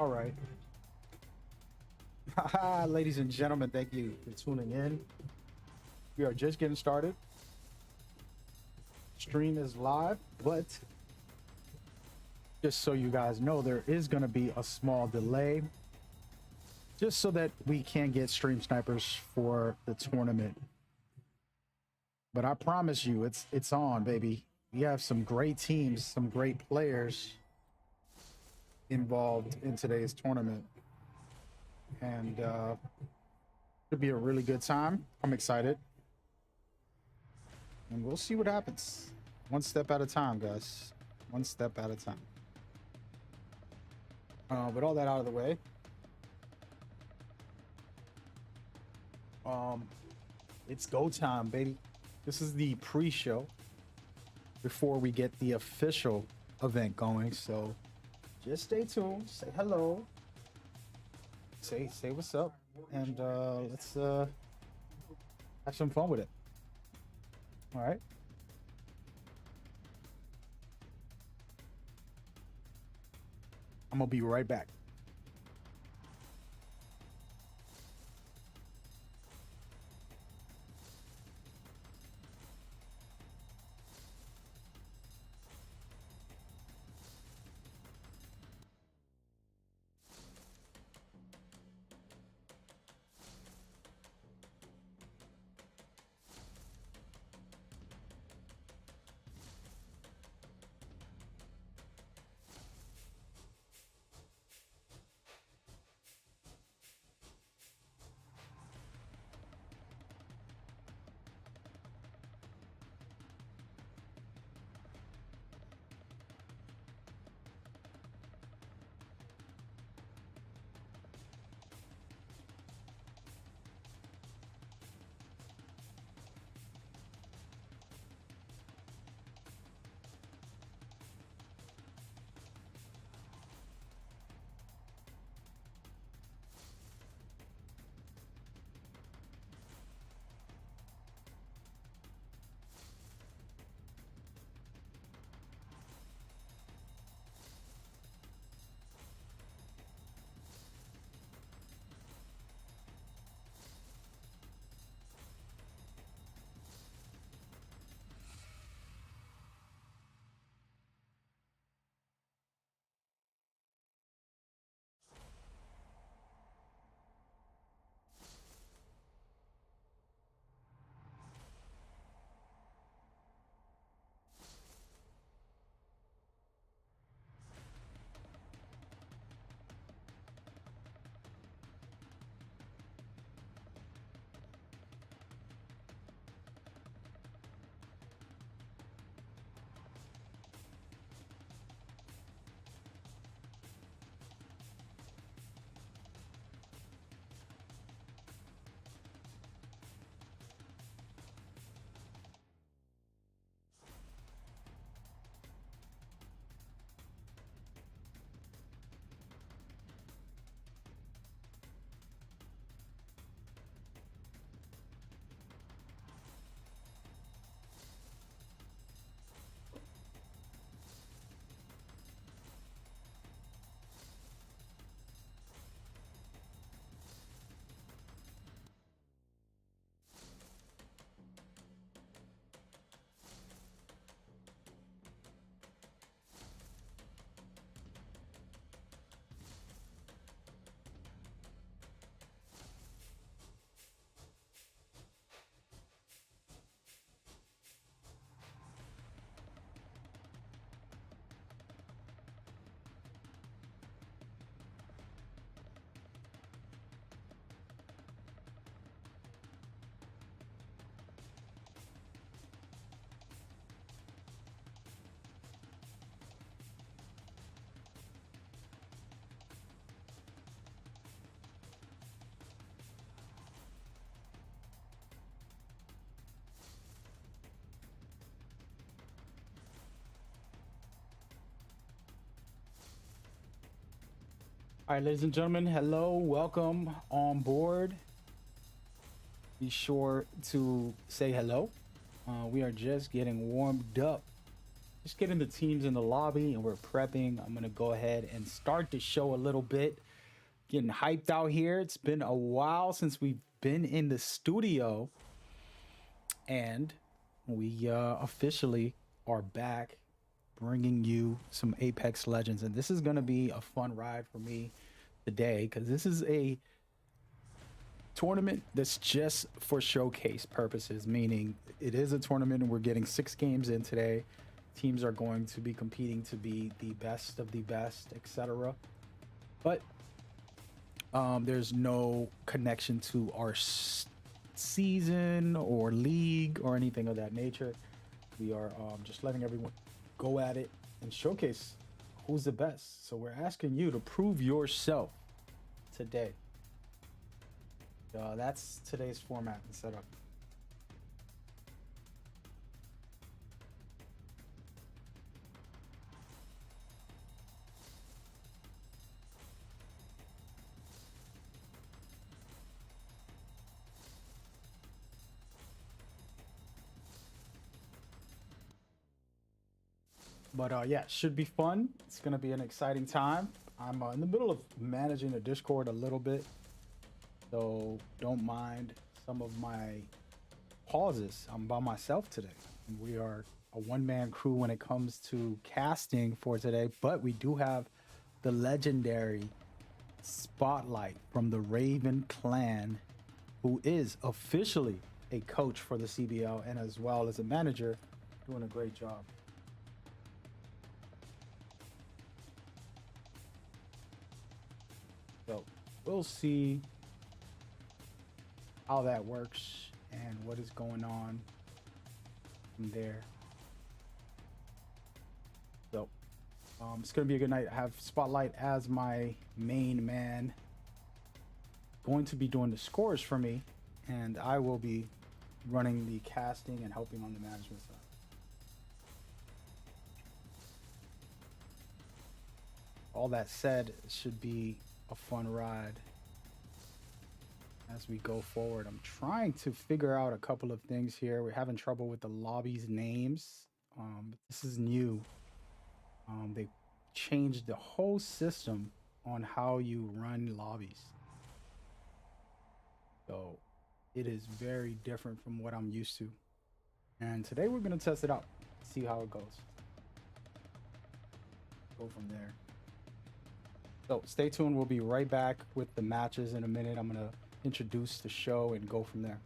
All right. Ladies and gentlemen, thank you for tuning in. We are just getting started. Stream is live, but just so you guys know, there is going to be a small delay just so that we can get stream snipers for the tournament. But I promise you, it's on, baby. We have some great teams, some great players involved in today's tournament. And it'll be a really good time. I'm excited. And we'll see what happens. One step at a time, guys. One step at a time. With all that out of the way, it's go time, baby. This is the pre-show before we get the official event going. So just stay tuned. Say hello. Say what's up, and let's have some fun with it. All right. I'm gonna be right back. All right, ladies and gentlemen, hello, welcome on board. Be sure to say hello. We are just getting warmed up just getting the teams in the lobby and we're prepping. I'm gonna go ahead and start the show a little bit. Getting hyped out here. It's been a while since we've been in the studio, and we officially are back bringing you some Apex Legends. And this is gonna be a fun ride for me today because this is a tournament that's just for showcase purposes, meaning it is a tournament and we're getting 6 games in today. Teams are going to be competing to be the best of the best, etc. But there's no connection to our season or league or anything of that nature. We are just letting everyone go at it and showcase who's the best. So we're asking you to prove yourself today. That's today's format and setup. But yeah, should be fun. It's gonna be an exciting time. I'm in the middle of managing the Discord a little bit, so don't mind some of my pauses. I'm by myself today. And we are a one-man crew when it comes to casting for today, but we do have the legendary Spotlight from the Raven clan, who is officially a coach for the CBL and as well as a manager, doing a great job. So we'll see how that works and what is going on from there. So it's gonna be a good night. I have Spotlight as my main man, going to be doing the scores for me, and I will be running the casting and helping on the management side. All that said, it should be a fun ride as we go forward. I'm trying to figure out a couple of things here. We're having trouble with the lobby's names. This is new. They changed the whole system on how you run lobbies. So it is very different from what I'm used to. And today we're going to test it out, see how it goes. Go from there. So stay tuned. We'll be right back with the matches in a minute. I'm going to introduce the show and go from there.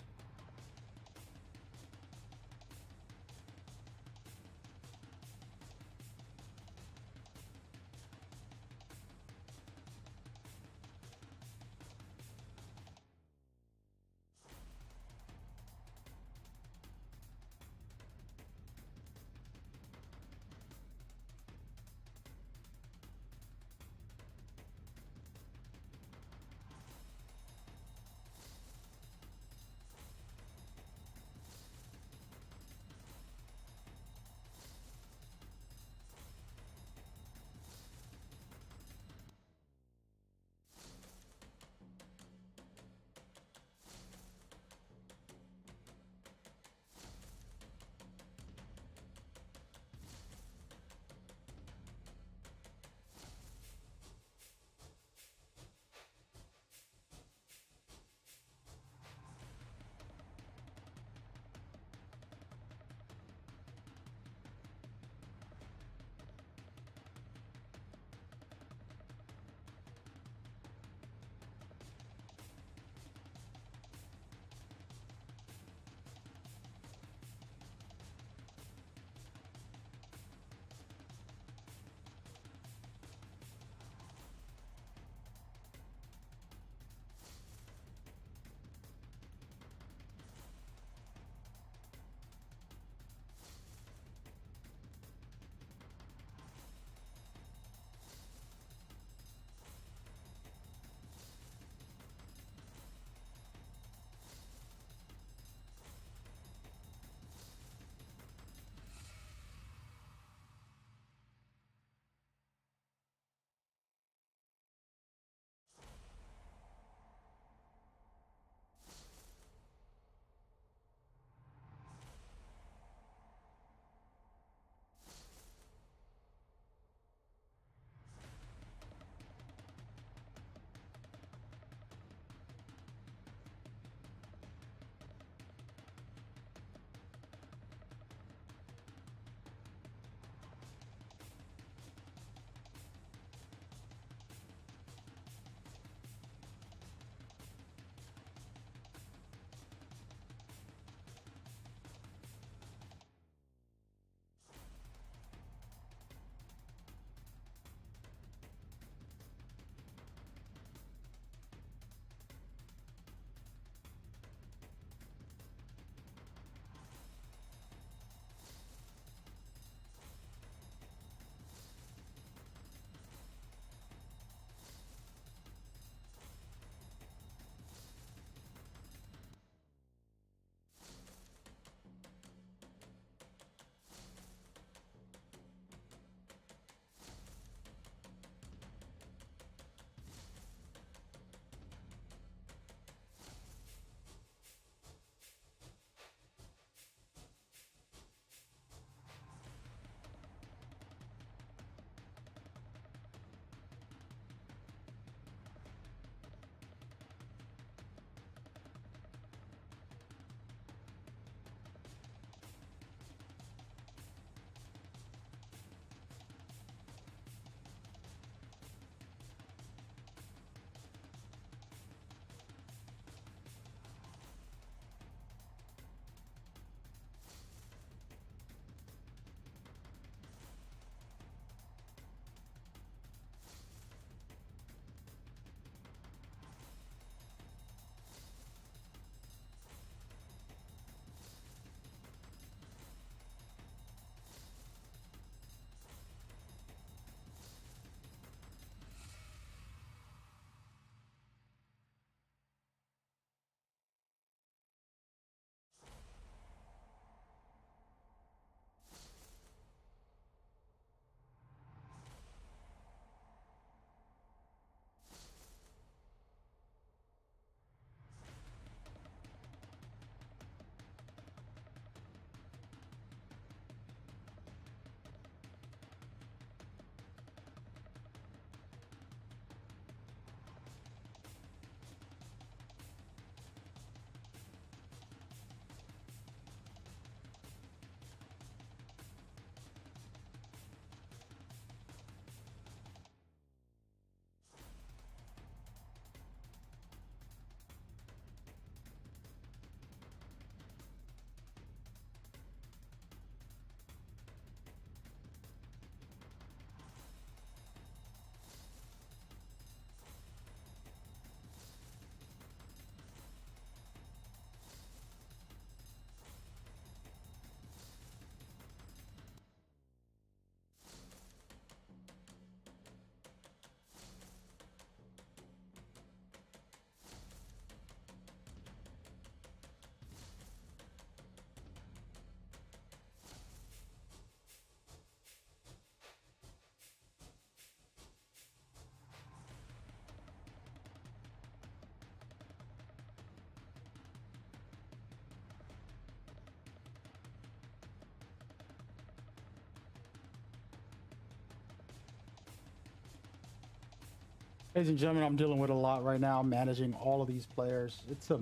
Ladies and gentlemen, I'm dealing with a lot right now, managing all of these players. It's a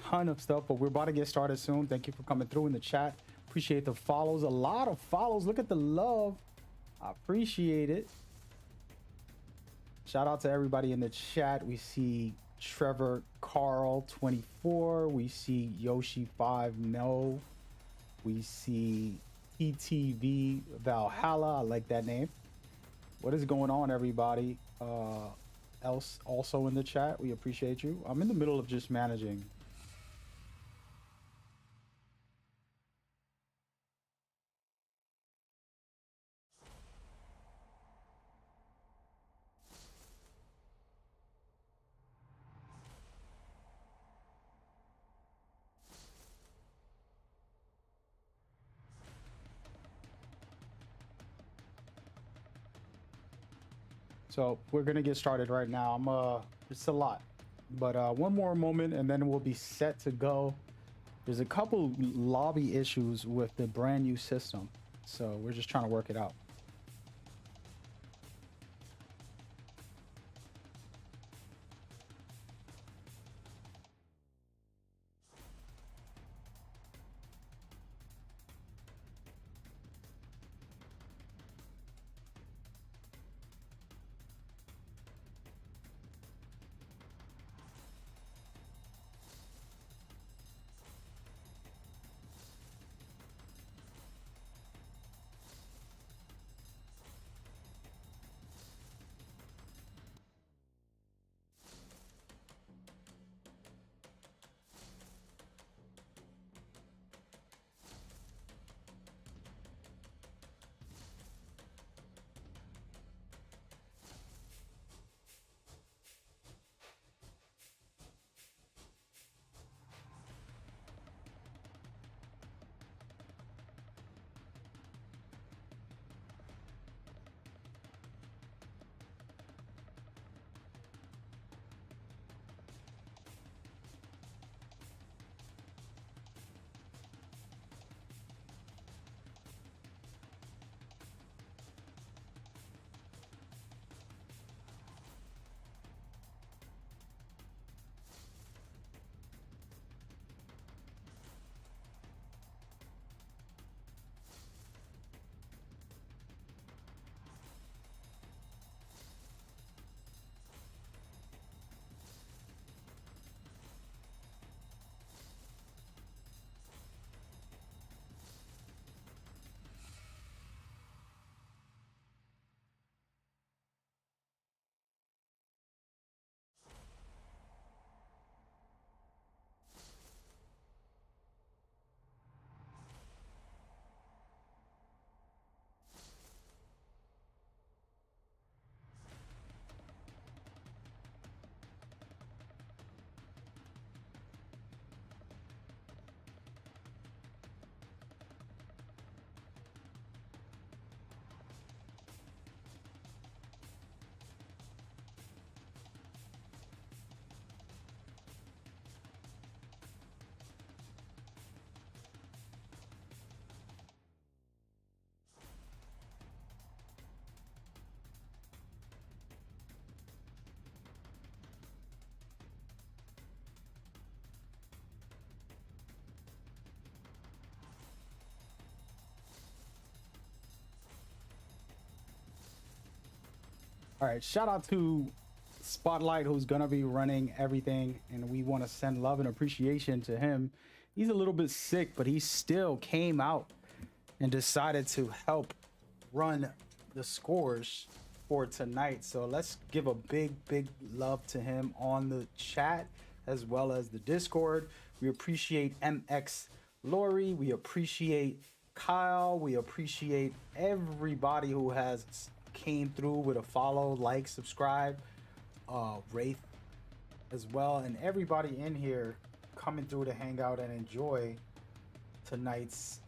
ton of stuff, but we're about to get started soon. Thank you for coming through in the chat. Appreciate the follows. A lot of follows. Look at the love. I appreciate it. Shout out to everybody in the chat. We see Trevor Carl 24. We see Yoshi 5 No. We see TTV Valhalla. I like that name. What is going on, everybody? Else also in the chat, we appreciate you. I'm in the middle of just managing. So we're gonna get started right now. It's a lot, but one more moment and then we'll be set to go. There's a couple lobby issues with the brand new system, so we're just trying to work it out. All right, shout out to Spotlight, who's gonna be running everything, and we want to send love and appreciation to him. He's a little bit sick, but he still came out and decided to help run the scores for tonight. So let's give a big love to him on the chat as well as the Discord. We appreciate MX Lori. We appreciate Kyle. We appreciate everybody who has came through with a follow, like, subscribe, Wraith as well, and everybody in here coming through to hang out and enjoy tonight's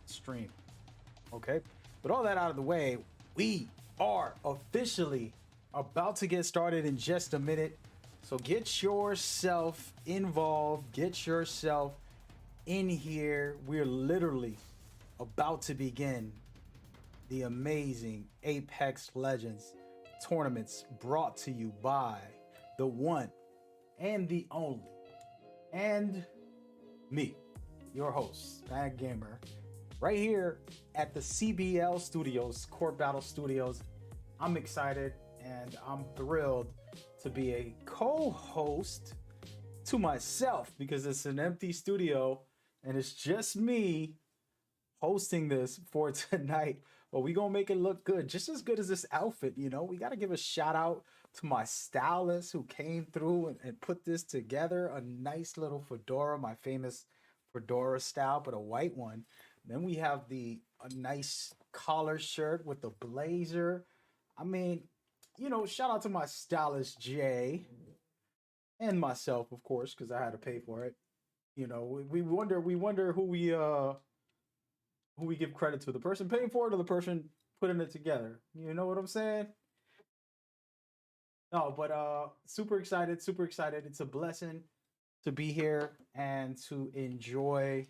stream. Okay, with all that out of the way, we are officially about to get started in just a minute. So get yourself involved, get yourself in here. We're literally about to begin the amazing Apex Legends tournaments brought to you by the one and the only, and me, your host, Bad Gamer, right here at the CBL Studios, Court Battle Studios. I'm excited and I'm thrilled to be a co-host to myself because it's an empty studio and it's just me hosting this for tonight. But we gonna make it look good, just as good as this outfit. You know, we gotta give a shout out to my stylist who came through and put this together. A nice little fedora, my famous fedora style, but a white one. Then we have a nice collar shirt with the blazer. I mean, you know, shout out to my stylist Jay and myself, of course, because I had to pay for it. You know, we wonder who we give credit to, the person paying for it or the person putting it together. You know what I'm saying? No, but super excited, super excited. It's a blessing to be here and to enjoy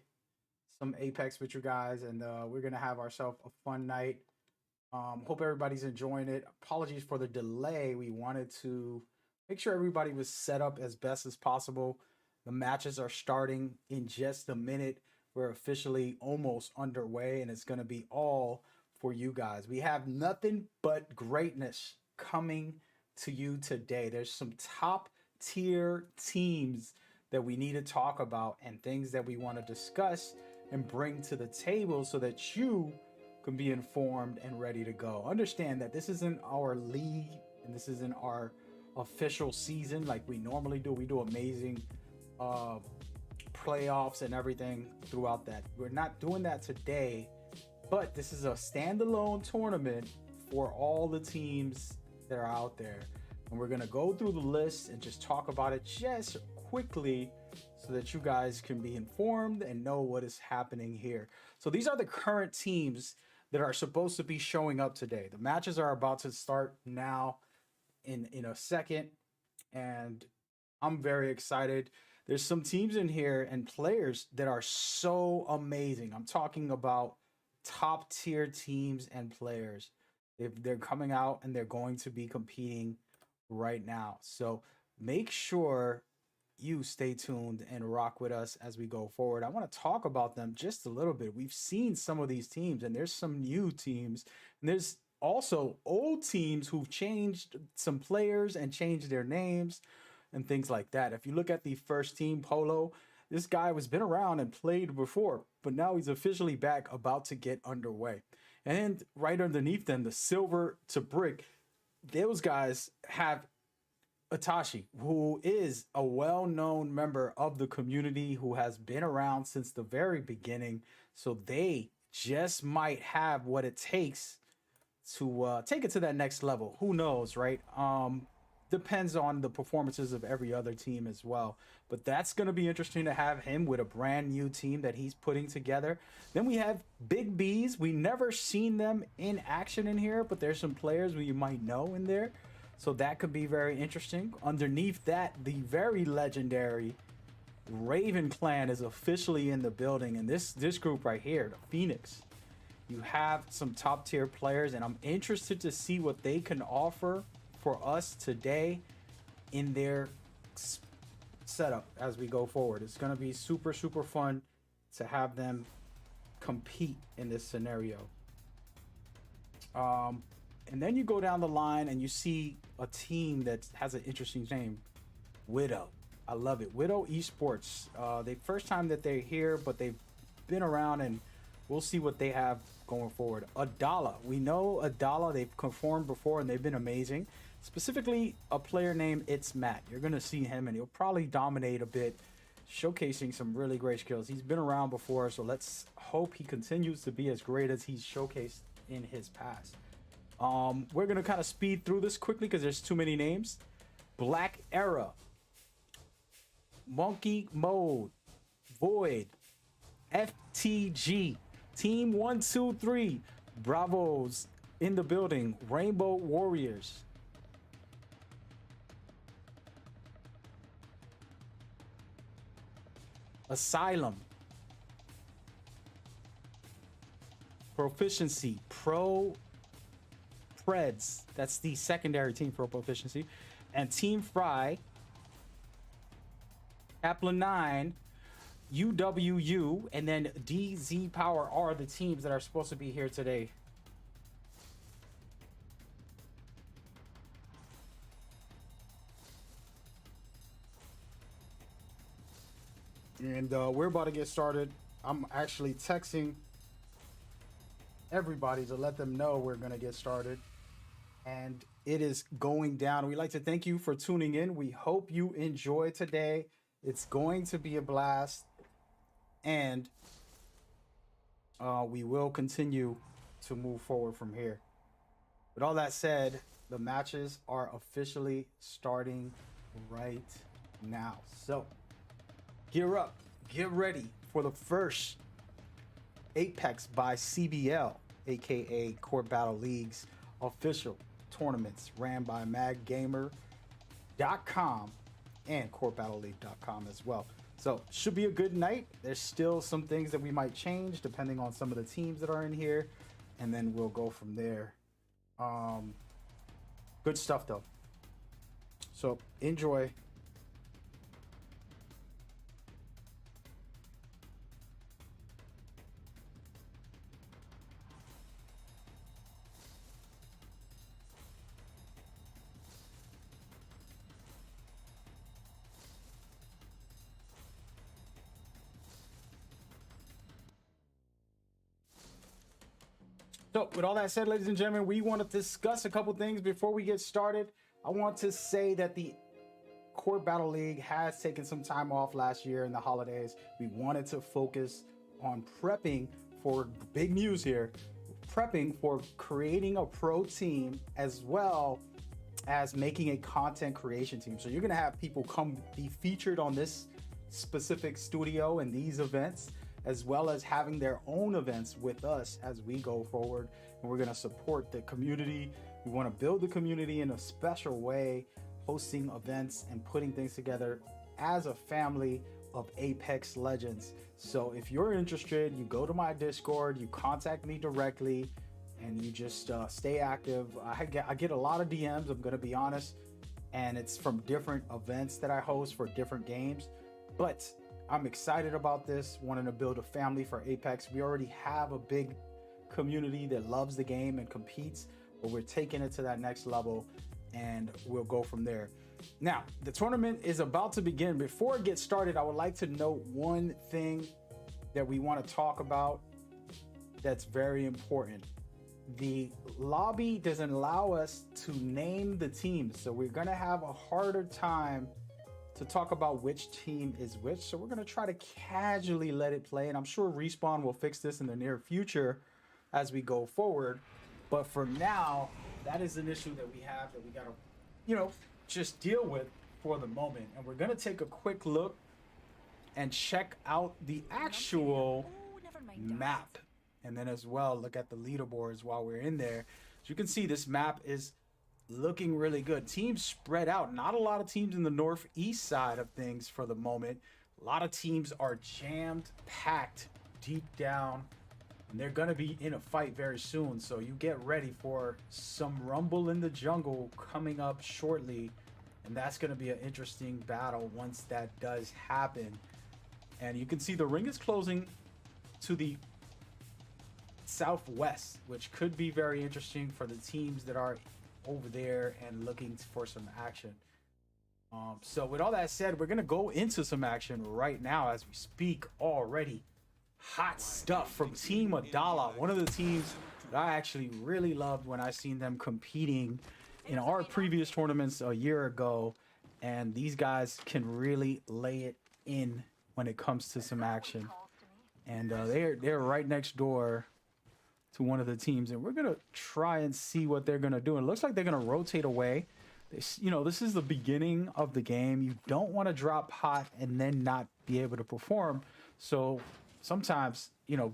some Apex with you guys, and we're gonna have ourselves a fun night. Hope everybody's enjoying it. Apologies for the delay. We wanted to make sure everybody was set up as best as possible. The matches are starting in just a minute. We're officially almost underway, and it's going to be all for you guys. We have nothing but greatness coming to you today. There's some top tier teams that we need to talk about and things that we want to discuss and bring to the table so that you can be informed and ready to go. Understand that this isn't our league and this isn't our official season like we normally do. We do amazing playoffs and everything throughout that. We're not doing that today, but this is a standalone tournament for all the teams that are out there. And we're going to go through the list and just talk about it just quickly so that you guys can be informed and know what is happening here. So these are the current teams that are supposed to be showing up today. The matches are about to start now in a second, and I'm very excited. There's some teams in here and players that are so amazing. I'm talking about top tier teams and players. They're coming out and they're going to be competing right now. So make sure you stay tuned and rock with us as we go forward. I want to talk about them just a little bit. We've seen some of these teams, and there's some new teams, and there's also old teams who've changed some players and changed their names and things like that. If you look at the first team, Polo, this guy was been around and played before, but now he's officially back, about to get underway. And right underneath them, the silver to brick, those guys have Atashi, who is a well-known member of the community who has been around since the very beginning. So they just might have what it takes to take it to that next level. Who knows, right? Depends on the performances of every other team as well. But that's going to be interesting to have him with a brand new team that he's putting together. Then we have Big B's. We never seen them in action in here, but there's some players we might know in there. So that could be very interesting. Underneath that, the very legendary Raven Clan is officially in the building. And this group right here, the Phoenix, you have some top tier players, and I'm interested to see what they can offer for us today in their setup as we go forward. It's going to be super, super fun to have them compete in this scenario. And then you go down the line and you see a team that has an interesting name, Widow. I love it. Widow Esports. The first time that they're here, but they've been around, and we'll see what they have going forward. Adala. We know Adala. They've performed before and they've been amazing. Specifically, a player named It's Matt. You're going to see him and he'll probably dominate a bit, showcasing some really great skills. He's been around before, so let's hope he continues to be as great as he's showcased in his past. We're going to kind of speed through this quickly because there's too many names. Black Era, Monkey Mode, Void, FTG, Team 123, Bravos in the building, Rainbow Warriors, Asylum, Proficiency, Pro Preds. That's the secondary team for proficiency. And Team Fry, Kaplan 9, UWU, and then DZ Power are the teams that are supposed to be here today. And we're about to get started. I'm actually texting everybody to let them know we're going to get started. And it is going down. We'd like to thank you for tuning in. We hope you enjoy today. It's going to be a blast. And we will continue to move forward from here. With all that said, the matches are officially starting right now. So gear up, get ready for the first Apex by CBL, aka Court Battle League's official tournaments ran by maggamer.com and courtbattleleague.com as well. So should be a good night. There's still some things that we might change depending on some of the teams that are in here, and then we'll go from there. Good stuff though. So enjoy. So with all that said, ladies and gentlemen, we want to discuss a couple things before we get started. I want to say that the Court Battle League has taken some time off last year in the holidays. We wanted to focus on prepping for big news here, prepping for creating a pro team as well as making a content creation team. So you're going to have people come be featured on this specific studio and these events, as well as having their own events with us as we go forward. And we're going to support the community. We want to build the community in a special way, hosting events and putting things together as a family of Apex Legends. So if you're interested, you go to my Discord, you contact me directly, and you just stay active. I get a lot of DMs, I'm going to be honest, and it's from different events that I host for different games. But I'm excited about this, wanting to build a family for Apex. We already have a big community that loves the game and competes, but we're taking it to that next level, and we'll go from there. Now, the tournament is about to begin. Before it gets started, I would like to note one thing that we want to talk about that's very important. The lobby doesn't allow us to name the teams, so we're going to have a harder time to talk about which team is which. So we're going to try to casually let it play, and I'm sure Respawn will fix this in the near future as we go forward. But for now, that is an issue that we have that we got to, just deal with for the moment. And we're going to take a quick look and check out the actual map, and then as well look at the leaderboards while we're in there. As you can see, this map is looking really good. Teams spread out. Not a lot of teams in the northeast side of things for the moment. A lot of teams are jammed, packed deep down, and they're going to be in a fight very soon. So you get ready for some rumble in the jungle coming up shortly, and that's going to be an interesting battle once that does happen. And you can see the ring is closing to the southwest, which could be very interesting for the teams that are over there and looking for some action. So with all that said, we're gonna go into some action right now as we speak. Already hot stuff from Team Adala, one of the teams that I actually really loved when I seen them competing in our previous tournaments a year ago, and these guys can really lay it in when it comes to some action. And they're right next door to one of the teams, and we're gonna try and see what they're gonna do. And it looks like they're gonna rotate away. This is the beginning of the game. You don't want to drop hot and then not be able to perform. So sometimes,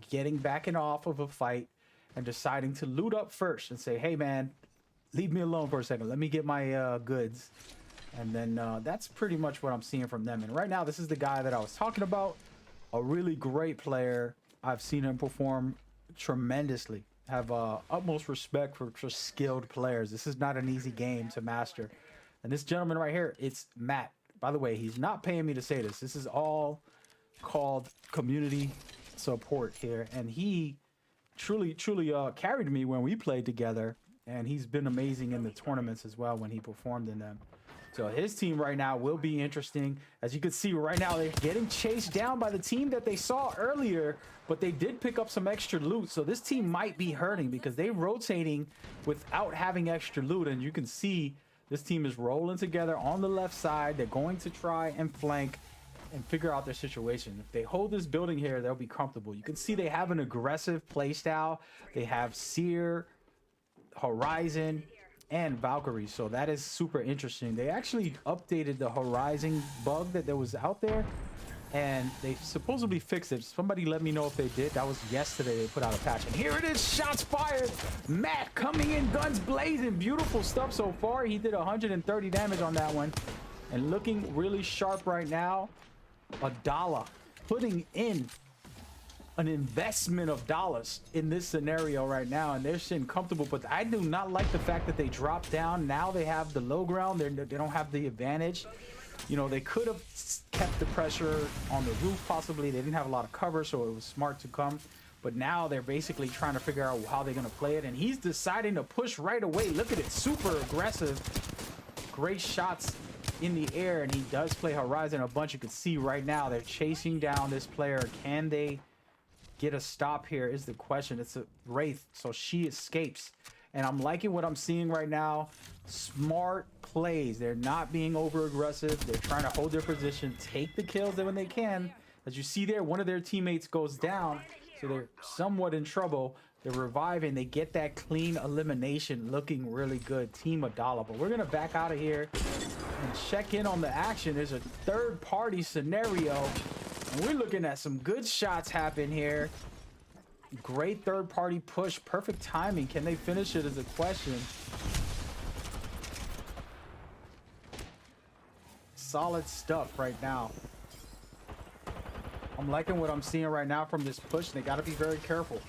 getting back and off of a fight and deciding to loot up first and say, hey man, leave me alone for a second, let me get my goods. And then that's pretty much what I'm seeing from them. And right now, this is the guy that I was talking about, a really great player. I've seen him perform tremendously have utmost respect for skilled players. This is not an easy game to master. And this gentleman right here, it's Matt. By the way, he's not paying me to say this. This is all called community support here. And he truly carried me when we played together. And he's been amazing in the tournaments as well when he performed in them. So his team right now will be interesting. As you can see right now, they're getting chased down by the team that they saw earlier, but they did pick up some extra loot. So this team might be hurting because they're rotating without having extra loot. And you can see this team is rolling together on the left side. They're going to try and flank and figure out their situation. If they hold this building here, they'll be comfortable. You can see they have an aggressive play style. They have Seer, Horizon, and Valkyrie, so that is super interesting. They actually updated the Horizon bug that was out there, and they supposedly fixed it. Somebody let me know if they did. That was yesterday. They put out a patch, and here it is. Shots fired. Matt coming in, guns blazing. Beautiful stuff so far. He did 130 damage on that one, and looking really sharp right now. $1 putting in an investment of dollars in this scenario right now, and they're sitting comfortable. But I do not like the fact that they dropped down. Now they have the low ground. They don't have the advantage. You know, they could have kept the pressure on the roof possibly. They didn't have a lot of cover, so it was smart to come. But now they're basically trying to figure out how they're going to play it, and he's deciding to push right away. Look at it, super aggressive. Great shots in the air, and he does play Horizon a bunch. You can see right now they're chasing down this player. Can they get a stop here is the question. It's a Wraith, so she escapes. And I'm liking what I'm seeing right now. Smart plays. They're not being over aggressive. They're trying to hold their position, take the kills when they can. As you see there, one of their teammates goes down, so they're somewhat in trouble. They're reviving. They get that clean elimination, looking really good. Team $1. But we're gonna back out of here and check in on the action. There's a third-party scenario, and we're looking at some good shots happen here. Great third-party push. Perfect timing. Can they finish it is a question. Solid stuff right now. I'm liking what I'm seeing right now from this push. They got to be very careful.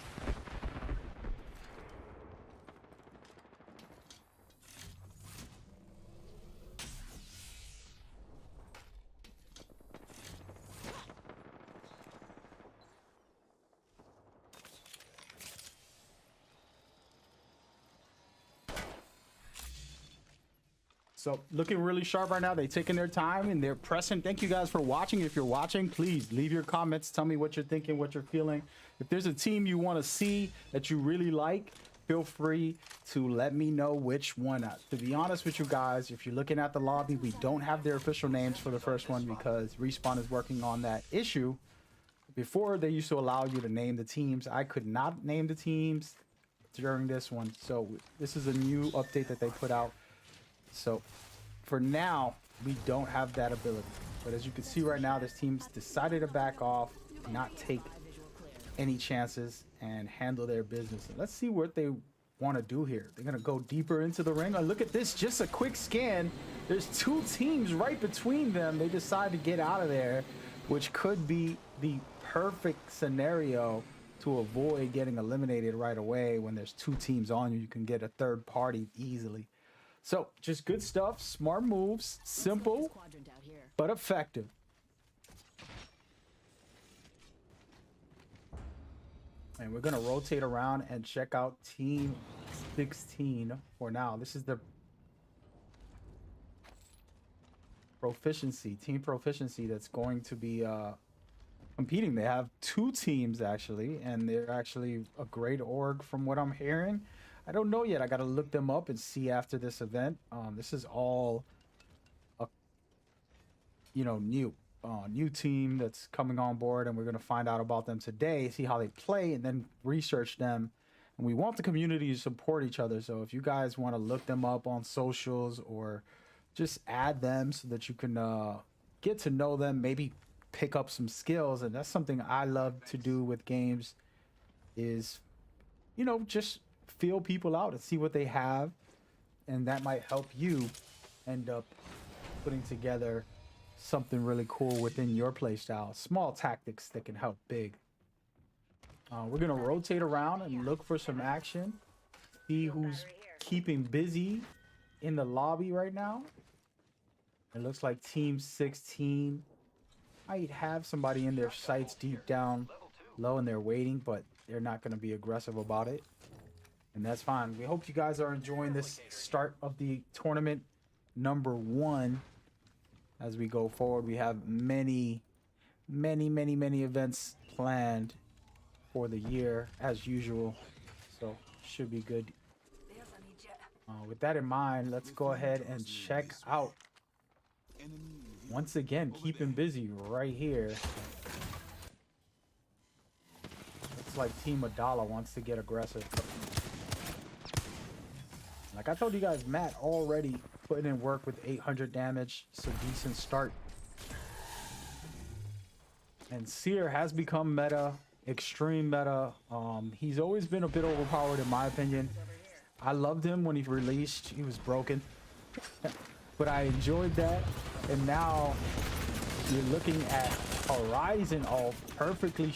So looking really sharp right now. They're taking their time and they're pressing. Thank you guys for watching. If you're watching, please leave your comments. Tell me what you're thinking, what you're feeling. If there's a team you want to see that you really like, feel free to let me know which one. To be honest with you guys, if you're looking at the lobby, we don't have their official names for the first one because Respawn is working on that issue. Before, they used to allow you to name the teams. I could not name the teams during this one. So this is a new update that they put out. So for now, we don't have that ability. But as you can see right now, this team's decided to back off, not take any chances, and handle their business. And let's see what they want to do here. They're going to go deeper into the ring. Oh, look at this, just a quick scan. There's two teams right between them. They decide to get out of there, which could be the perfect scenario to avoid getting eliminated right away. When there's two teams on you, you can get a third party easily. So just good stuff, smart moves, simple but effective. And we're gonna rotate around and check out team 16 for now. This is the team proficiency that's going to be competing. They have two teams actually, and they're actually a great org from what I'm hearing. I don't know yet. I got to look them up and see after this event. This is all a new team that's coming on board, and we're going to find out about them today, see how they play, and then research them. And we want the community to support each other. So if you guys want to look them up on socials or just add them so that you can get to know them, maybe pick up some skills. And that's something I love to do with games is, just feel people out and see what they have, and that might help you end up putting together something really cool within your playstyle. Small tactics that can help big. We're gonna rotate around and look for some action. See who's keeping busy in the lobby right now. It looks like Team 16 might have somebody in their sights deep down low and they're waiting, but they're not going to be aggressive about it. And that's fine. We hope you guys are enjoying this start of the tournament number 1. As we go forward, we have many events planned for the year as usual. So should be good. With that in mind, let's go ahead and check out. Once again, keeping busy right here. Looks like Team Adala wants to get aggressive. Like I told you guys, Matt already putting in work with 800 damage. It's a decent start. And Seer has become meta, extreme meta. He's always been a bit overpowered in my opinion. I loved him when he released. He was broken. But I enjoyed that. And now you're looking at Horizon all perfectly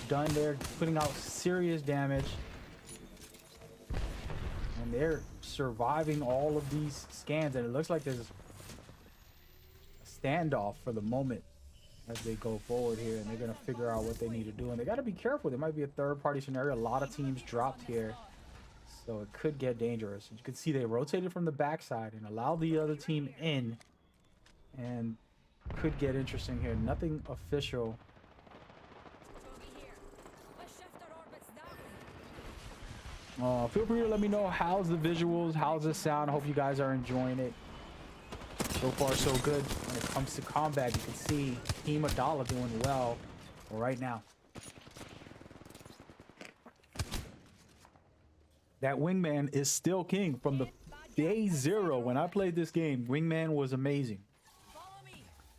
done there, putting out serious damage. And they're surviving all of these scans. And it looks like there's a standoff for the moment as they go forward here. And they're going to figure out what they need to do. And they got to be careful. There might be a third-party scenario. A lot of teams dropped here. So it could get dangerous. You can see they rotated from the backside and allowed the other team in. And could get interesting here. Nothing official. Feel free to let me know how's the visuals, how's the sound. I hope you guys are enjoying it. So far, so good. When it comes to combat, you can see Team Adala doing well right now. That Wingman is still king from the day 0 when I played this game. Wingman was amazing.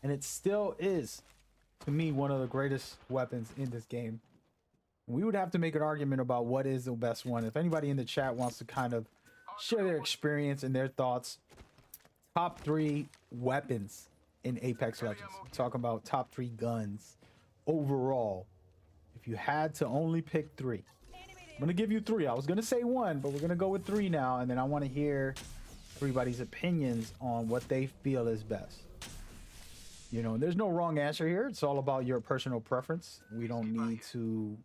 And it still is, to me, one of the greatest weapons in this game. We would have to make an argument about what is the best one. If anybody in the chat wants to kind of share their experience and their thoughts. Top 3 weapons in Apex Legends. I'm talking about top 3 guns overall. If you had to only pick 3. I'm going to give you 3. I was going to say 1, but we're going to go with 3 now. And then I want to hear everybody's opinions on what they feel is best. You know, there's no wrong answer here. It's all about your personal preference. We don't need to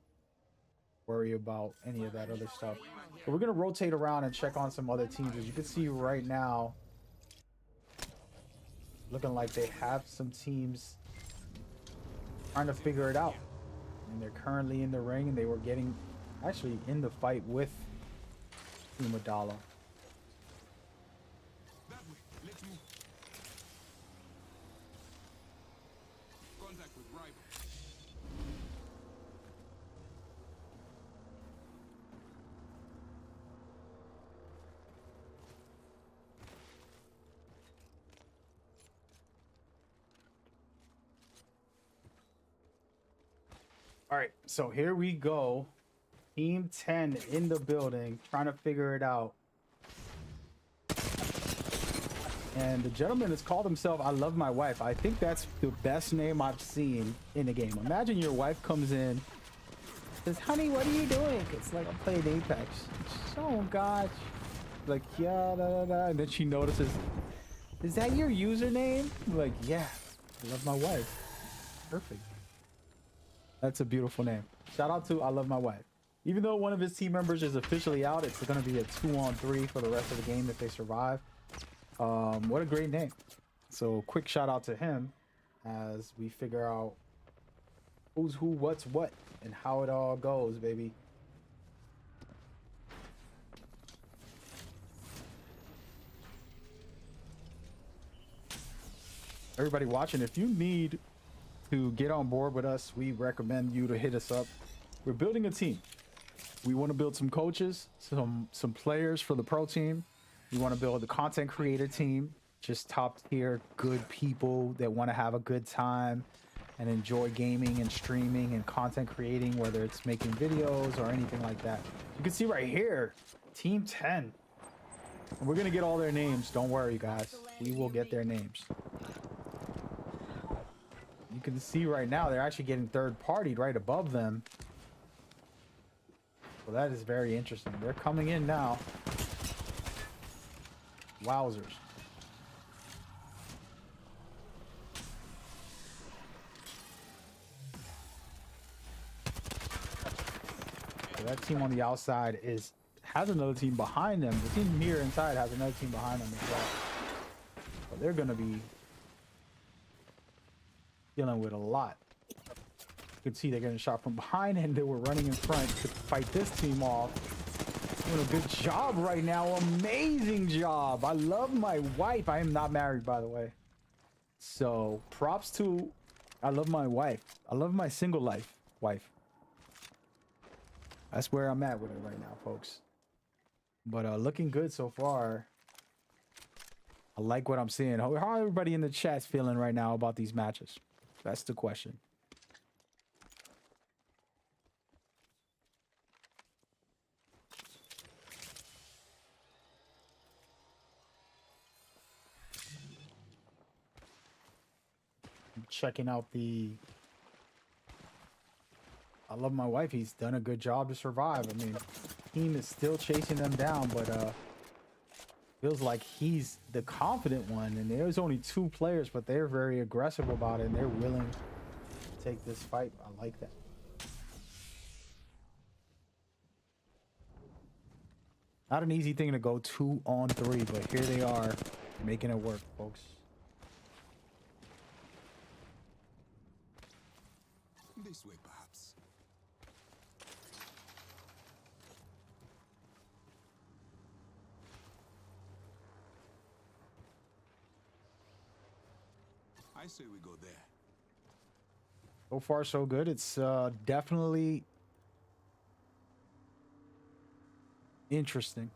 worry about any of that other stuff. But we're going to rotate around and check on some other teams. As you can see right now, looking like they have some teams trying to figure it out. And they're currently in the ring, and they were getting actually in the fight with Team Adala. All right, so here we go. Team 10 in the building, trying to figure it out. And the gentleman has called himself I Love My Wife. I think that's the best name I've seen in a game. Imagine your wife comes in, says, honey, what are you doing? It's like, I'm playing Apex. Oh, gosh. Like, yeah, da, da, da. And then she notices, is that your username? I'm like, yeah, I love my wife. Perfect. That's a beautiful name. Shout out to I Love My Wife. Even though one of his team members is officially out, it's going to be a 2-on-3 for the rest of the game if they survive. What a great name. So quick shout out to him as we figure out who's who, what's what, and how it all goes, baby. Everybody watching, if you need to get on board with us, we recommend you to hit us up. We're building a team. We want to build some coaches, some players for the pro team. We want to build the content creator team, just top tier, good people that want to have a good time and enjoy gaming and streaming and content creating, whether it's making videos or anything like that. You can see right here, Team 10. And we're going to get all their names. Don't worry, guys. We will get their names. You can see right now, they're actually getting third-partied right above them. So that is very interesting. They're coming in now. Wowzers. So that team on the outside has another team behind them. The team here inside has another team behind them as well. So they're going to be dealing with a lot. You can see they're getting shot from behind, and they were running in front to fight this team off. Doing a good job right now. Amazing job. I love my wife. I am not married, by the way. So props to, I love my wife. I love my single wife. That's where I'm at with it right now, folks. But looking good so far. I like what I'm seeing. How everybody in the chat's feeling right now about these matches? That's the question. I'm checking out I love my wife. He's done a good job to survive. I mean, team is still chasing them down, but feels like he's the confident one. And there's only 2 players, but they're very aggressive about it, and they're willing to take this fight. I like that. Not an easy thing to go 2 on 3, but here they are making it work, folks. This way, perhaps. I say we go there. So far, so good. It's definitely interesting.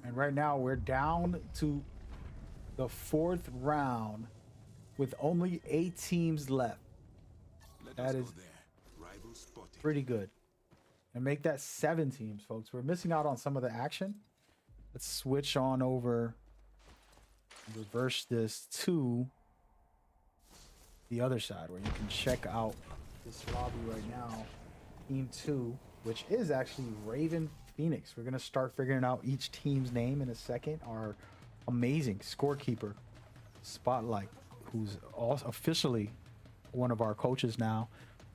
And right now, we're down to the 4th round with only 8 teams left. That is pretty good. And make that 7 teams, folks. We're missing out on some of the action. Let's switch on over, reverse this to the other side where you can check out this lobby right now. Team 2, which is actually Raven Phoenix. We're going to start figuring out each team's name in a second. Our amazing scorekeeper, Spotlight, who's also officially one of our coaches now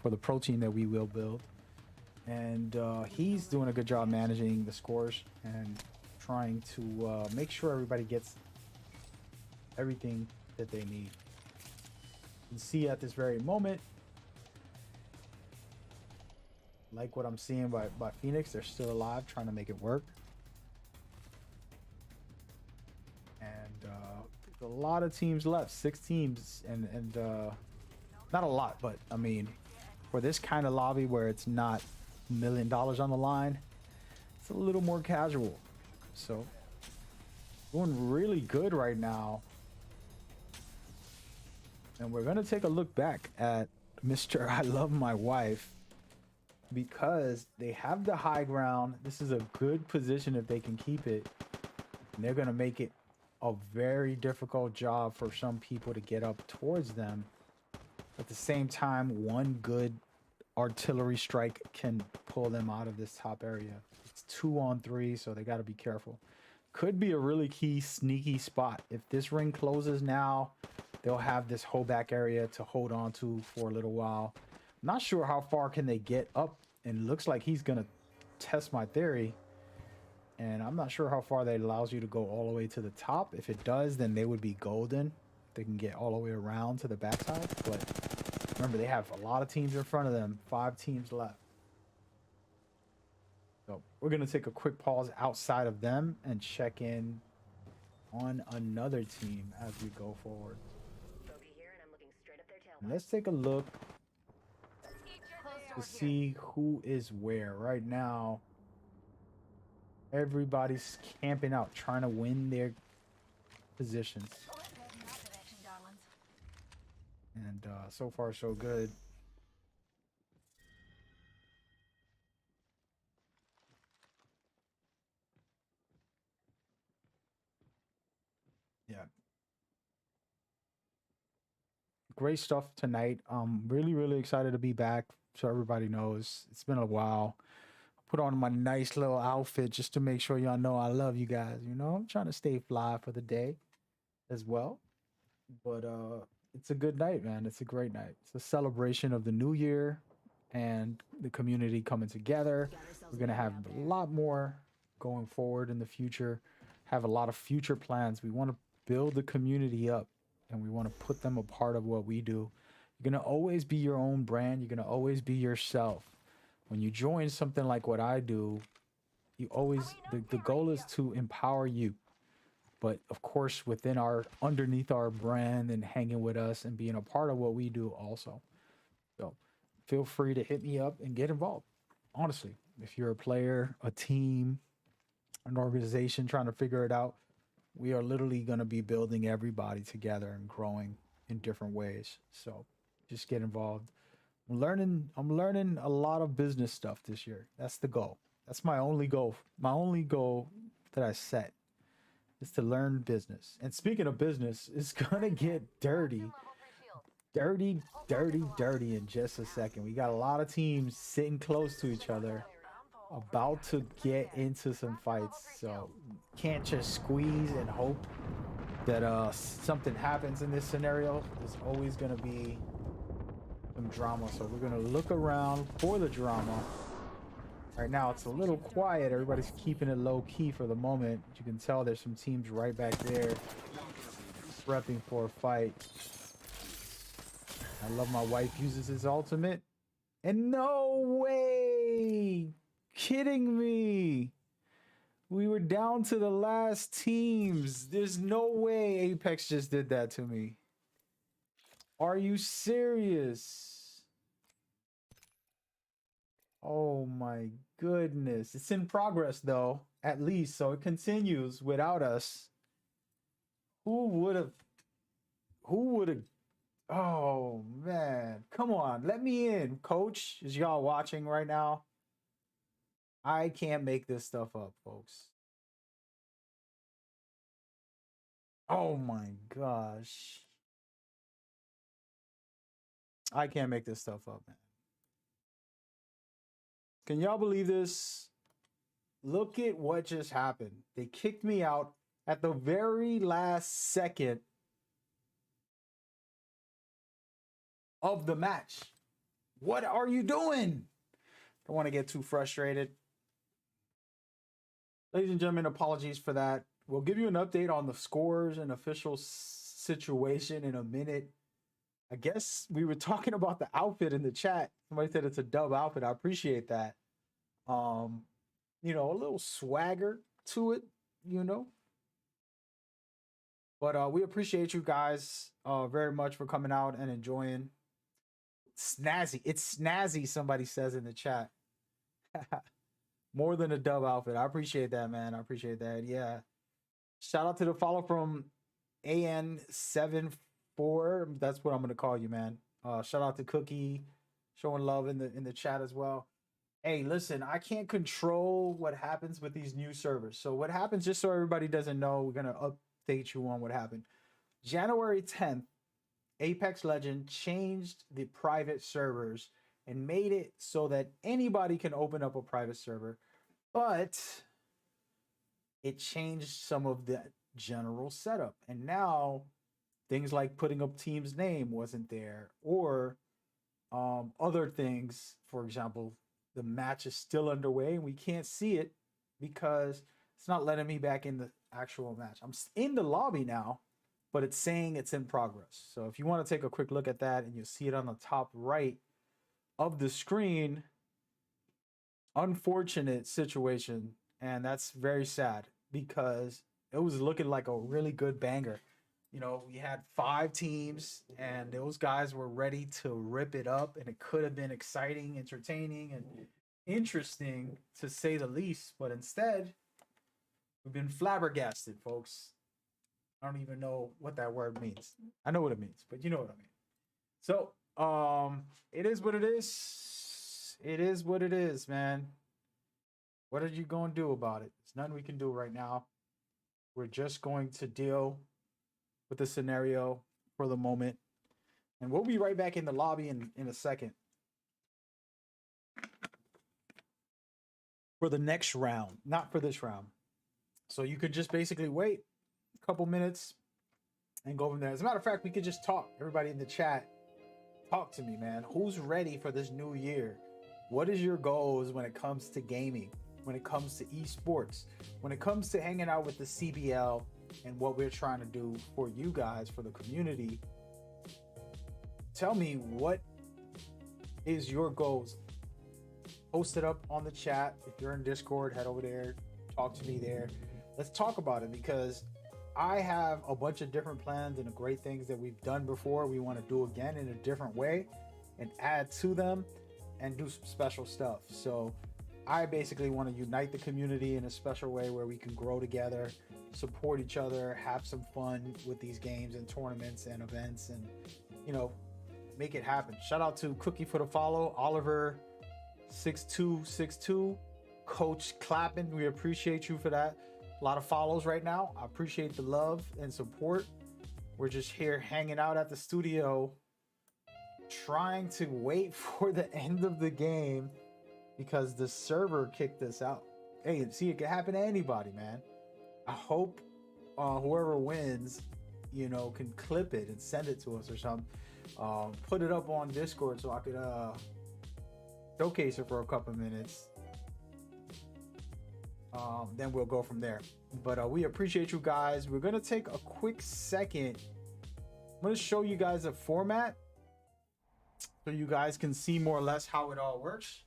for the pro team that we will build. And he's doing a good job managing the scores and trying to make sure everybody gets everything that they need. You can see at this very moment, like what I'm seeing by Phoenix, they're still alive, trying to make it work. And a lot of teams left, 6 teams, and not a lot, but I mean, for this kind of lobby where it's not $1 million on the line, it's a little more casual. So doing really good right now. And we're gonna take a look back at Mr. I Love My Wife, because they have the high ground. This is a good position if they can keep it. And they're gonna make it a very difficult job for some people to get up towards them. At the same time, one good artillery strike can pull them out of this top area. It's 2 on 3, so they got to be careful. Could be a really key sneaky spot. If this ring closes now, they'll have this whole back area to hold on to for a little while. Not sure how far can they get up, and looks like he's gonna test my theory. And I'm not sure how far that allows you to go all the way to the top. If it does, then they would be golden. They can get all the way around to the backside. But remember, they have a lot of teams in front of them. 5 teams left. So we're going to take a quick pause outside of them and check in on another team as we go forward. And let's take a look to see who is where. Right now, everybody's camping out, trying to win their positions. And so far, so good. Yeah. Great stuff tonight. Really, really excited to be back. So everybody knows it's been a while. Put on my nice little outfit just to make sure y'all know I love you guys. You know, I'm trying to stay fly for the day as well. But it's a good night, man. It's a great night. It's a celebration of the new year and the community coming together. We're gonna have a lot more going forward in the future. Have a lot of future plans. We want to build the community up and we want to put them a part of what we do. You're gonna always be your own brand. You're gonna always be yourself. When you join something like what I do, you always the goal is to empower you, but of course within our underneath our brand and hanging with us and being a part of what we do also. So feel free to hit me up and get involved. Honestly, if you're a player, a team, an organization trying to figure it out, we are literally going to be building everybody together and growing in different ways. So just get involved. I'm learning a lot of business stuff this year. That's the goal. That's my only goal. My only goal that I set is to learn business. And speaking of business, it's gonna get dirty in just a second. We got a lot of teams sitting close to each other, about to get into some fights. So can't just squeeze and hope that something happens in this scenario. There's always gonna be some drama. So we're gonna look around for the drama. Right now, it's a little quiet. Everybody's keeping it low key for the moment. You can tell there's some teams right back there prepping for a fight. I love my wife uses his ultimate. And no way! Kidding me! We were down to the last teams. There's no way Apex just did that to me. Are you serious? Oh my goodness. It's in progress though, at least. So it continues without us. Who would have? Who would have? Oh man. Come on. Let me in, coach. Is y'all watching right now? I can't make this stuff up, folks. Oh my gosh. I can't make this stuff up, man. Can y'all believe this? Look at what just happened. They kicked me out at the very last second of the match. What are you doing? Don't want to get too frustrated. Ladies and gentlemen, apologies for that. We'll give you an update on the scores and official situation in a minute. I guess we were talking about the outfit in the chat. Somebody said it's a dub outfit. I appreciate that. You know, a little swagger to it, you know. But we appreciate you guys very much for coming out and enjoying. Snazzy. It's snazzy, somebody says in the chat. More than a dub outfit. I appreciate that, man. I appreciate that. Yeah. Shout out to the follow from AN74. That's what I'm gonna call you, man. Shout out to Cookie, showing love in the chat as well. Hey, listen, I can't control what happens with these new servers. So what happens, just so everybody doesn't know, we're gonna update you on what happened. January 10th, Apex Legend changed the private servers and made it so that anybody can open up a private server, but it changed some of the general setup. And now things like putting up team's name wasn't there, or other things. For example, the match is still underway and we can't see it because it's not letting me back in the actual match. I'm in the lobby now, but it's saying it's in progress. So if you want to take a quick look at that, and you'll see it on the top right of the screen. Unfortunate situation, and that's very sad because it was looking like a really good banger. You know, we had 5 teams and those guys were ready to rip it up, and it could have been exciting, entertaining, and interesting to say the least. But instead, we've been flabbergasted, folks. I don't even know what that word means. I know what it means, but you know what I mean. So, it is what it is. It is what it is, man. What are you going to do about it? There's nothing we can do right now. We're just going to deal with the scenario for the moment. And we'll be right back in the lobby in a second for the next round, not for this round. So you could just basically wait a couple minutes and go from there. As a matter of fact, we could just talk. Everybody in the chat, talk to me, man. Who's ready for this new year? What is your goals when it comes to gaming, when it comes to esports, when it comes to hanging out with the CBL and what we're trying to do for you guys, for the community? Tell me, what is your goals? Post it up on the chat. If you're in Discord, head over there, talk to me there. Let's talk about it, because I have a bunch of different plans and the great things that we've done before. We want to do again in a different way and add to them and do some special stuff. So I basically want to unite the community in a special way where we can grow together, support each other, have some fun with these games and tournaments and events, and, you know, make it happen. Shout out to Cookie for the follow, Oliver 6262, Coach Clappin. We appreciate you for that. A lot of follows right now. I appreciate the love and support. We're just here hanging out at the studio, trying to wait for the end of the game because the server kicked us out. Hey, see, it can happen to anybody, man. I hope whoever wins, you know, can clip it and send it to us or something. Put it up on Discord so I could showcase it for a couple minutes. Then we'll go from there. But we appreciate you guys. We're gonna take a quick second. I'm gonna show you guys a format so you guys can see more or less how it all works.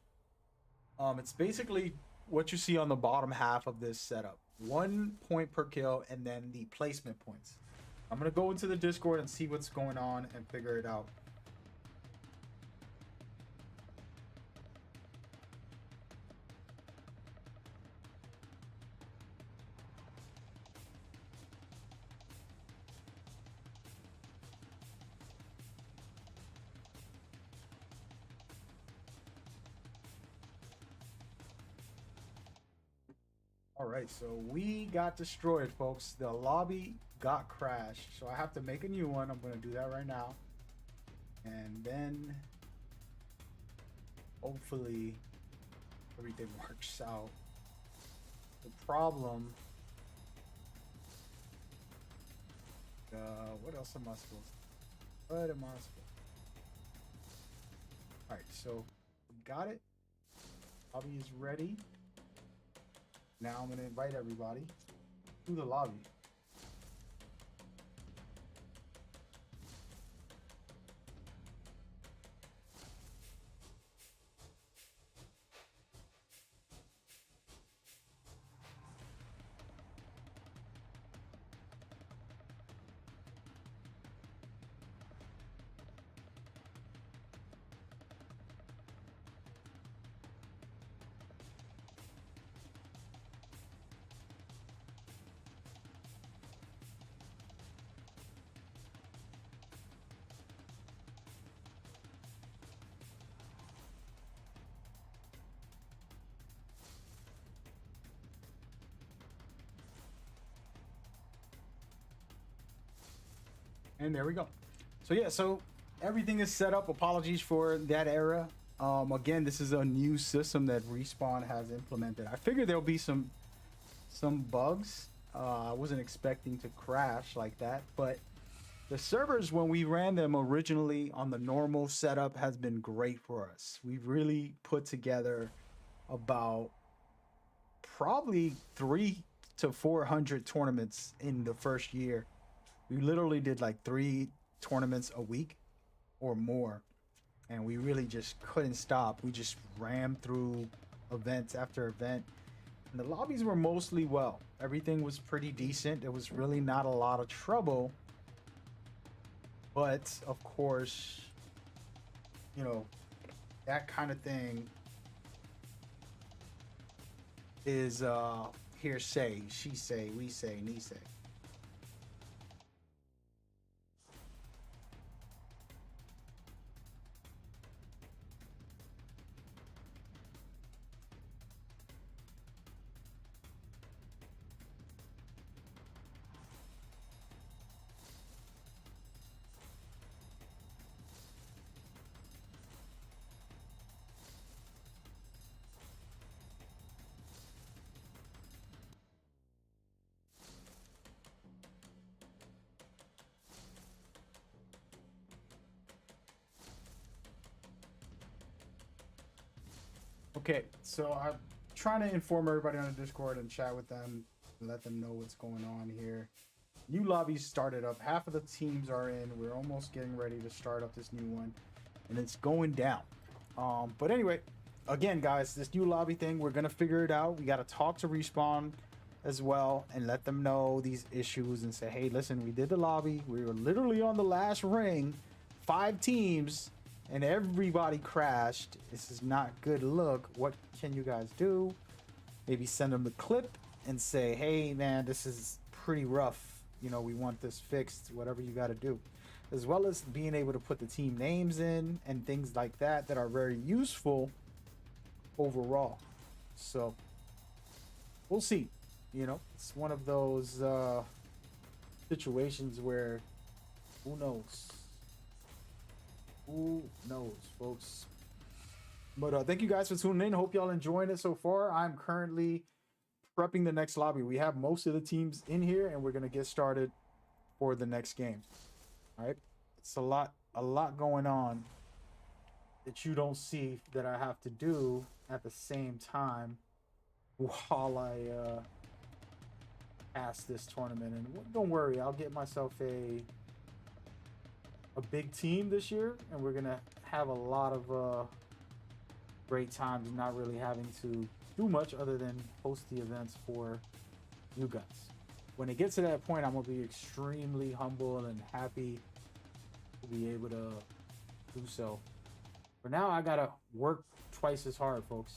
It's basically what you see on the bottom half of this setup: 1 point per kill, and then the placement points. I'm gonna go into the Discord and see what's going on and figure it out. All right, so we got destroyed, folks. The lobby got crashed, so I have to make a new one. I'm gonna do that right now, and then hopefully everything works out. The problem, what else am I supposed to? What am I supposed to? All right, so we got it. Lobby is ready. Now I'm gonna invite everybody to the lobby. And there we go. So yeah, so everything is set up. Apologies for that error. Again, this is a new system that Respawn has implemented. I figured there'll be some bugs. I wasn't expecting to crash like that, but the servers, when we ran them originally on the normal setup, has been great for us. We've really put together about probably 300 to 400 tournaments in the first year. We literally did like 3 tournaments a week or more, and we really just couldn't stop. We just rammed through events after event, and the lobbies were mostly well. Everything was pretty decent. There was really not a lot of trouble, but of course, you know, that kind of thing is hearsay, she say, we say, me say. Okay, so I'm trying to inform everybody on the Discord and chat with them, let them know what's going on here. New lobbies started up. Half of the teams are in. We're almost getting ready to start up this new one, and it's going down. But anyway, again, guys, this new lobby thing, we're gonna figure it out. We gotta talk to Respawn as well and let them know these issues and say, hey, listen, we did the lobby. We were literally on the last ring, 5 teams, and everybody crashed. This is not good look. What can you guys do? Maybe send them the clip and say, hey, man, this is pretty rough. You know, we want this fixed, whatever you got to do. As well as being able to put the team names in and things like that that are very useful overall. So we'll see. You know, it's one of those situations where who knows? Who knows, folks? But thank you guys for tuning in. Hope y'all enjoying it so far. I'm currently prepping the next lobby. We have most of the teams in here, and we're gonna get started for the next game. All right, it's a lot going on that you don't see that I have to do at the same time while I cast this tournament. And don't worry, I'll get myself a big team this year, and we're gonna have a lot of great times, not really having to do much other than host the events for you guys. When it gets to that point, I'm gonna be extremely humble and happy to be able to do so. For now, I gotta work twice as hard, folks.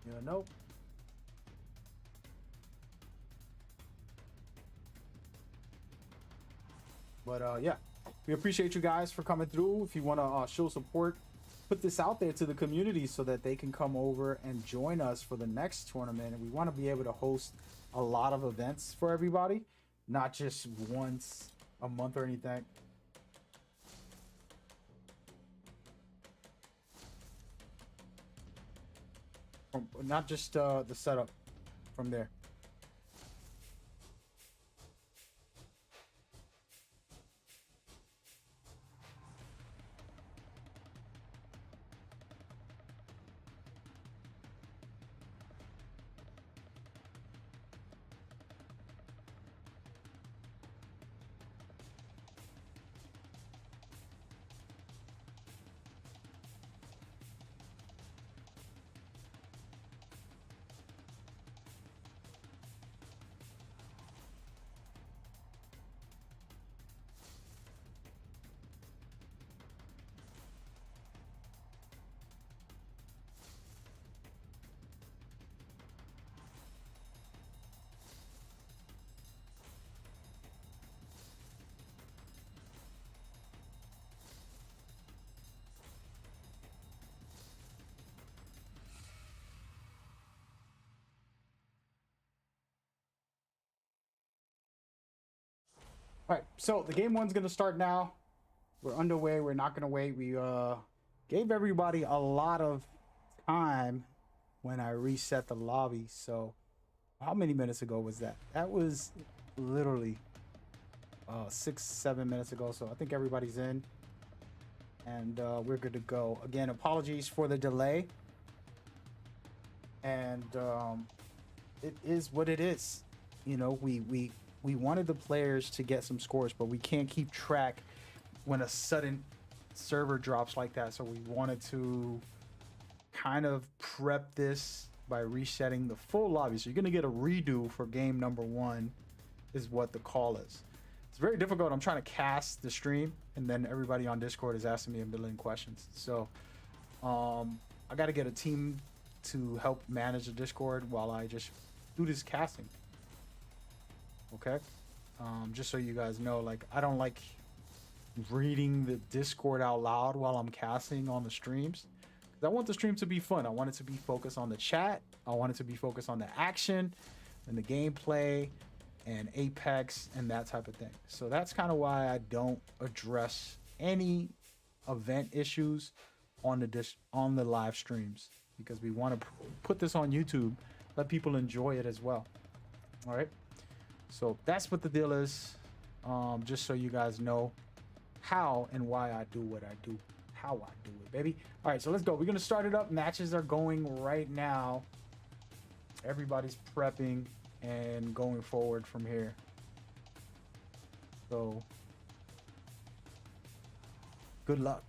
You know? But yeah, we appreciate you guys for coming through. If you want to show support, put this out there to the community so that they can come over and join us for the next tournament. And we want to be able to host a lot of events for everybody, not just once a month or anything. Not just the setup from there. All right, so the game one's gonna start now. We're underway. We're not gonna wait. We gave everybody a lot of time when I reset the lobby. So how many minutes ago was that? That was literally 6-7 minutes ago. So I think everybody's in, and we're good to go. Again, apologies for the delay, and it is what it is. You know, we wanted the players to get some scores, but we can't keep track when a sudden server drops like that. So we wanted to kind of prep this by resetting the full lobby. So you're going to get a redo for game number 1 is what the call is. It's very difficult. I'm trying to cast the stream, and then everybody on Discord is asking me a million questions. So I got to get a team to help manage the Discord while I just do this casting. Okay, just so you guys know, like, I don't like reading the Discord out loud while I'm casting on the streams. I want the stream to be fun. I want it to be focused on the chat. I want it to be focused on the action and the gameplay and Apex and that type of thing. So that's kind of why I don't address any event issues on the live streams, because we want to put this on YouTube, let people enjoy it as well. All right. So that's what the deal is. Just so you guys know how and why I do what I do. how I do it, baby. All right, so let's go. We're gonna start it up. Matches are going right now. Everybody's prepping and going forward from here. So good luck.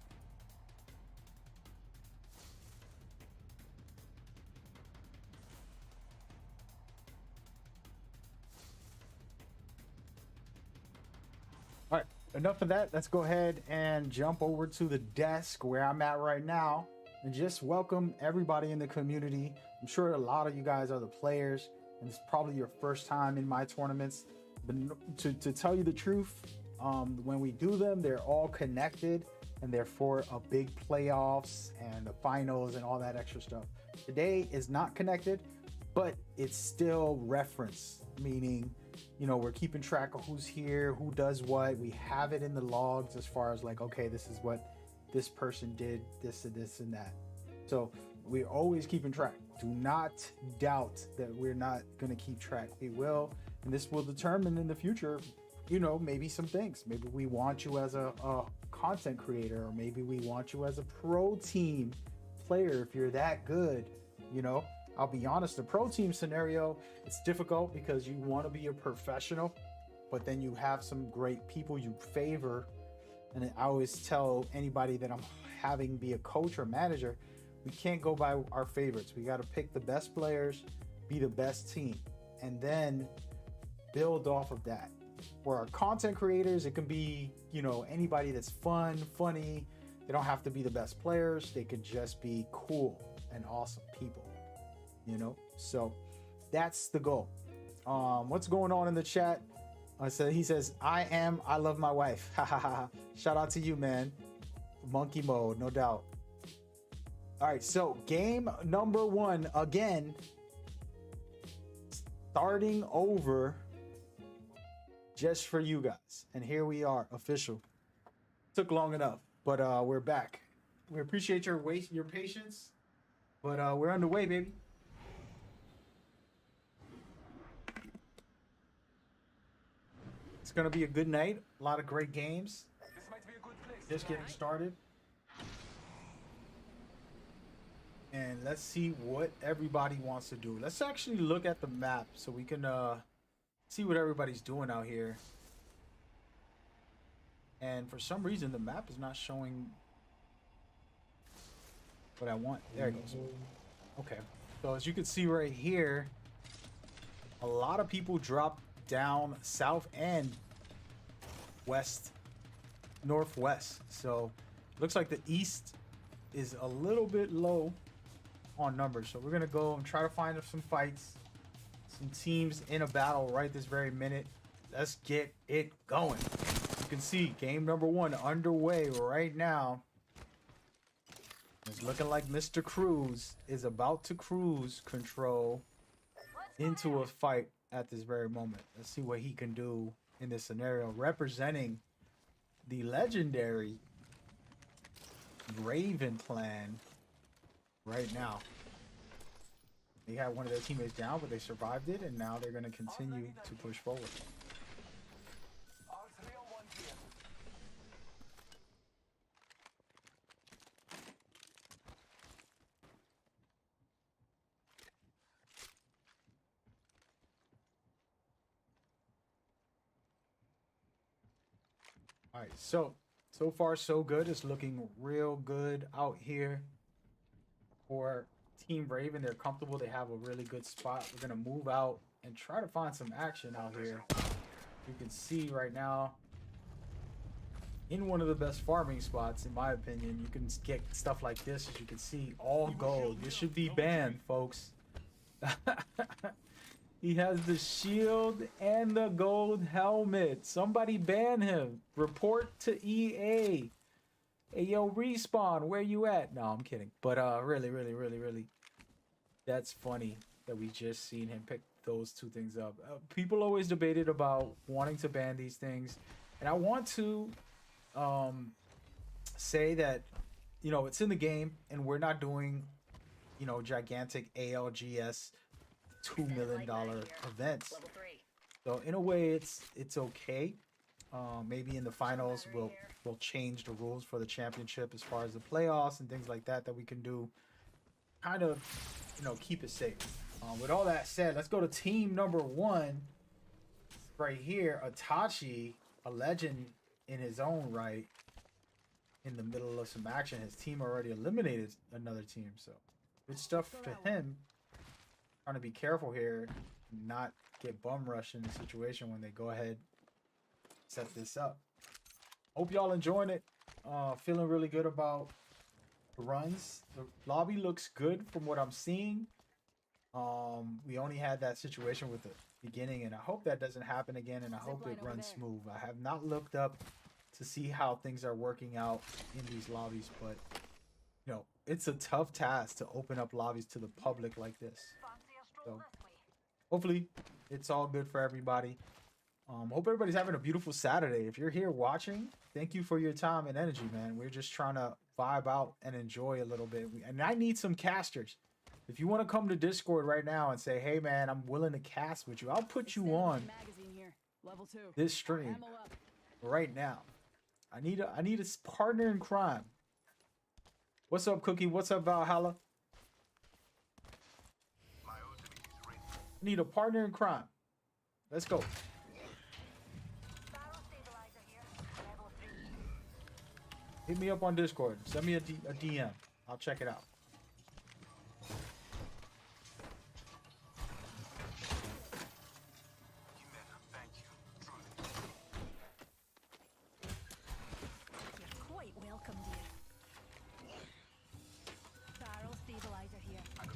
All right, enough of that. Let's go ahead and jump over to the desk where I'm at right now and just welcome everybody in the community. I'm sure a lot of you guys are the players, and it's probably your first time in my tournaments. But to tell you the truth, when we do them, they're all connected and they're for a big playoffs and the finals and all that extra stuff. Today is not connected, but it's still reference, meaning, you know, we're keeping track of who's here, who does what. We have it in the logs as far as like, okay, this is what this person did, this and this and that. So we're always keeping track. Do not doubt that we're not going to keep track. We will, and this will determine in the future, you know, maybe some things. Maybe we want you as a content creator, or maybe we want you as a pro team player if you're that good. You know, I'll be honest, the pro team scenario, it's difficult because you want to be a professional, but then you have some great people you favor. And I always tell anybody that I'm having be a coach or manager, we can't go by our favorites. We got to pick the best players, be the best team, and then build off of that. For our content creators, it can be, you know, anybody that's fun, funny. They don't have to be the best players. They could just be cool and awesome people, you know? So that's the goal. What's going on in the chat? He says, I love my wife. Ha ha ha. Shout out to you, man. Monkey mode, no doubt. All right, so game number 1, again, starting over just for you guys. And here we are, official. Took long enough, but we're back. We appreciate your patience, but we're on the way, baby. It's gonna be a good night. A lot of great games. This might be a good place. Just getting started. And let's see what everybody wants to do. Let's actually look at the map so we can see what everybody's doing out here. And for some reason, the map is not showing what I want. There it goes. Okay. So as you can see right here, a lot of people dropped down south and west, northwest. So looks like the east is a little bit low on numbers. So we're gonna go and try to find some fights, some teams in a battle right this very minute. Let's get it going. You can see game number 1 underway right now. It's looking like Mr. Cruz is about to cruise control into a fight at this very moment. Let's see what he can do in this scenario, representing the legendary Raven clan right now. They had one of their teammates down, but they survived it, and now they're going to continue to push forward. All right, so far so good. It's looking real good out here for Team Raven. They're comfortable. They have a really good spot. We're gonna move out and try to find some action out here. You can see right now in one of the best farming spots, in my opinion. You can get stuff like this. As you can see, all gold. This should be banned, folks. He has the shield and the gold helmet. Somebody ban him. Report to EA. Hey, yo, Respawn, where you at? No, I'm kidding. But really, that's funny that we just seen him pick those two things up. People always debated about wanting to ban these things. And I want to say that, you know, it's in the game and we're not doing, you know, gigantic ALGS $2 million events. So in a way, it's okay. Maybe in the finals we'll change the rules for the championship as far as the playoffs and things like that that we can do. Kind of, keep it safe. With all that said, let's go to team number one right here. Itachi, a legend in his own right, in the middle of some action. His team already eliminated another team, so good stuff for him. Trying to be careful here, not get bum rushed in the situation when they go ahead set this up. Hope y'all enjoying it. Feeling really good about the runs. The lobby looks good from what I'm seeing. We only had that situation with the beginning, and I hope that doesn't happen again, and I hope it runs smooth. I have not looked up to see how things are working out in these lobbies, but it's a tough task to open up lobbies to the public like this. So hopefully it's all good for everybody. Hope everybody's having a beautiful Saturday. If you're here watching, thank you for your time and energy, man. We're just trying to vibe out and enjoy a little bit. And I need some casters. If you want to come to Discord right now and say, hey man, I'm willing to cast with you, I'll put you on this stream right now. I need a partner in crime. What's up, Cookie? What's up, Valhalla? I need a partner in crime. Let's go. Hit me up on Discord. Send me a DM. I'll check it out. You're quite welcome, dear. Barrel stabilizer here. Level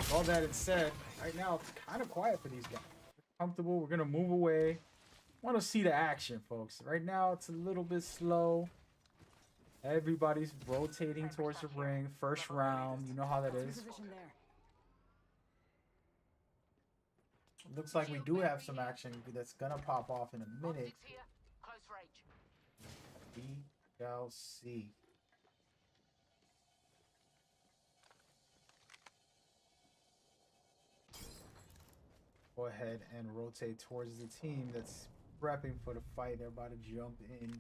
3. All that said, right now it's kind of quiet for these guys. Comfortable. We're gonna move away. Want to see the action, folks. Right now it's a little bit slow. Everybody's rotating towards the ring. First round, you know how that is. Looks like we do have some action that's gonna pop off in a minute. We shall see. Go ahead and rotate towards the team that's prepping for the fight. They're about to jump in,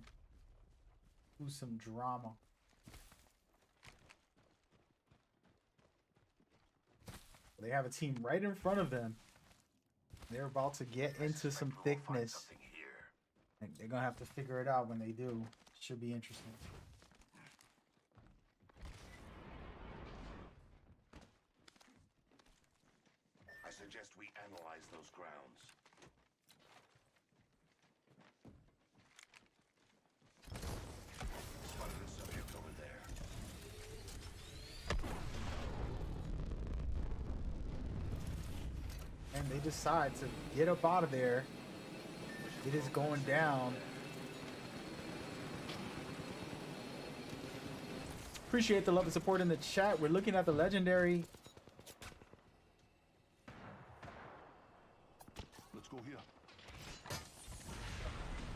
do some drama. They have a team right in front of them. They're about to get into some thickness. And they're gonna have to figure it out when they do. Should be interesting. I suggest we analyze those grounds. Spotted a subject over there. And they decide to get up out of there. It is going down. Appreciate the love and support in the chat. We're looking at the legendary. Let's go here.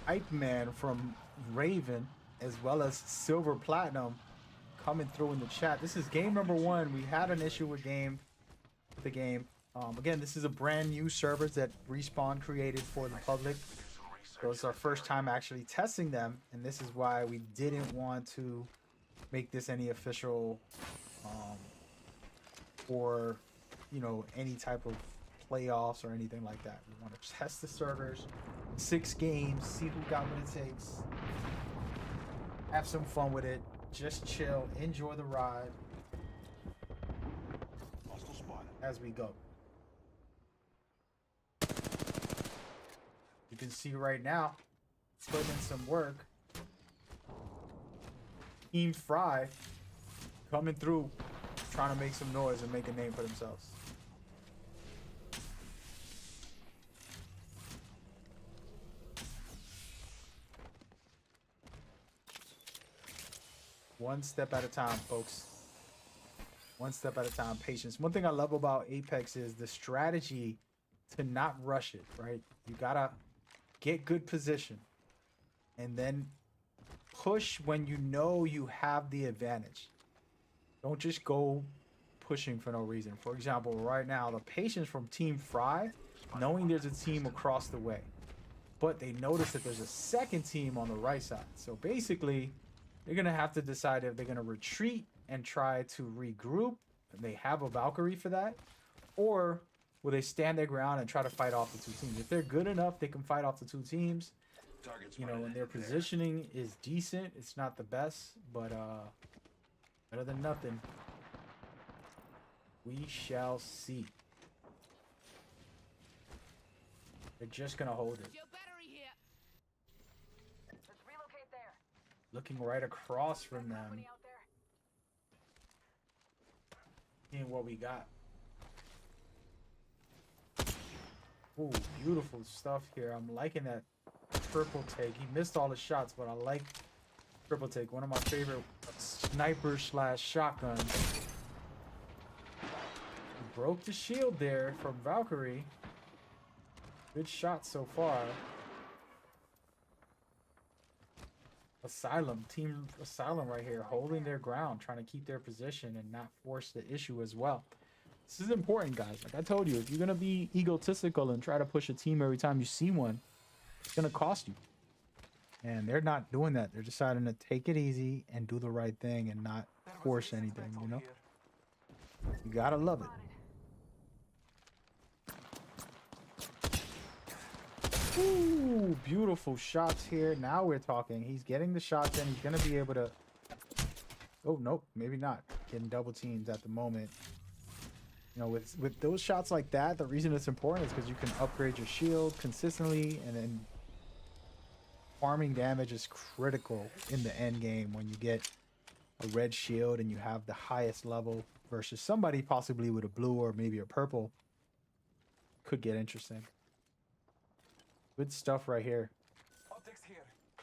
Hype Man from Raven, as well as Silver Platinum, coming through in the chat. This is game number one. We had an issue with the game. Again, this is a brand new server that Respawn created for the public. So it's our first time actually testing them, and this is why we didn't want to make this any official or any type of playoffs or anything like that. We want to test the servers, 6 games, see who got what it takes, have some fun with it, just chill, enjoy the ride as we go. You can see right now, putting in some work. Team Fry coming through, trying to make some noise and make a name for themselves. One step at a time, folks. One step at a time, patience. One thing I love about Apex is the strategy to not rush it, right? You gotta get good position and then push when you know you have the advantage. Don't just go pushing for no reason. For example, right now, the patience from Team Fry, knowing there's a team across the way, but they notice that there's a second team on the right side. So basically, they're gonna have to decide if they're gonna retreat and try to regroup. And they have a Valkyrie for that, or will they stand their ground and try to fight off the two teams? If they're good enough, they can fight off the two teams. Target You know, spotted and their there. positioning is decent. It's not the best, but better than nothing. We shall see. They're just gonna hold it. Your battery here. Let's relocate there. Looking right across from them, Company out there. seeing what we got. Ooh, beautiful stuff here. I'm liking that triple take. He missed all the shots, but I like triple take. One of my favorite sniper slash shotguns. He broke the shield there from Valkyrie. Good shot so far. Asylum, Team Asylum right here, holding their ground, trying to keep their position and not force the issue as well. This is important, guys. Like I told you, if you're going to be egotistical and try to push a team every time you see one, it's going to cost you. And they're not doing that. They're deciding to take it easy and do the right thing and not force anything, you know? You got to love it. Ooh, beautiful shots here. Now we're talking. He's getting the shots in. He's going to be able to... Oh, nope. Maybe not. Getting double teams at the moment. You know, with those shots like that, the reason it's important is because you can upgrade your shield consistently, and then farming damage is critical in the end game when you get a red shield and you have the highest level versus somebody possibly with a blue or maybe a purple. Could get interesting. Good stuff right here.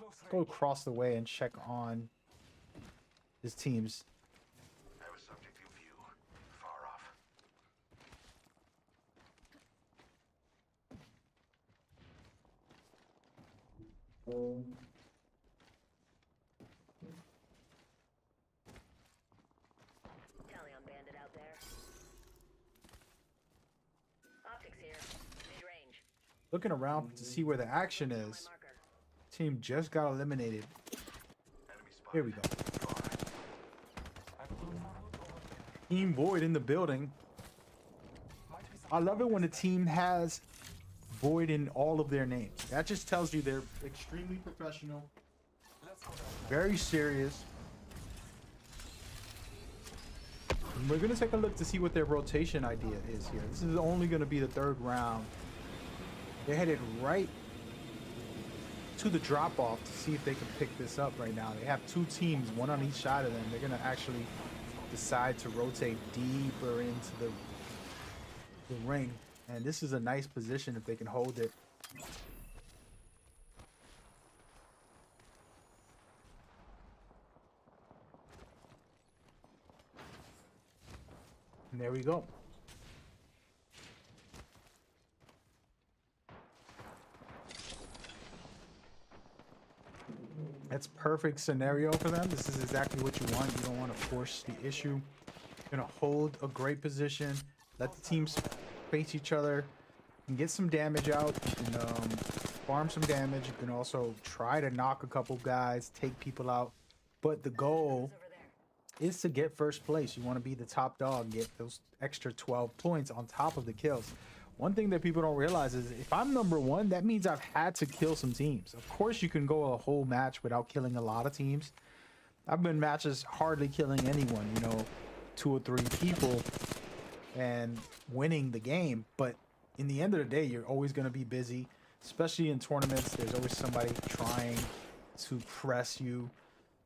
Let's go across the way and check on his teams. I have a subject in view. Far off. Talion bandit out there. Optics here. Mid-range. Looking around to see where the action My is. marker. Team just got eliminated. Enemy spotted. Here we go. Team Void in the building. I love it when a team has Void in all of their names. That just tells you they're extremely professional, very serious. And we're going to take a look to see what their rotation idea is here. This is only going to be the third round. They're headed right to the drop-off to see if they can pick this up right now. They have two teams, one on each side of them. They're going to actually decide to rotate deeper into the ring. And this is a nice position if they can hold it. And there we go. That's perfect scenario for them. This is exactly what you want. You don't want to force the issue. You're gonna hold a great position, let the teams face each other, and get some damage out. You can farm some damage. You can also try to knock a couple guys, take people out. But the goal Over there. is to get first place. You want to be the top dog, get those extra 12 points on top of the kills. One thing that people don't realize is if I'm number one, that means I've had to kill some teams. Of course, you can go a whole match without killing a lot of teams. I've been matches hardly killing anyone, you know, 2 or 3 people and winning the game. But in the end of the day, you're always going to be busy, especially in tournaments. There's always somebody trying to press you.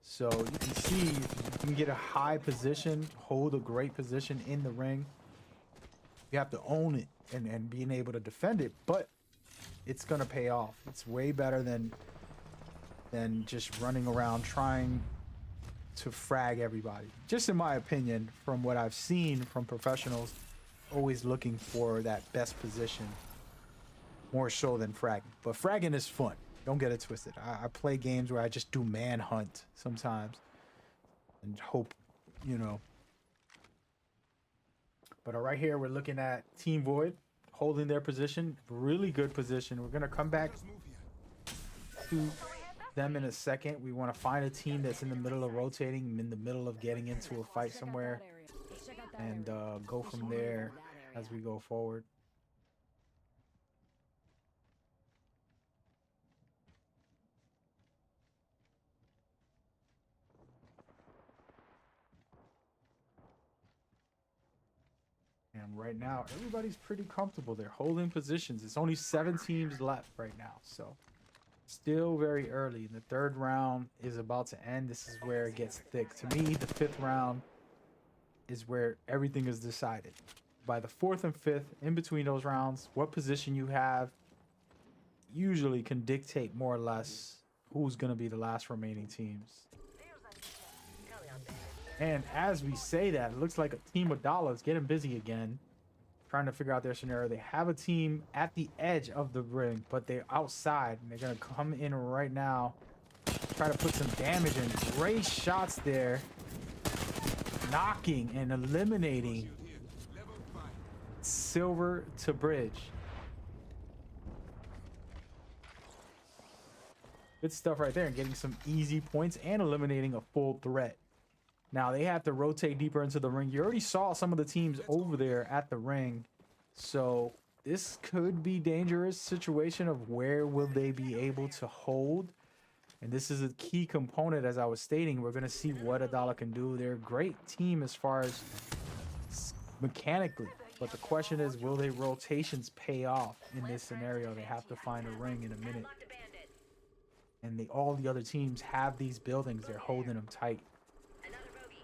So you can see if you can get a high position, hold a great position in the ring. You have to own it and being able to defend it, but it's gonna pay off. It's way better than just running around trying to frag everybody. Just in my opinion, from what I've seen from professionals, always looking for that best position more so than fragging. But fragging is fun. Don't get it twisted. I play games where I just do manhunt sometimes and hope, you know, But right here, we're looking at Team Void holding their position. Really good position. We're going to come back Just move here. to them in a second. We want to find a team that's in the middle of rotating, in the middle of getting into a fight somewhere, and go from there as we go forward. And right now, everybody's pretty comfortable. They're holding positions. It's only 7 teams left right now, so still very early. The 3rd round is about to end. This is where it gets thick. To me, the 5th round is where everything is decided. By the 4th and 5th, in between those rounds, what position you have usually can dictate more or less who's going to be the last remaining teams. Tally on bandit. And as we say that, it looks like a team of Dollar is getting busy again, trying to figure out their scenario. They have a team at the edge of the ring, but they're outside, and they're going to come in right now, try to put some damage in. Great shots there, knocking and eliminating Shield here. Level 5. Silver to Bridge. Good stuff right there, and getting some easy points and eliminating a full threat. Now they have to rotate deeper into the ring. You already saw some of the teams over there at the ring, so this could be dangerous situation of where will they be able to hold. And this is a key component, as I was stating. We're going to see what Adala can do. They're a great team as far as mechanically, but the question is, will their rotations pay off in this scenario? They have to find a ring in a minute, Locked a bandit. and all the other teams have these buildings. They're holding them tight. Another bogey.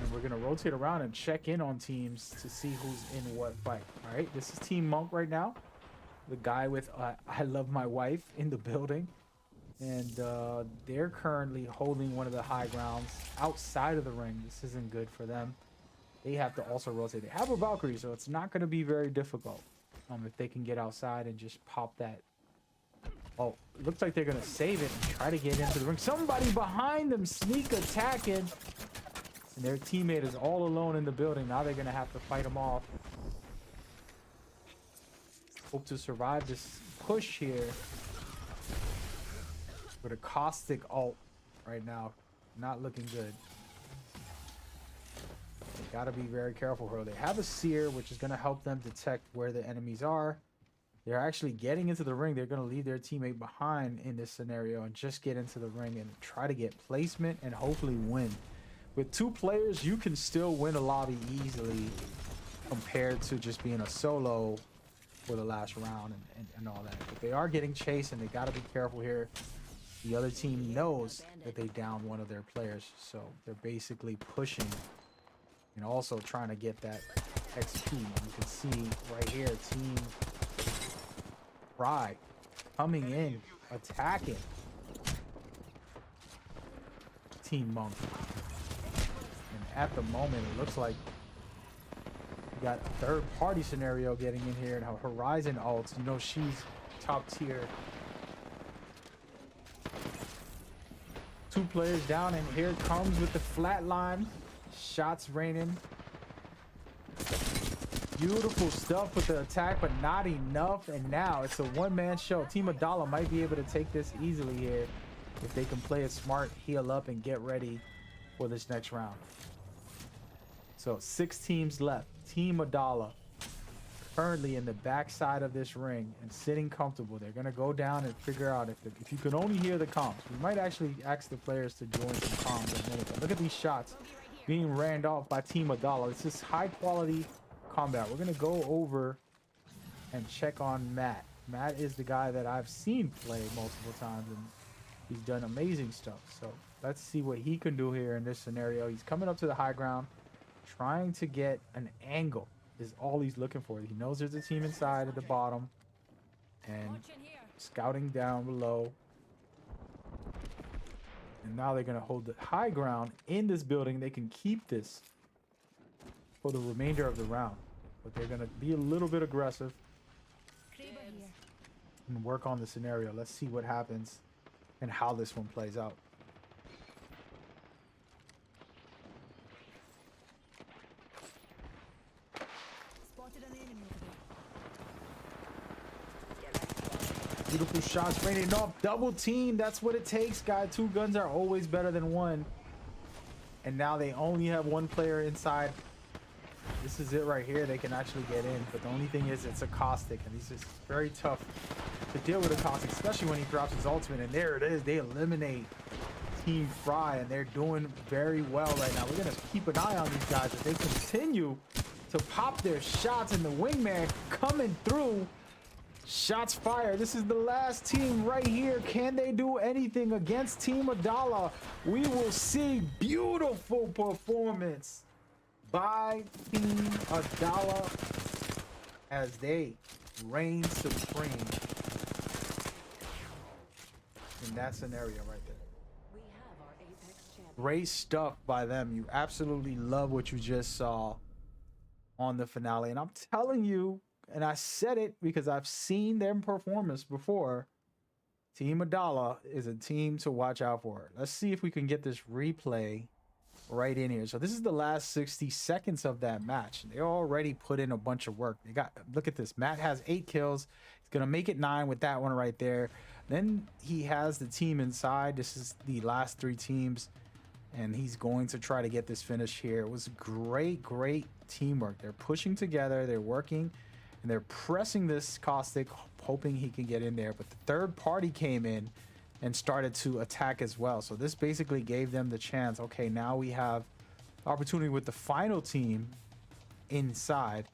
And we're going to rotate around and check in on teams to see who's in what fight. All right, this is Team Monk right now. The guy with I Love My Wife in the building. And they're currently holding one of the high grounds outside of the ring. This isn't good for them. They have to also rotate. They have a Valkyrie, so it's not going to be very difficult if they can get outside and just pop that. Oh, it looks like they're going to save it and try to get into the ring. Somebody behind them sneak attacking. And their teammate is all alone in the building. Now they're going to have to fight him off. Hope to survive this push here. With a caustic ult right now, not looking good. They gotta be very careful here. They have a seer, which is gonna help them detect where the enemies are. They're actually getting into the ring. They're gonna leave their teammate behind in this scenario and just get into the ring and try to get placement and hopefully win. With 2 players, you can still win a lobby easily compared to just being a solo for the last round and all that. But they are getting chased, and they gotta be careful here. The other team knows that they downed one of their players, so they're basically pushing and also trying to get that XP. You can see right here, Team Pride coming in, attacking Team Monk. And at the moment, it looks like we got a 3rd-party scenario getting in here, and how Horizon ults. You know, she's top tier. 2 players down, and here it comes with the flatline. Shots raining. Beautiful stuff with the attack, but not enough. And now it's a one-man show. Team Adala might be able to take this easily here if they can play it smart, heal up, and get ready for this next round. So 6 teams left. Team Adala currently in the backside of this ring and sitting comfortable. They're going to go down and figure out if you can only hear the comms. We might actually ask the players to join some comms in a minute. But look at these shots being ran off by Team Adala. It's just high quality combat. We're going to go over and check on Matt. Matt is the guy that I've seen play multiple times, and he's done amazing stuff. So let's see what he can do here in this scenario. He's coming up to the high ground, trying to get an angle. Is all he's looking for. He knows there's a team inside at the bottom, and scouting down below. And now they're going to hold the high ground in this building. They can keep this for the remainder of the round, but they're going to be a little bit aggressive and work on the scenario. Let's see what happens and how this one plays out. Spotted an enemy over there. Get back. Beautiful shots raining off. Double team. That's what it takes, guy. Two guns are always better than one. And now they only have one player inside. This is it right here. They can actually get in. But the only thing is it's a caustic. And he's just very tough to deal with a caustic, especially when he drops his ultimate. And there it is. They eliminate Team Fry. And they're doing very well right now. We're going to keep an eye on these guys as they continue to pop their shots. And the wingman coming through. Shots fired. This is the last team right here. Can they do anything against Team Adala? We will see. Beautiful performance by Team Adala as they reign supreme in that scenario right there. We have our Apex champion. Great stuff by them. You absolutely love what you just saw on the finale. And I'm telling you, and I said it because I've seen their performance before, Team Adala is a team to watch out for. Let's see if we can get this replay right in here. So this is the last 60 seconds of that match. They already put in a bunch of work. They got, look at this. Matt has 8 kills. He's gonna make it 9 with that one right there. Then he has the team inside. This is the last 3 teams, and he's going to try to get this finish here. It was great teamwork. They're pushing together. They're working, and they're pressing this caustic, hoping he can get in there. But the third party came in and started to attack as well. So this basically gave them the chance. Okay, now we have opportunity with the final team inside.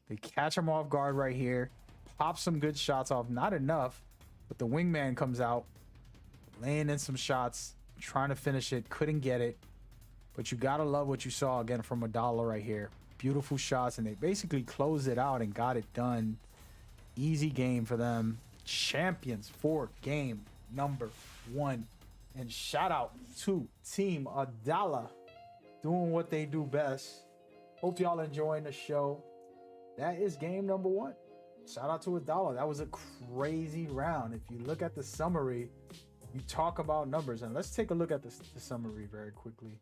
They catch him off guard right here, pop some good shots off. Not enough, but the wingman comes out, laying in some shots, trying to finish it. Couldn't get it. But you gotta love what you saw again from Adala right here. Beautiful shots, and they basically closed it out and got it done. Easy game for them. Champions for game number 1. And shout out to Team Adala doing what they do best. Hope y'all enjoying the show. That is game number 1. Shout out to Adala. That was a crazy round. If you look at the summary, you talk about numbers. And let's take a look at the summary very quickly.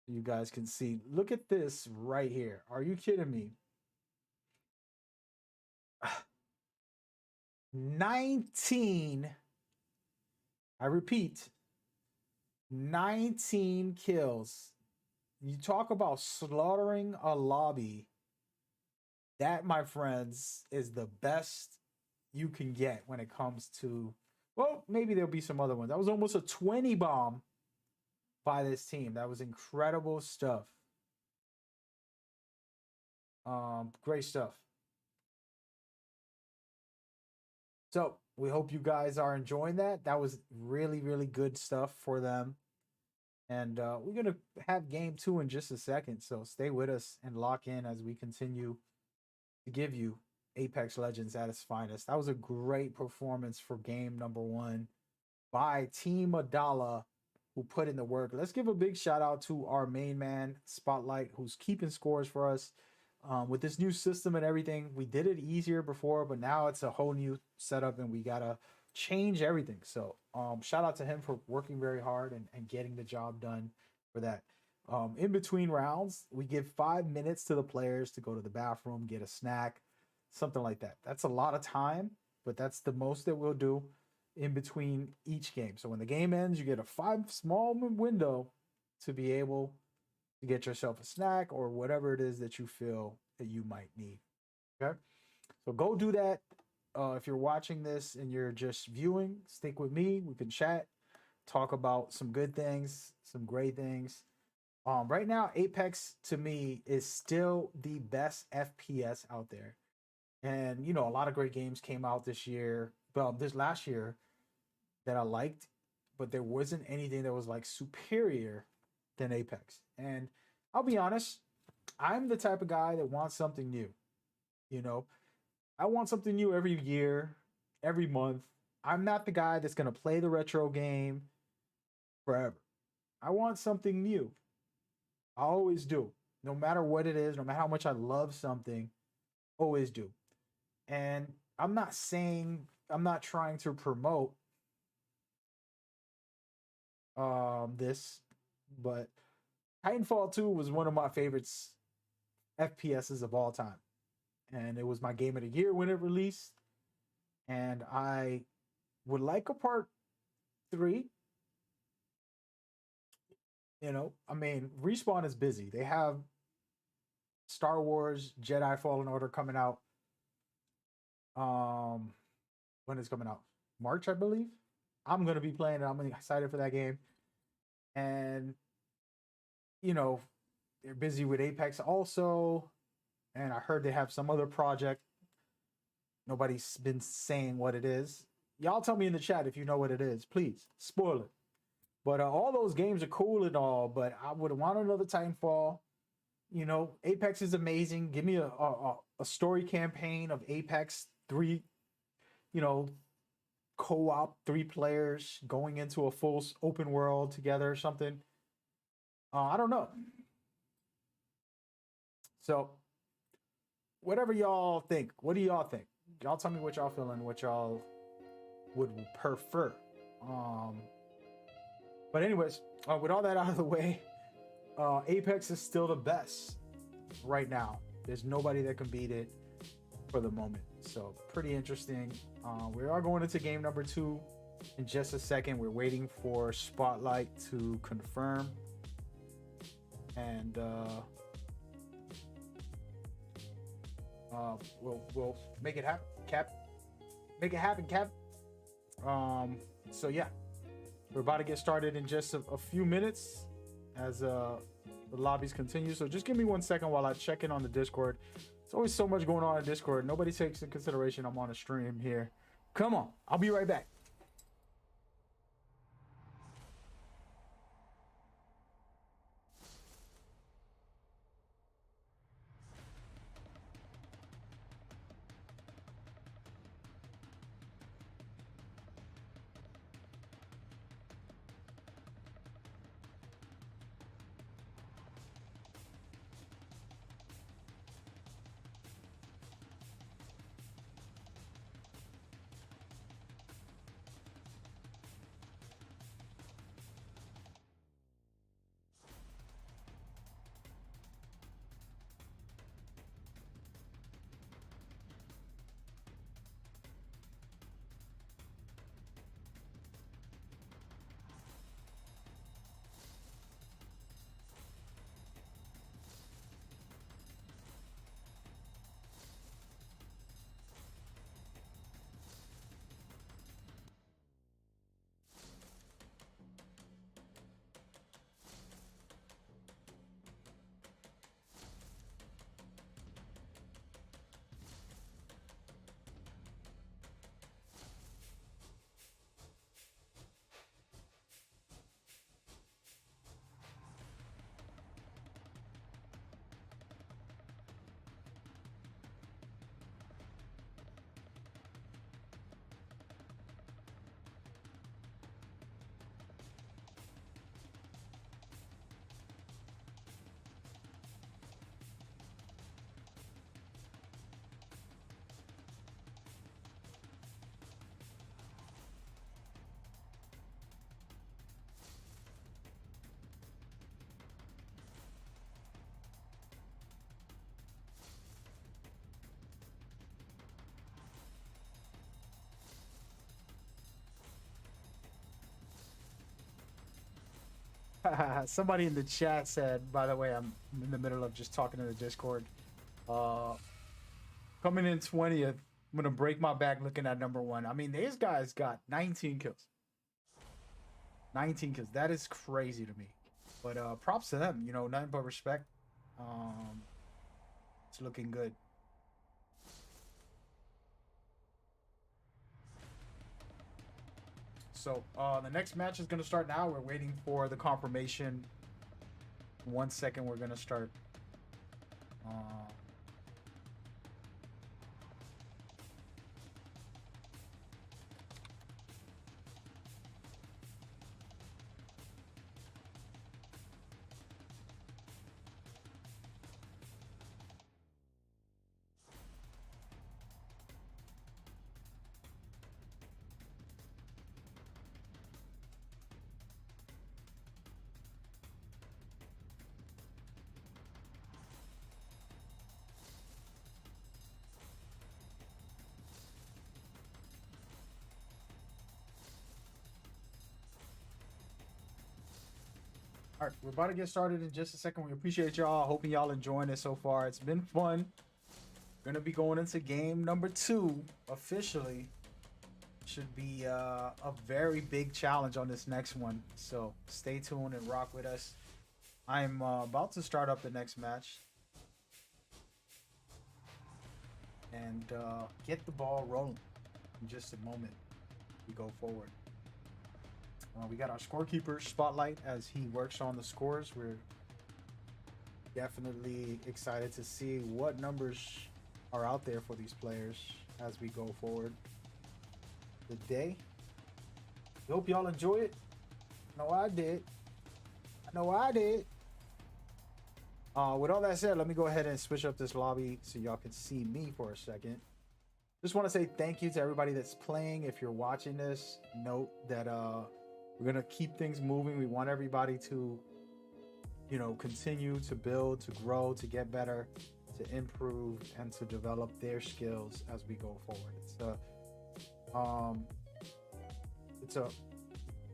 You guys can see. Look at this right here. Are you kidding me? 19. I repeat, 19 kills. You talk about slaughtering a lobby. That, my friends, is the best you can get when it comes to, well, maybe there'll be some other ones. That was almost a 20 bomb by this team. That was incredible stuff. Great stuff. So we hope you guys are enjoying that. That was really good stuff for them. And we're going to have game 2 in just a second. So stay with us and lock in as we continue to give you Apex Legends at its finest. That was a great performance for game number 1 by Team Adala, who put in the work. Let's give a big shout out to our main man, Spotlight, who's keeping scores for us. With this new system and everything, we did it easier before, but now it's a whole new setup and we gotta change everything. So shout out to him for working very hard and getting the job done for that. In between rounds, we give 5 minutes to the players to go to the bathroom, get a snack, something like that. That's a lot of time, but that's the most that we'll do in between each game. So when the game ends, you get a 5 small window to be able to get yourself a snack or whatever it is that you feel that you might need. Okay, so go do that. If you're watching this and you're just viewing, stick with me. We can chat, talk about some good things, some great things. Right now, Apex to me is still the best FPS out there. And you know, a lot of great games came out this year, well, this last year, that I liked, but there wasn't anything that was like superior than Apex. And I'll be honest, I'm the type of guy that wants something new. You know, I want something new every year, every month. I'm not the guy that's going to play the retro game forever. I want something new. I always do. No matter what it is, no matter how much I love something, always do. And I'm not trying to promote this, but Titanfall 2 was one of my favorites FPSs of all time. and it was my game of the year when it released. And I would like a part three. You know, I mean, Respawn is busy. They have Star Wars Jedi Fallen Order coming out. Um, when is coming out? March, I believe. I'm gonna be playing it. I'm excited for that game. And you know, they're busy with Apex also. And I heard they have some other project. Nobody's been saying what it is. Y'all tell me in the chat if you know what it is. Please spoil it. But all those games are cool and all, but I would want another Titanfall. You know, Apex is amazing. Give me a story campaign of Apex 3, you know, co-op, 3 players going into a full open world together or something. I don't know. So, whatever y'all think. What do y'all think? Y'all tell me what y'all feeling, what y'all would prefer. But anyways, with all that out of the way, Apex is still the best right now. There's nobody that can beat it for the moment. So pretty interesting. We are going into game number 2 in just a second. We're waiting for Spotlight to confirm. And we'll make it happen, Cap. Make it happen, Cap. So yeah, we're about to get started in just a few minutes as the lobbies continue. So just give me 1 second while I check in on the Discord. There's always so much going on in Discord. Nobody takes in consideration I'm on a stream here. Come on, I'll be right back. Somebody in the chat said, by the way, I'm in the middle of just talking to the Discord. Coming in 20th, I'm gonna break my back looking at number 1. I mean, these guys got 19 kills. 19 kills. That is crazy to me. But props to them, you know, nothing but respect. It's looking good. So the next match is going to start now. We're waiting for the confirmation. 1 second, we're going to start. All right, we're about to get started in just a second. We appreciate y'all. Hoping y'all enjoying it so far. It's been fun. Gonna be going into game number 2 officially. Should be a very big challenge on this next one. So stay tuned and rock with us. I'm about to start up the next match and get the ball rolling in just a moment. We go forward. We got our scorekeeper spotlight as he works on the scores. We're definitely excited to see what numbers are out there for these players as we go forward the day. Hope y'all enjoy it. I know I did. With all that said, let me go ahead and switch up this lobby so y'all can see me for a second. Just want to say thank you to everybody that's playing. If you're watching this, note that we're gonna keep things moving. We want everybody to, you know, continue to build, to grow, to get better, to improve, and to develop their skills as we go forward. It's a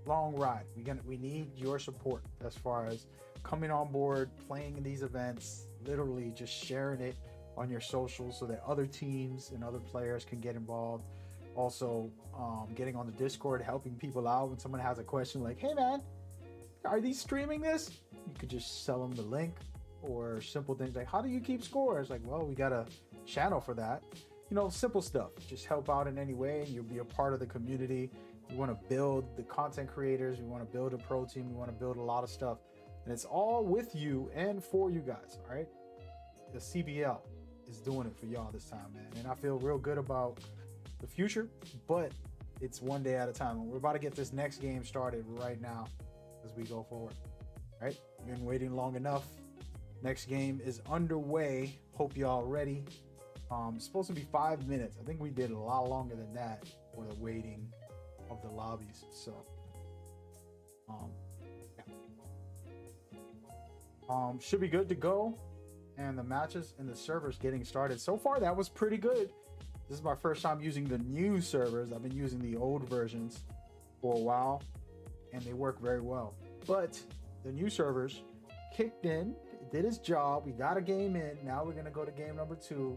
long ride. We need your support as far as coming on board, playing in these events, literally just sharing it on your socials so that other teams and other players can get involved. Also, getting on the Discord, helping people out when someone has a question like, hey man, are these streaming this? You could just sell them the link, or simple things like, how do you keep scores? Like, well, we got a channel for that. You know, simple stuff. Just help out in any way. You'll be a part of the community. We want to build the content creators. We want to build a pro team. We want to build a lot of stuff. And it's all with you and for you guys, all right? The CBL is doing it for y'all this time, man. And I feel real good about the future, but it's one day at a time. And we're about to get this next game started right now as we go forward. All right, been waiting long enough. Next game is underway. Hope y'all ready. It's supposed to be 5 minutes. I think we did a lot longer than that for the waiting of the lobbies. So, should be good to go. And the matches and the servers getting started. So far, that was pretty good. This is my first time using the new servers. I've been using the old versions for a while, and they work very well. But the new servers kicked in, did its job. We got a game in. Now we're gonna go to game number 2,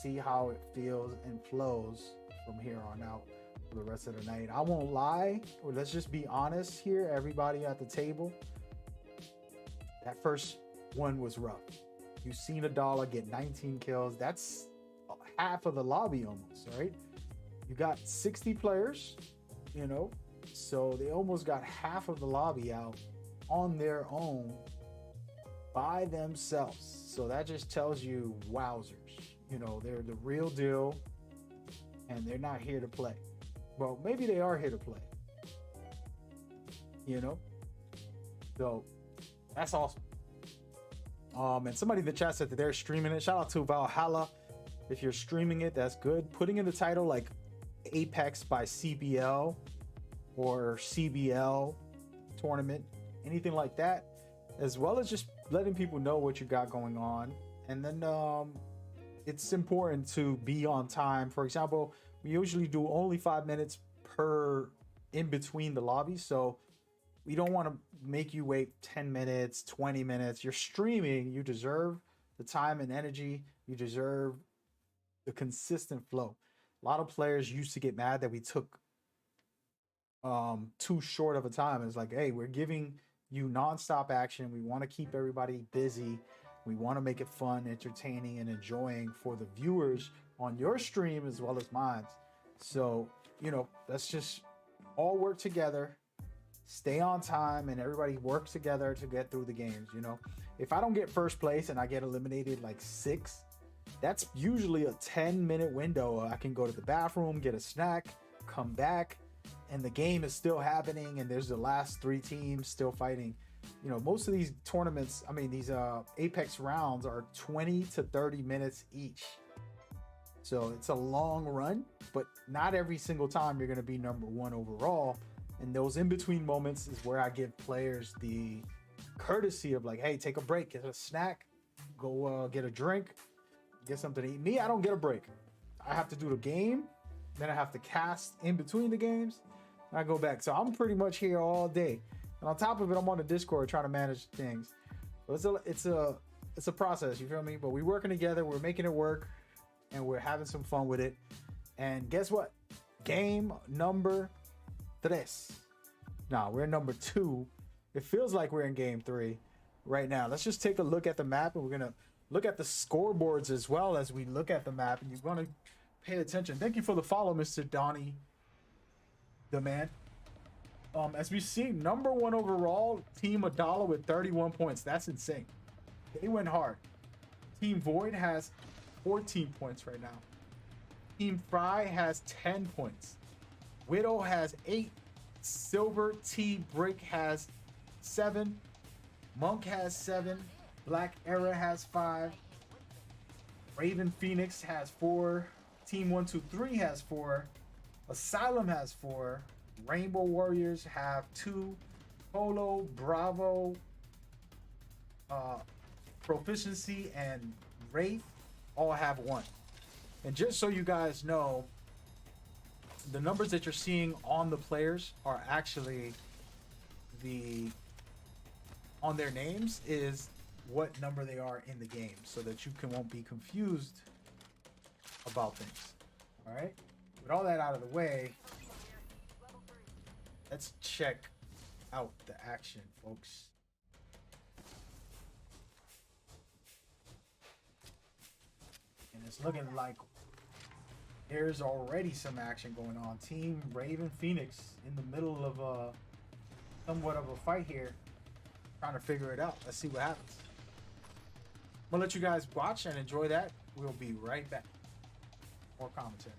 see how it feels and flows from here on out for the rest of the night. I won't lie, or let's just be honest here, everybody at the table. That first one was rough. You've seen a dollar get 19 kills. That's half of the lobby almost, right? You got 60 players, you know, so they almost got half of the lobby out on their own by themselves. So that just tells you, wowzers, you know, they're the real deal and they're not here to play. Well, maybe they are here to play, you know, so that's awesome. And somebody in the chat said that they're streaming it. Shout out to Valhalla. If you're streaming it, that's good. Putting in the title like Apex by CBL or CBL tournament, anything like that, as well as just letting people know what you got going on. And then it's important to be on time. For example, we usually do only 5 minutes per in between the lobbies. So we don't want to make you wait 10 minutes, 20 minutes. You're streaming. You deserve the time and energy. You deserve the consistent flow. A lot of players used to get mad that we took too short of a time. It's like, hey, we're giving you nonstop action. We want to keep everybody busy. We want to make it fun, entertaining, and enjoying for the viewers on your stream as well as mine. So, you know, let's just all work together, stay on time, and everybody work together to get through the games. You know, if I don't get first place and I get eliminated like 6, that's usually a 10-minute window. I can go to the bathroom, get a snack, come back, and the game is still happening, and there's the last 3 teams still fighting. You know, most of these tournaments, I mean, these Apex rounds are 20 to 30 minutes each. So it's a long run, but not every single time you're going to be number 1 overall. And those in-between moments is where I give players the courtesy of like, hey, take a break, get a snack, go get a drink, get something to eat. Me, I don't get a break. I have to do the game, then I have to cast in between the games, and I go back. So I'm pretty much here all day. And on top of it, I'm on the Discord trying to manage things. So it's a process, you feel me? But we're working together, we're making it work, and we're having some fun with it. And guess what? Game number 3. Nah, we're in number 2. It feels like we're in game 3 right now. Let's just take a look at the map, and we're gonna look at the scoreboards as well as we look at the map, and you're gonna pay attention. Thank you for the follow, Mr. Donnie the man. As we see, number 1 overall, Team Adala with 31 points. That's insane. They went hard. Team Void has 14 points right now. Team Fry has 10 points. Widow has 8. Silver T Brick has 7. Monk has 7. Black Era has 5. Raven Phoenix has 4. Team 123 has 4. Asylum has 4. Rainbow Warriors have 2. Polo, Bravo, Proficiency, and Wraith all have 1. And just so you guys know, the numbers that you're seeing on the players are actually on their names is what number they are in the game, so that you won't be confused about things. All right. With all that out of the way, let's check out the action, folks. And it's looking like there's already some action going on. Team Raven Phoenix in the middle of somewhat of a fight here, trying to figure it out. Let's see what happens. I'm gonna let you guys watch and enjoy that. We'll be right back. More commentary.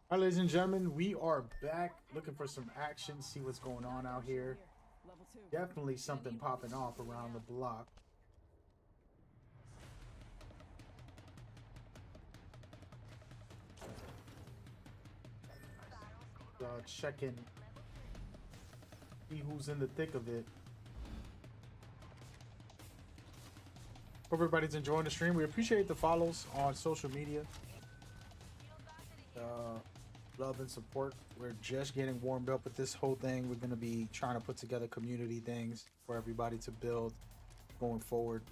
All right, ladies and gentlemen, we are back looking for some action, see what's going on out here. Level 2. Definitely something popping off around the block. Checking, see who's in the thick of it. Hope everybody's enjoying the stream. We appreciate the follows on social media. Love and support. We're just getting warmed up with this whole thing. We're going to be trying to put together community things for everybody to build going forward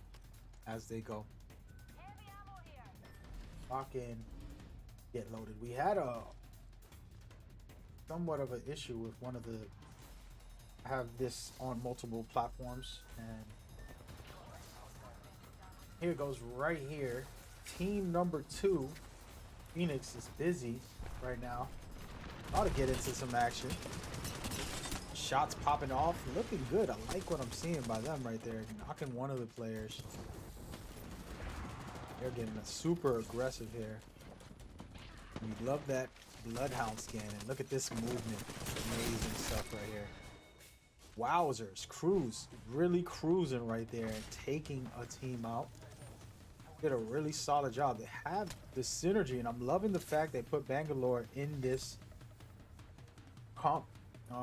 as they go. Heavy ammo here. Lock in, get loaded. We had a somewhat of an issue with one of the. I have this on multiple platforms, and here it goes right here. Team number 2, Phoenix, is busy right now. Ought to get into some action. Shots popping off, looking good. I like what I'm seeing by them right there, knocking one of the players. They're getting a super aggressive here. We love that Bloodhound skin, and look at this movement. Amazing stuff right here. Wowzers, cruise, really cruising right there and taking a team out. Did a really solid job. They have the synergy, and I'm loving the fact they put Bangalore in this comp.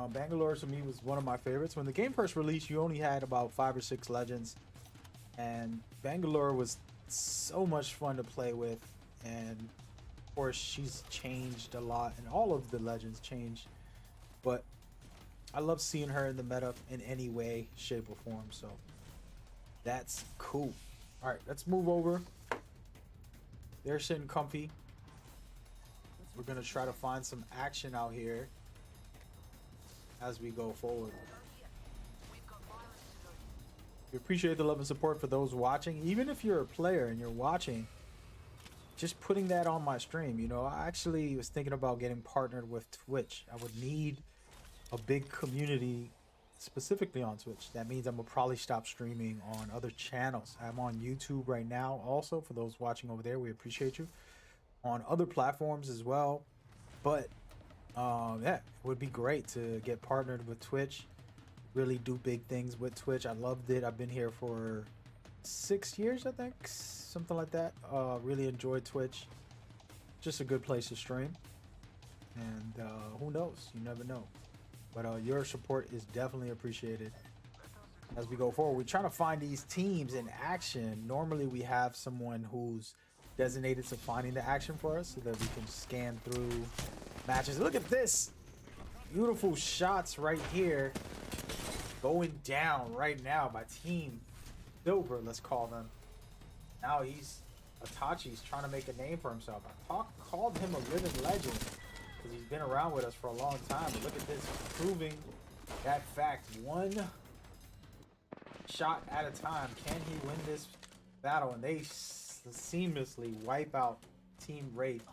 Bangalore to me was one of my favorites. When the game first released, you only had about 5 or 6 legends, and Bangalore was so much fun to play with. And of course, she's changed a lot, and all of the legends changed, but I love seeing her in the meta in any way, shape, or form. So that's cool. All right, let's move over. They're sitting comfy. We're gonna try to find some action out here as we go forward. We appreciate the love and support for those watching. Even if you're a player and you're watching, just putting that on my stream. You know, I actually was thinking about getting partnered with Twitch. I would need a big community specifically on Twitch. That means I'm gonna probably stop streaming on other channels. I'm on YouTube right now also. For those watching over there, we appreciate you. On other platforms as well. But yeah, it would be great to get partnered with Twitch. Really do big things with Twitch. I loved it. I've been here for 6 years, I think, something like that. Really enjoyed Twitch. Just a good place to stream. And who knows? You never know. But your support is definitely appreciated as we go forward. We're trying to find these teams in action. Normally we have someone who's designated to finding the action for us so that we can scan through matches. Look at this. Beautiful shots right here. Going down right now by Team Silver, let's call them. Now Itachi's trying to make a name for himself. I called him a living legend, because he's been around with us for a long time. But look at this, proving that fact. One shot at a time. Can he win this battle? And they seamlessly wipe out Team Wraith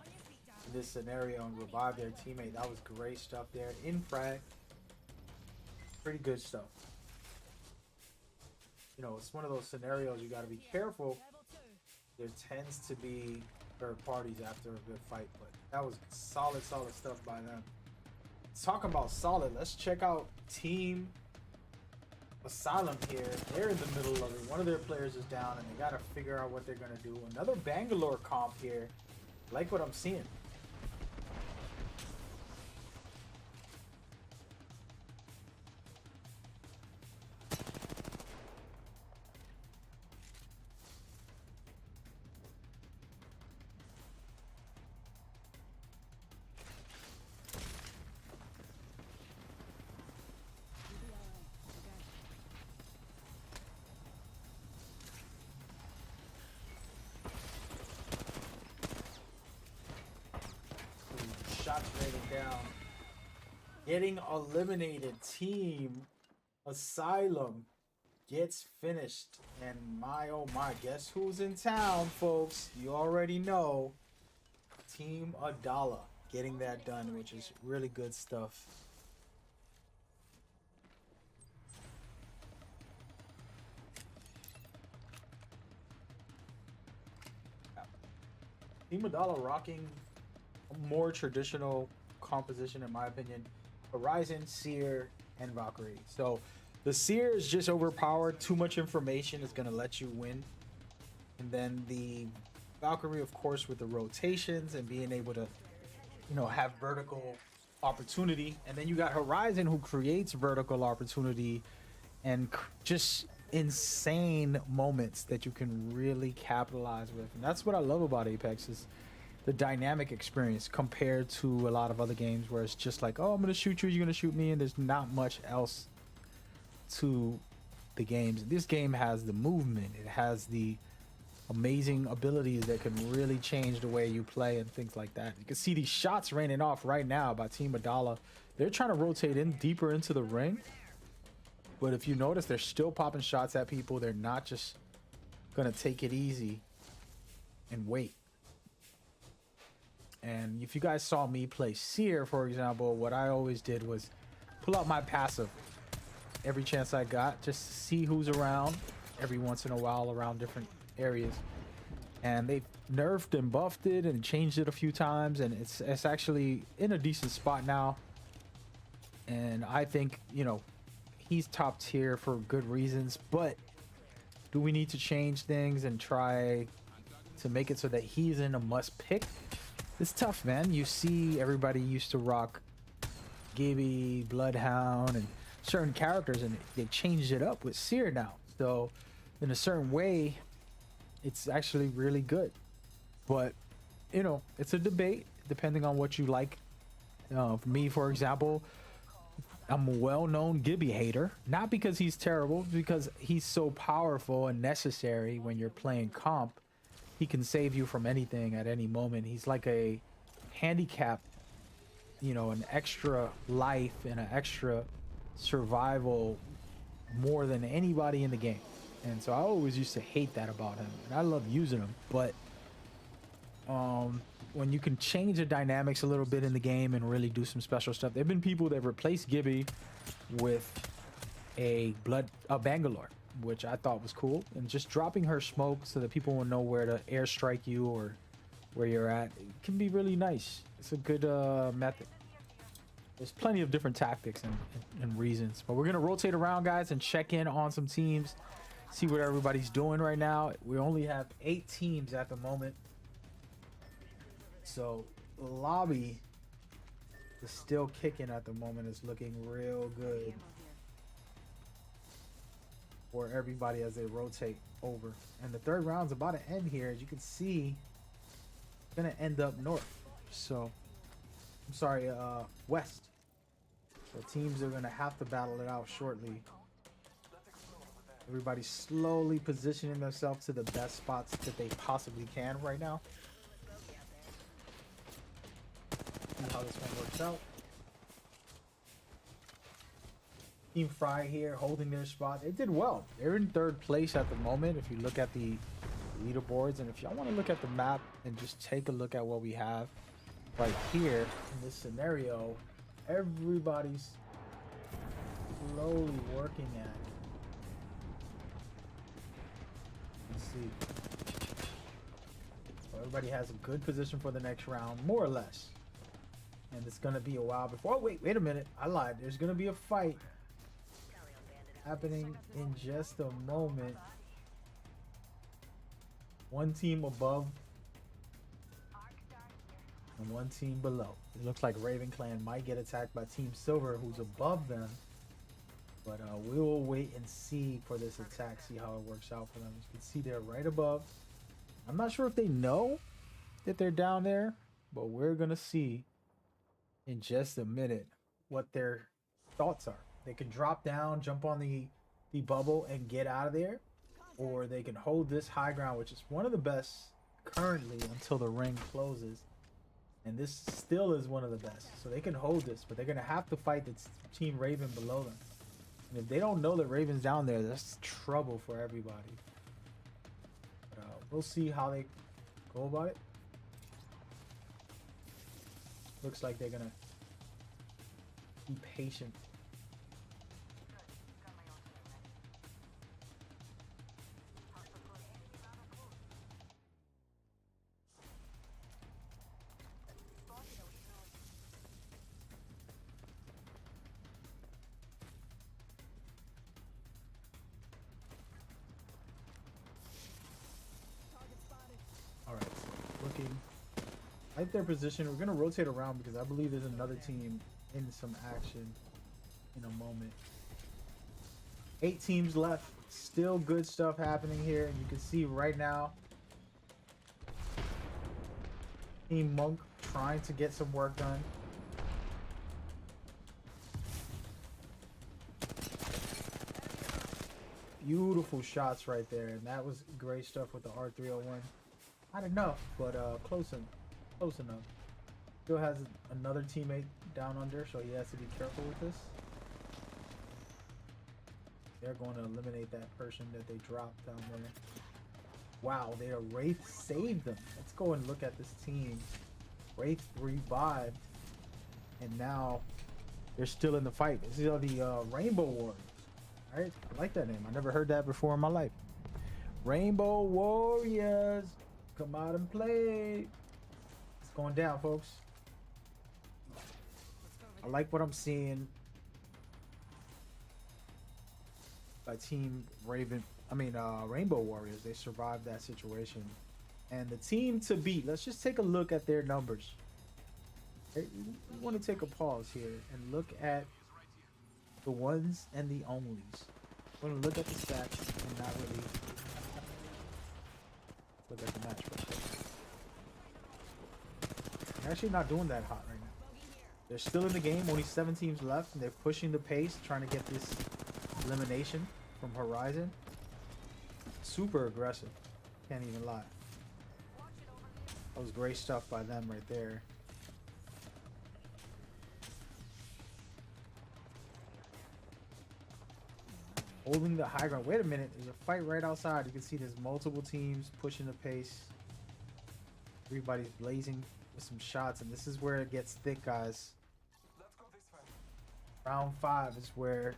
in this scenario and revive their teammate. That was great stuff there. In frag, pretty good stuff. You know, it's one of those scenarios you got to be careful. There tends to be third parties after a good fight, but that was solid stuff by them. Talking about solid, let's check out Team Asylum here. They're in the middle of it. One of their players is down, and they got to figure out what they're going to do. Another Bangalore comp here. Like what I'm seeing. Shots raining down. Getting eliminated. Team Asylum gets finished. And my oh my, guess who's in town, folks? You already know. Team Adala getting that done, which is really good stuff. Team Adala rocking more traditional composition, in my opinion. Horizon, Seer, and Valkyrie. So the Seer is just overpowered. Too much information is gonna let you win. And then the Valkyrie, of course, with the rotations and being able to, have vertical opportunity. And then you got Horizon, who creates vertical opportunity and just insane moments that you can really capitalize with. And that's what I love about Apex, is the dynamic experience compared to a lot of other games where it's just like, oh, I'm gonna shoot you, you're gonna shoot me, and there's not much else to the games. This game has the movement, it has the amazing abilities that can really change the way you play and things like that. You can see these shots raining off right now by Team Adala. They're trying to rotate in deeper into the ring, but if you notice, they're still popping shots at people. They're not just gonna take it easy and wait. And if you guys saw me play Seer, for example, what I always did was pull out my passive every chance I got, just to see who's around every once in a while around different areas. And they've nerfed and buffed it and changed it a few times, and it's actually in a decent spot now. And I think, he's top tier for good reasons, but do we need to change things and try to make it so that he's in a must pick? It's tough, man. You see everybody used to rock Gibby, Bloodhound, and certain characters, and they changed it up with Seer now. So in a certain way, it's actually really good. But, it's a debate depending on what you like. For me, for example, I'm a well-known Gibby hater. Not because he's terrible, because he's so powerful and necessary when you're playing comp. He can save you from anything at any moment. He's like a handicap, an extra life and an extra survival more than anybody in the game. And so I always used to hate that about him, and I love using him. But when you can change the dynamics a little bit in the game and really do some special stuff, there have been people that replaced Gibby with a Bangalore, which I thought was cool, and just dropping her smoke so that people will know where to airstrike you or where you're at. It can be really nice. It's a good method. There's plenty of different tactics and reasons, but we're gonna rotate around, guys, and check in on some teams, see what everybody's doing right now. We only have 8 teams at the moment, so the lobby is still kicking at the moment. It's looking real good for everybody as they rotate over. And the third round's about to end here. As you can see, it's gonna end up north. So, I'm sorry, west. So teams are gonna have to battle it out shortly. Everybody's slowly positioning themselves to the best spots that they possibly can right now. See how this one works out. Team Fry here holding their spot. They did well. They're in 3rd place at the moment if you look at the leaderboards. And if y'all want to look at the map and just take a look at what we have right here in this scenario, everybody's slowly working at it. Let's see. So everybody has a good position for the next round, more or less. And it's going to be a while before... Oh, wait a minute. I lied. There's going to be a fight happening in just a moment. One team above and one team below. It looks like Raven Clan might get attacked by Team Silver, who's above them. But we will wait and see for this attack, see how it works out for them. You can see they're right above. I'm not sure if they know that they're down there, but we're going to see in just a minute what their thoughts are. They can drop down, jump on the bubble and get out of there, or they can hold this high ground, which is one of the best currently until the ring closes. And this still is one of the best. So they can hold this, but they're going to have to fight the Team Raven below them. And if they don't know that Raven's down there, that's trouble for everybody. But, we'll see how they go about it. Looks like they're going to be patient. like their position. We're gonna rotate around because I believe there's another team in some action in a moment. 8 teams left. Still good stuff happening here, and you can see right now Team Monk trying to get some work done. Beautiful shots right there, and that was great stuff with the R301. Not enough, but close enough. Still has another teammate down under, so he has to be careful with this. They're going to eliminate that person that they dropped down there. Wow, their Wraith saved them. Let's go and look at this team. Wraith revived, and now they're still in the fight. This is the Rainbow Warriors. All right, I like that name. I never heard that before in my life. Rainbow Warriors, come out and play. It's going down, folks. I like what I'm seeing by Team Rainbow Warriors. They survived that situation. And the team to beat, let's just take a look at their numbers. We want to take a pause here and look at the ones and the onlys. We're going to look at the stats and not really look at the match real quick. They're actually not doing that hot right now. They're still in the game, only 7 teams left, and they're pushing the pace, trying to get this elimination from Horizon. Super aggressive, can't even lie. That was great stuff by them right there. Holding the high ground. Wait a minute, there's a fight right outside. You can see there's multiple teams pushing the pace. Everybody's blazing with some shots, and this is where it gets thick, guys. Round 5 is where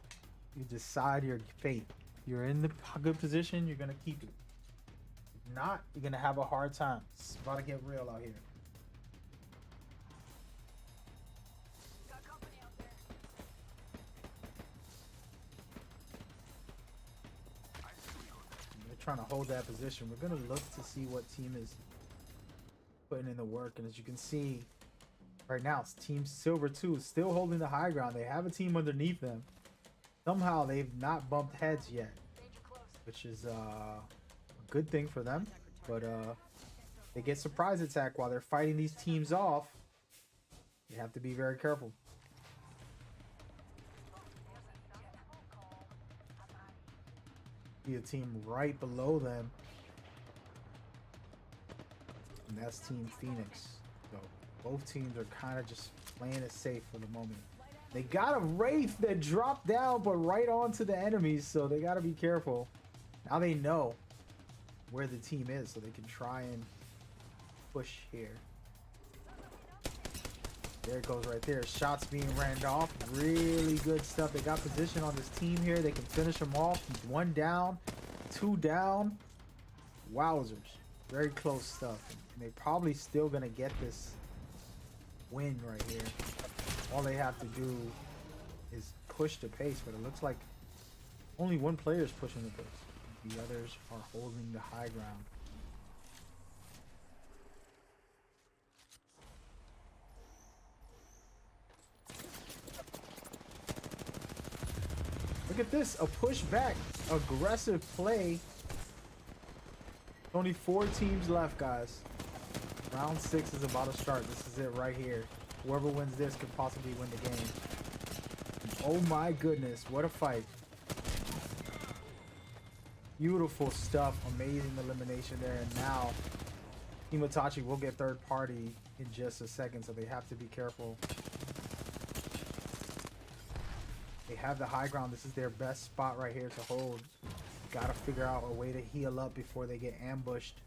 you decide your fate. You're in the good position, you're gonna keep it. If not, you're gonna have a hard time. It's about to get real out here. Got company out there. They're trying to hold that position. We're gonna look to see what team is putting in the work, and as you can see right now, it's Team Silver 2 still holding the high ground. They have a team underneath them. Somehow they've not bumped heads yet, Danger close. which is a good thing for them. But they get surprise attack while they're fighting these teams off. You have to be very careful. See a team right below them, and that's Team Phoenix. So both teams are kind of just playing it safe for the moment. They got a Wraith that dropped down, but right onto the enemies, so they got to be careful. Now they know where the team is, so they can try and push here. There it goes right there. Shots being ran off. Really good stuff. They got position on this team here. They can finish them off. 1 down, 2 down. Wowzers. Very close stuff. And they're probably still going to get this win right here. All they have to do is push the pace, but it looks like only one player is pushing the pace. The others are holding the high ground. Look at this, a pushback, aggressive play. Only 4 teams left, guys. Round 6 is about to start. This is it right here. Whoever wins this could possibly win the game. Oh my goodness, what a fight. Beautiful stuff, amazing elimination there. And now Team Itachi will get third party in just a second, so they have to be careful. They have the high ground. This is their best spot right here to hold. Gotta figure out a way to heal up before they get ambushed.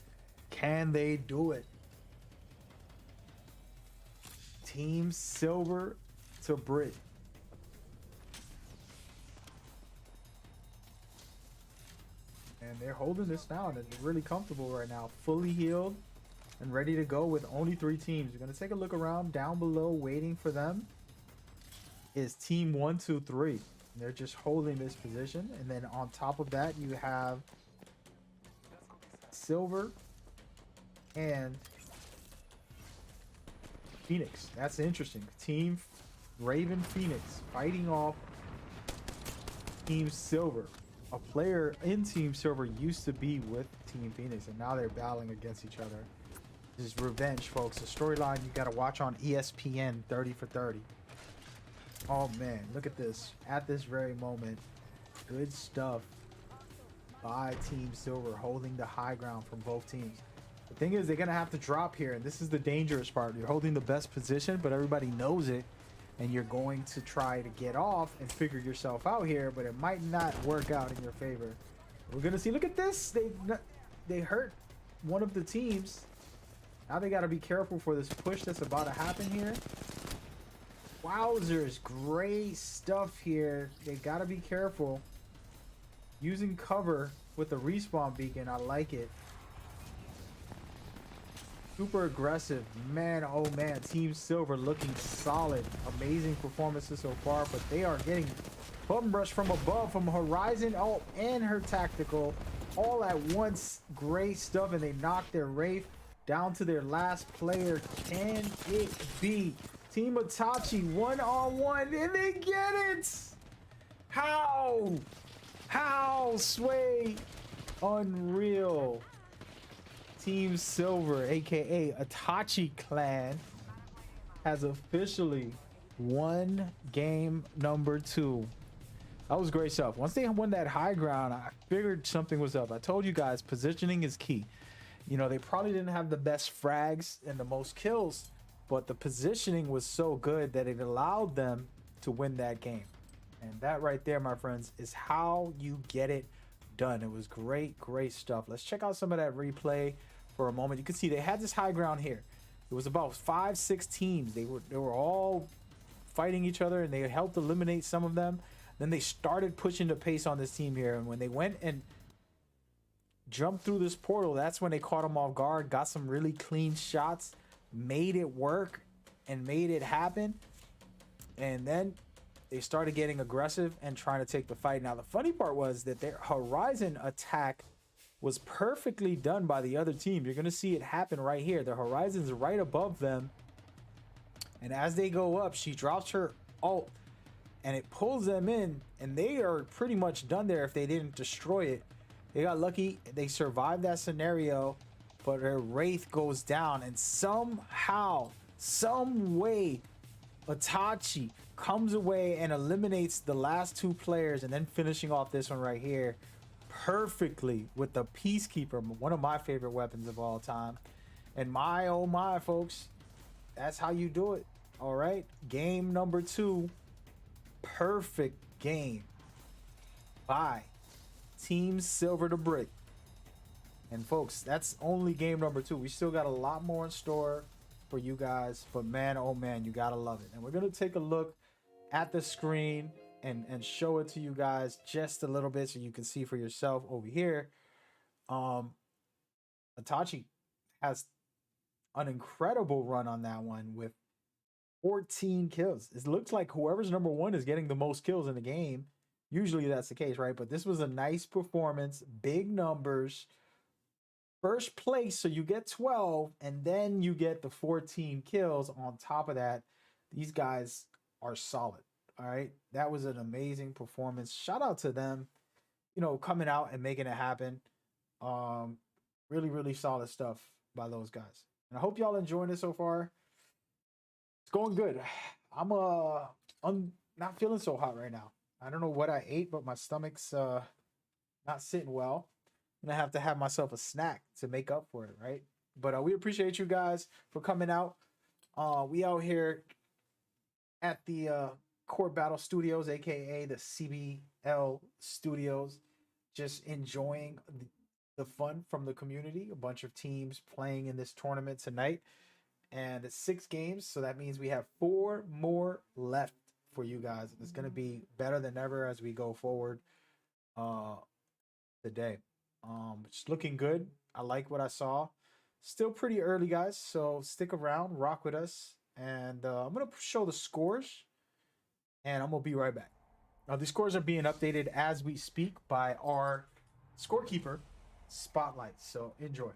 Can they do it? Team Silver to Brit. And they're holding this now, and they're really comfortable right now. Fully healed and ready to go with only 3 teams. You're going to take a look around. Down below waiting for them is Team 1, 2, 3. And they're just holding this position. And then on top of that, you have Silver and Phoenix. That's interesting. Team Raven Phoenix fighting off Team Silver. A player in Team Silver used to be with Team Phoenix, and now they're battling against each other. This is revenge, folks. The storyline you gotta watch on ESPN 30 for 30. Oh man, look at this. At this very moment, good stuff by Team Silver, holding the high ground from both teams. The thing is, they're gonna have to drop here, and this is the dangerous part. You're holding the best position, but everybody knows it, and you're going to try to get off and figure yourself out here, but it might not work out in your favor. We're gonna see. Look at this. They hurt one of the teams. Now they gotta be careful for this push that's about to happen here. Wowzers, great stuff here. They gotta be careful. Using cover with the respawn beacon, I like it. Super aggressive, man. Oh man, Team Silver looking solid. Amazing performances so far, but they are getting button brush from above, from Horizon, oh, and her tactical, all at once. Great stuff, and they knock their Wraith down to their last player. Can it be Team Itachi one-on-one, and they get it? How, Sway? Unreal. Team Silver, aka Itachi Clan, has officially won game number 2. That was great stuff. Once they won that high ground, I figured something was up. I told you guys, positioning is key. You know, they probably didn't have the best frags and the most kills, but the positioning was so good that it allowed them to win that game. And that right there, my friends, is how you get it done. It was great stuff. Let's check out some of that replay for a moment. You can see they had this high ground here. It was about 5-6 teams. They were all fighting each other, and they helped eliminate some of them. Then they started pushing the pace on this team here, and when they went and jumped through this portal, that's when they caught them off guard, got some really clean shots, made it work and made it happen. And then they started getting aggressive and trying to take the fight. Now the funny part was that their Horizon attack was perfectly done by the other team. You're going to see it happen right here. The Horizon's right above them, and as they go up, she drops her ult and it pulls them in, and they are pretty much done there if they didn't destroy it. They got lucky, they survived that scenario, but their Wraith goes down, and somehow, some way, Itachi comes away and eliminates the last 2 players, and then finishing off this one right here perfectly with the Peacekeeper, one of my favorite weapons of all time. And my oh my, folks, that's how you do it. All right, game number 2, perfect game by Team Silver to Brick. And folks, that's only game number 2. We still got a lot more in store for you guys, but man, oh man, you gotta love it. And we're gonna take a look at the screen and show it to you guys just a little bit so you can see for yourself over here. Itachi has an incredible run on that one with 14 kills. It looks like whoever's number 1 is getting the most kills in the game. Usually that's the case, right? But this was a nice performance, big numbers, first place, so you get 12, and then you get the 14 kills on top of that. These guys are solid. All right, that was an amazing performance. Shout out to them, you know, coming out and making it happen. Really solid stuff by those guys. And I hope y'all enjoying it so far. It's going good. I'm not feeling so hot right now. I don't know what I ate, but my stomach's not sitting well. I'm gonna have to have myself a snack to make up for it, right? But we appreciate you guys for coming out. We out here at the Court Battle Studios, aka the CBL Studios, just enjoying the fun from the community. A bunch of teams playing in this tournament tonight, and it's 6 games, so that means we have 4 more left for you guys. It's going to be better than ever as we go forward today. It's looking good. I like what I saw. Still pretty early, guys, so stick around, rock with us, and I'm going to show the scores, and I'm going to be right back. Now, the scores are being updated as we speak by our scorekeeper, Spotlight, so enjoy.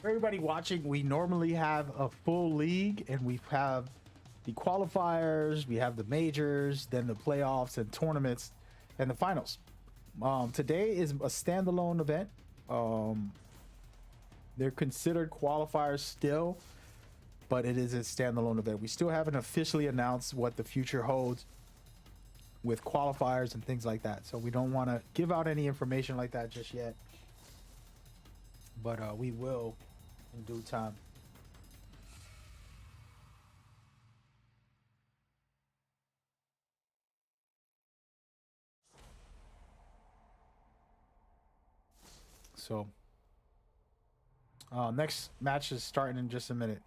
For everybody watching, we normally have a full league, and we have the qualifiers, we have the majors, then the playoffs and tournaments, and the finals. Today is a standalone event. They're considered qualifiers still, but it is a standalone event. We still haven't officially announced what the future holds with qualifiers and things like that, so we don't want to give out any information like that just yet, but we will in due time. So next match is starting in just a minute.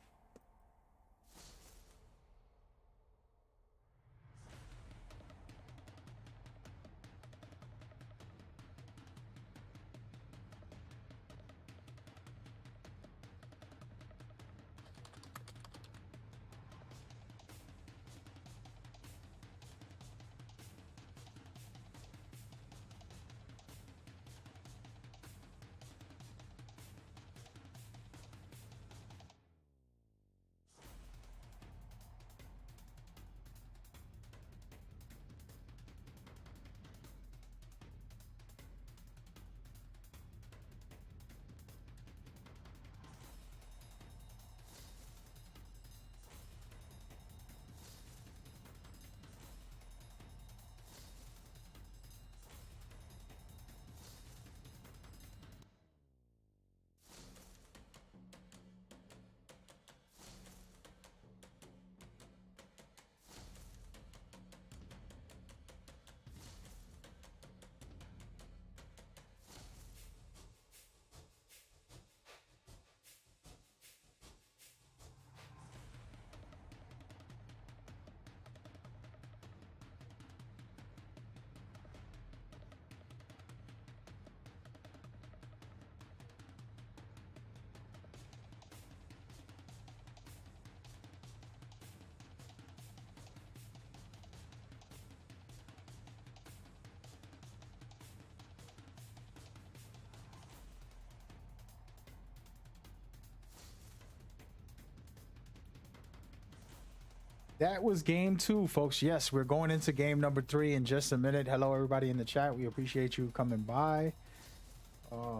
That was game 2, folks. Yes, we're going into game number 3 in just a minute. Hello, everybody in the chat. We appreciate you coming by.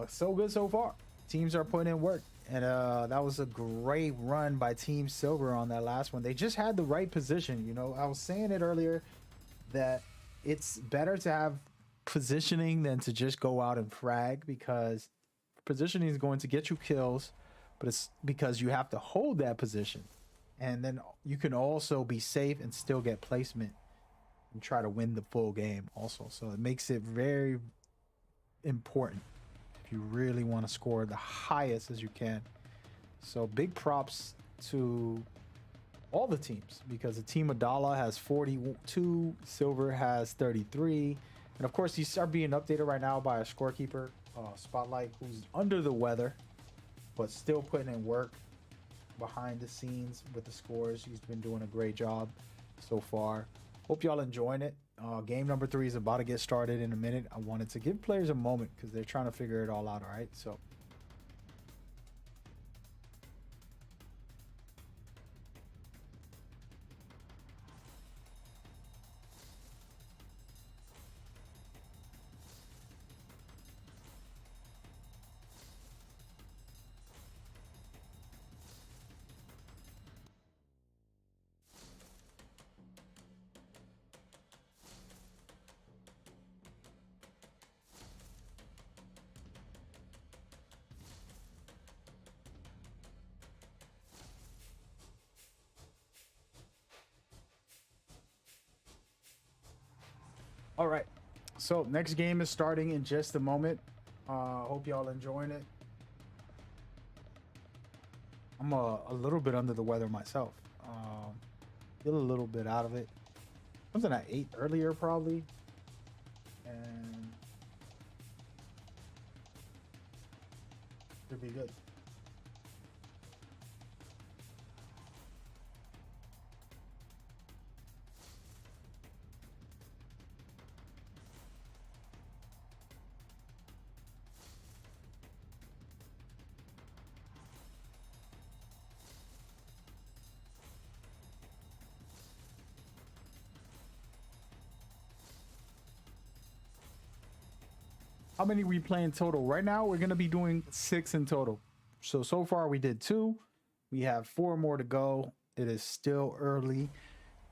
So good so far. Teams are putting in work. And that was a great run by Team Silver on that last one. They just had the right position. You know, I was saying it earlier that it's better to have positioning than to just go out and frag, because positioning is going to get you kills, but it's because you have to hold that position. And then you can also be safe and still get placement and try to win the full game also. So it makes it very important if you really want to score the highest as you can. So big props to all the teams, because the team Adala has 42, Silver has 33. And of course, these are being updated right now by a scorekeeper, Spotlight, who's under the weather, but still putting in work behind the scenes with the scores. He's been doing a great job so far. Hope y'all enjoying it. Game number 3 is about to get started in a minute. I wanted to give players a moment because they're trying to figure it all out. All right, so all right. So next game is starting in just a moment. Hope y'all enjoying it. I'm a little bit under the weather myself. Feel a little bit out of it. Something I ate earlier probably, and should be good. How many we playing total? Right now, we're gonna be doing 6 in total. So far we did 2. We have 4 more to go. It is still early,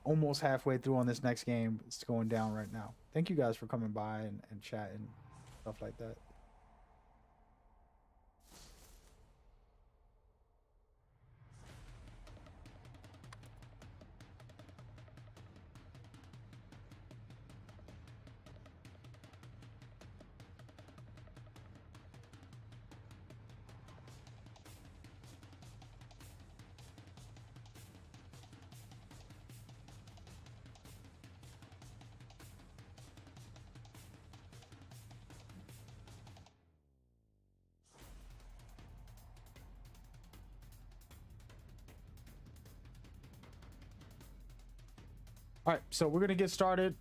almost halfway through on this next game. It's going down right now. Thank you guys for coming by and chatting, stuff like that. All right, so we're gonna get started.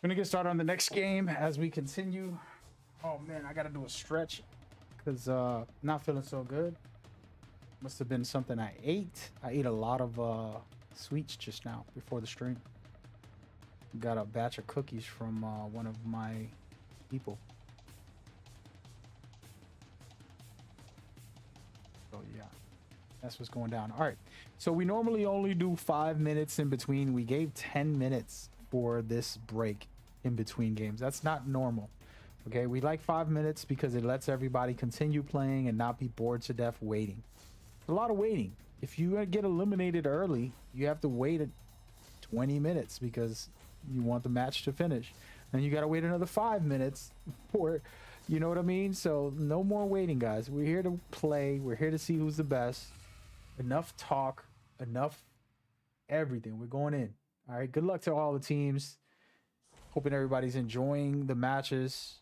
We're gonna get started on the next game as we continue. Oh man, I gotta do a stretch because not feeling so good. Must have been something I ate. I ate a lot of sweets just now before the stream. Got a batch of cookies from one of my people. So yeah, that's what's going down. All right, so we normally only do 5 minutes in between. We gave 10 minutes for this break in between games. That's not normal. Okay, we like 5 minutes because it lets everybody continue playing and not be bored to death waiting. It's a lot of waiting. If you get eliminated early, you have to wait 20 minutes because you want the match to finish. Then you got to wait another 5 minutes for, you know what I mean? So no more waiting, guys. We're here to play. We're here to see who's the best. Enough talk, enough everything. We're going in. All right, good luck to all the teams. Hoping everybody's enjoying the matches.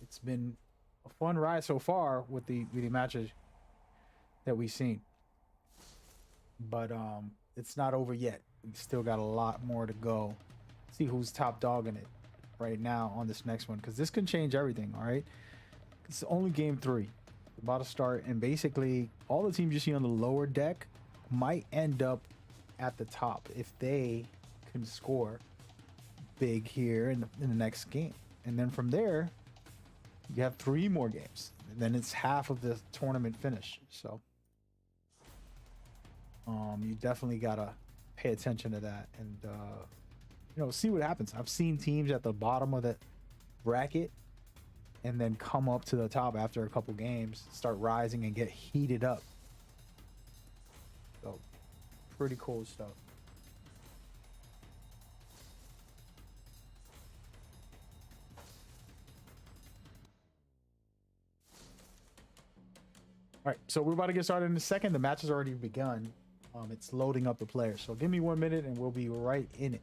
It's been a fun ride so far with the matches that we've seen. But it's not over yet. We still got a lot more to go. See who's top dogging it right now on this next one, because this can change everything. All right, it's only game 3, about to start, and basically all the teams you see on the lower deck might end up at the top if they can score big here in the next game. And then from there you have 3 more games, and then it's half of the tournament finish. So you definitely gotta pay attention to that and see what happens. I've seen teams at the bottom of the bracket and then come up to the top after a couple games, start rising and get heated up. So pretty cool stuff. All right, so we're about to get started in a second. The match has already begun. It's loading up the players. So give me 1 minute and we'll be right in it.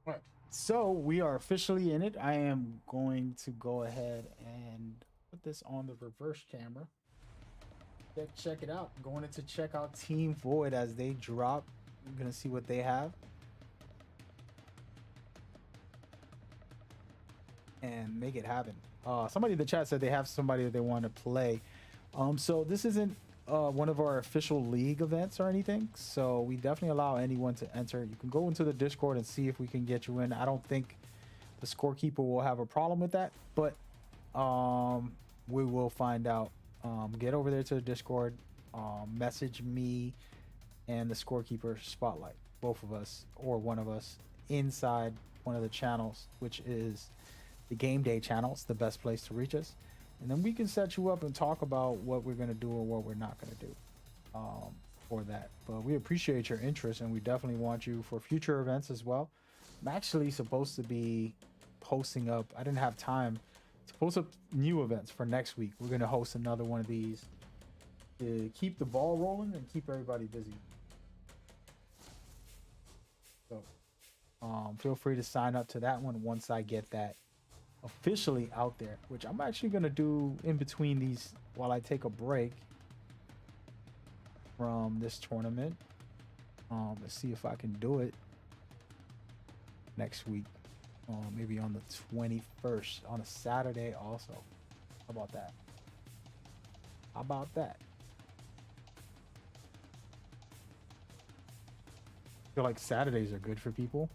All right, so we are officially in it. I am going to go ahead and put this on the reverse camera. Check it out. Going into check out Team Void as they drop. We're gonna see what they have. And make it happen. Somebody in the chat said they have somebody that they want to play. So this isn't one of our official league events or anything. So we definitely allow anyone to enter. You can go into the Discord and see if we can get you in. I don't think the scorekeeper will have a problem with that, but we will find out. Get over there to the Discord, message me and the scorekeeper Spotlight, both of us or one of us, inside one of the channels, which is the game day channel. It's the best place to reach us, and then we can set you up and talk about what we're going to do or what we're not going to do for that. But we appreciate your interest, and we definitely want you for future events as well. I'm actually supposed to be posting up, I didn't have time to post up new events for next week. We're going to host another one of these to keep the ball rolling and keep everybody busy. So feel free to sign up to that one once I get that officially out there, which I'm actually going to do in between these while I take a break from this tournament. Let's see if I can do it next week. Maybe on the 21st on a Saturday also. How about that? How about that? I feel like Saturdays are good for people.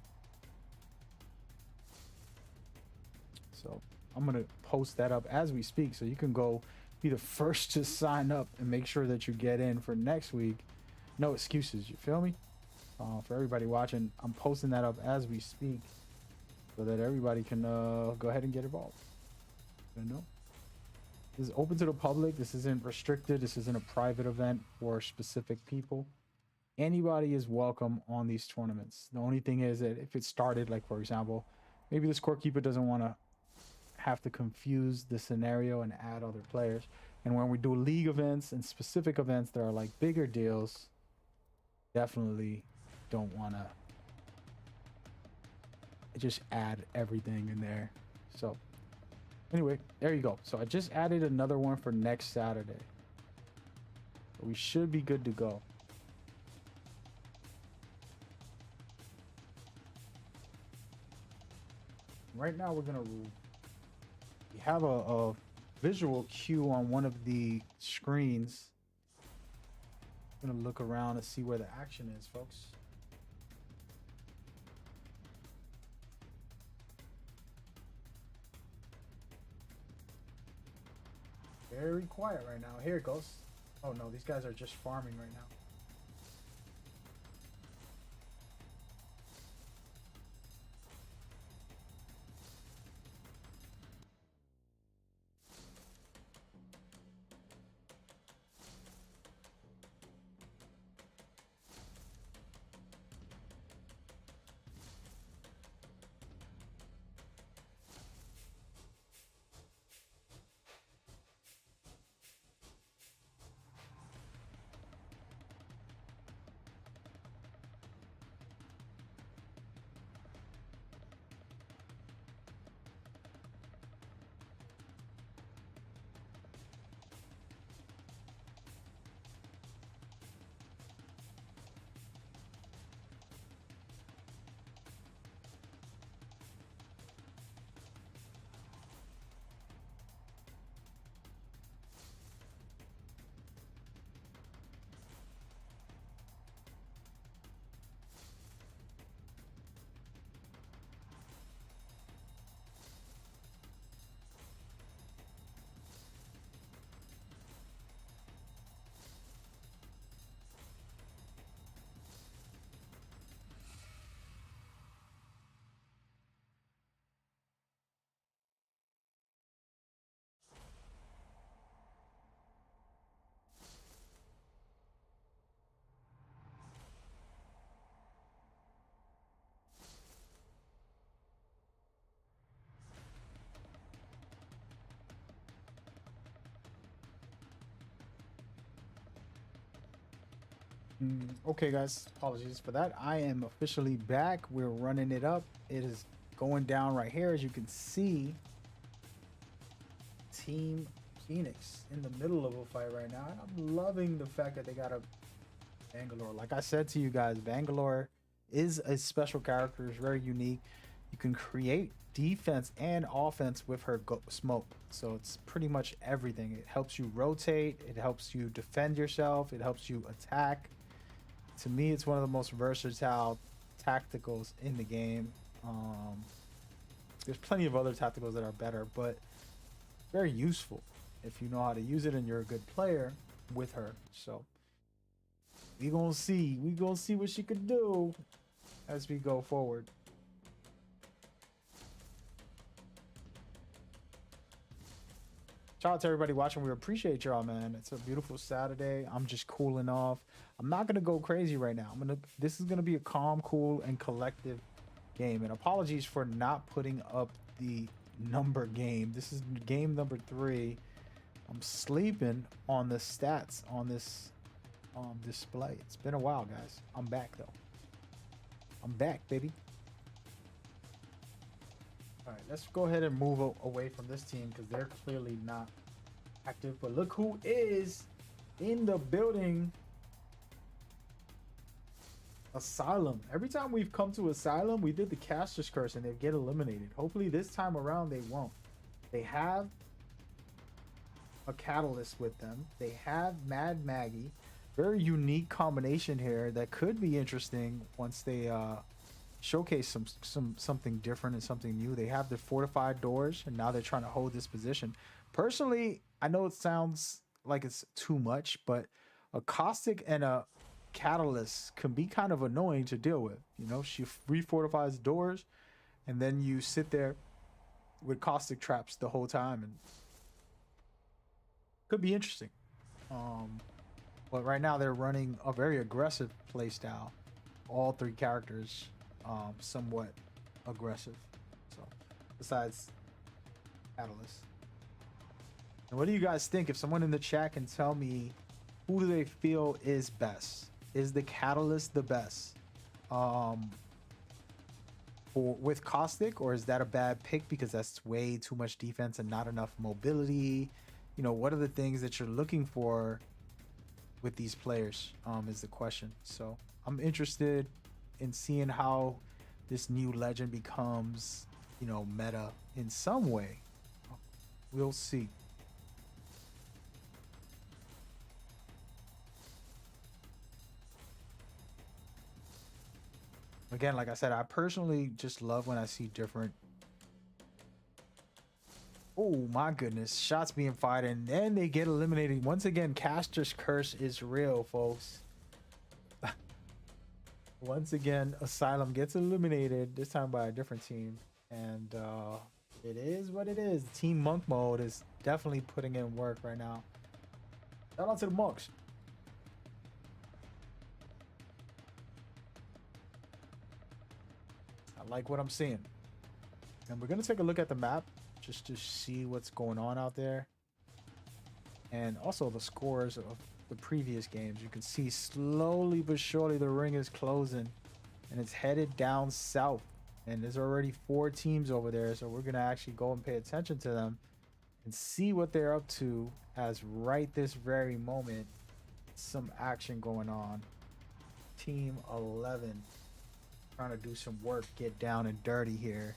So I'm going to post that up as we speak, so you can go be the first to sign up and make sure that you get in for next week. No excuses, you feel me? For everybody watching, I'm posting that up as we speak, so that everybody can go ahead and get involved. You know, this is open to the public. This isn't restricted. This isn't a private event for specific people. Anybody is welcome on these tournaments. The only thing is that if it started, like for example, maybe the scorekeeper doesn't want to have to confuse the scenario and add other players. And when we do league events and specific events that are like bigger deals, definitely don't want to just add everything in there. So anyway, there you go. So I just added another one for next Saturday. So we should be good to go. Right now we have a visual cue on one of the screens. I'm gonna look around and see where the action is, folks. Very quiet right now. Here it goes. Oh no, these guys are just farming right now. Okay, guys, apologies for that. I am officially back. We're running it up. It is going down right here, as you can see. Team Phoenix in the middle of a fight right now. And I'm loving the fact that they got a Bangalore. Like I said to you guys, Bangalore is a special character. It's very unique. You can create defense and offense with her smoke. So it's pretty much everything. It helps you rotate. It helps you defend yourself. It helps you attack. To me, it's one of the most versatile tacticals in the game. There's plenty of other tacticals that are better, but very useful if you know how to use it and you're a good player with her. So we gonna see what she could do as we go forward. Shout out to everybody watching. We appreciate y'all, man. It's a beautiful Saturday. I'm just cooling off. I'm not gonna go crazy right now. This is gonna be a calm, cool, and collective game. And apologies for not putting up the number game. This is game number 3. I'm sleeping on the stats on this display. It's been a while, guys. I'm back though. I'm back, baby. All right, let's go ahead and move away from this team because they're clearly not active. But look who is in the building. Asylum. Every time we've come to Asylum, we did the Caster's Curse and they get eliminated. Hopefully this time around they won't. They have a Catalyst with them. They have Mad Maggie. Very unique combination here that could be interesting once they showcase something different and something new. They have the fortified doors and now they're trying to hold this position. Personally, I know it sounds like it's too much, but a Caustic and a Catalyst can be kind of annoying to deal with. You know, she refortifies doors and then you sit there with Caustic traps the whole time and could be interesting. But right now they're running a very aggressive play style. All 3 characters somewhat aggressive. So besides Catalyst. And what do you guys think? If someone in the chat can tell me who do they feel is best? Is the Catalyst the best? With Caustic, or is that a bad pick because that's way too much defense and not enough mobility? You know, what are the things that you're looking for with these players is the question. So I'm interested in seeing how this new legend becomes, you know, meta in some way. We'll see. Again, like I said, I personally just love when I see different. Oh my goodness, shots being fired and then they get eliminated. Once again, Caster's Curse is real, folks. Once again, Asylum gets eliminated, this time by a different team. And it is what it is. Team Monk mode is definitely putting in work right now. Shout out to the Monks. I like what I'm seeing. And we're going to take a look at the map just to see what's going on out there. And also the scores of the previous games. You can see slowly but surely the ring is closing. And it's headed down south. And there's already 4 teams over there. So we're going to actually go and pay attention to them. And see what they're up to as right this very moment. Some action going on. Team 11. Trying to do some work. Get down and dirty here.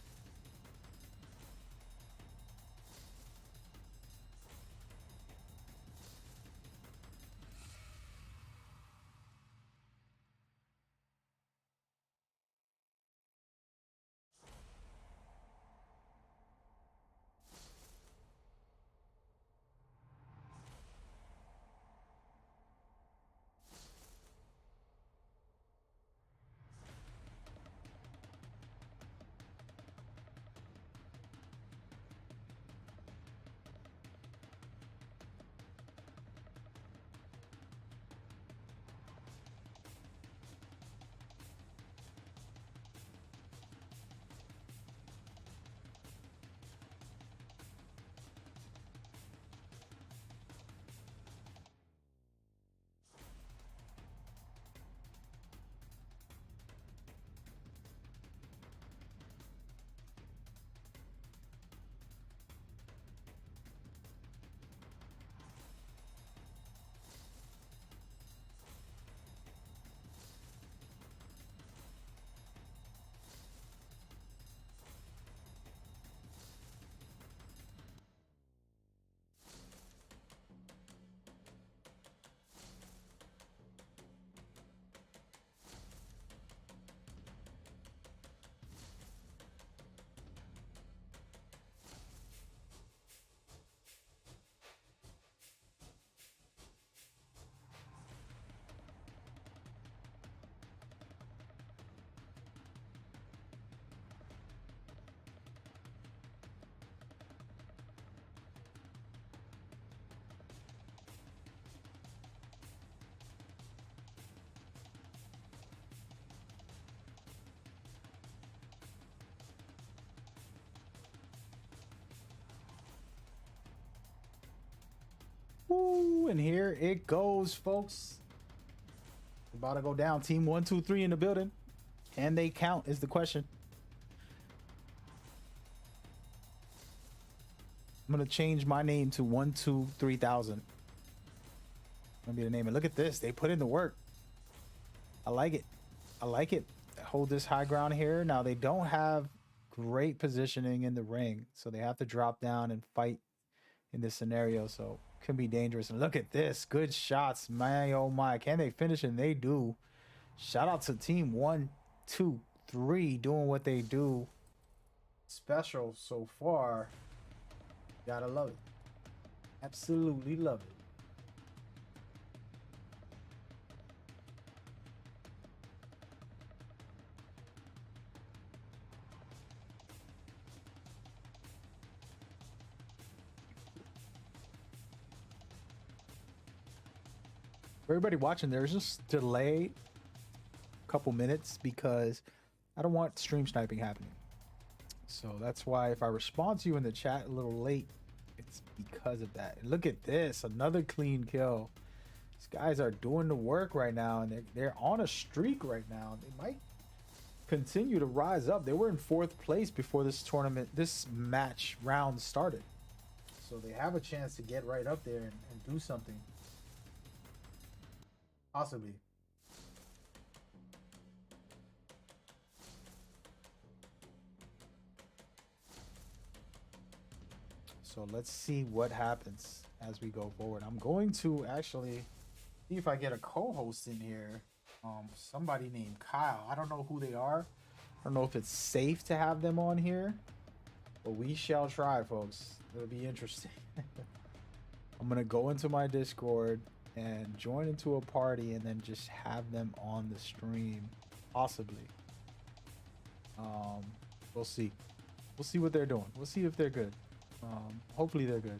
Woo, and here it goes, folks. About to go down. Team 1, 2, 3 in the building. Can they count is the question. I'm gonna change my name to 1, 2, 3000. Gonna be the name. And look at this. They put in the work. I like it. I like it. Hold this high ground here. Now they don't have great positioning in the ring, so they have to drop down and fight in this scenario. So can be dangerous. And look at this. Good shots. My oh my. Can they finish? And they do. Shout out to team 1, 2, 3 doing what they do. Special so far. Gotta love it. Absolutely love it. For everybody watching, there's just delay a couple minutes because I don't want stream sniping happening. So that's why if I respond to you in the chat a little late, it's because of that. And look at this, another clean kill. These guys are doing the work right now, and they're on a streak right now. They might continue to rise up. They were in 4th place before this match round started. So they have a chance to get right up there and do something. Possibly. So let's see what happens as we go forward. I'm going to actually see if I get a co-host in here. Somebody named Kyle. I don't know who they are. I don't know if it's safe to have them on here, but we shall try, folks. It'll be interesting. I'm gonna go into my Discord and join into a party and then just have them on the stream, possibly. We'll see. We'll see what they're doing. We'll see if they're good. Hopefully they're good.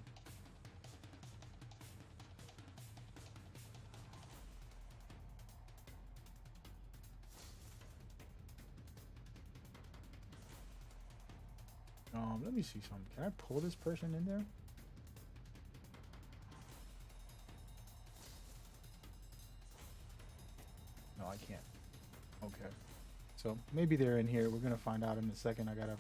Let me see something. Can I pull this person in there? No, I can't. Okay. So maybe they're in here. We're gonna find out in a second. I gotta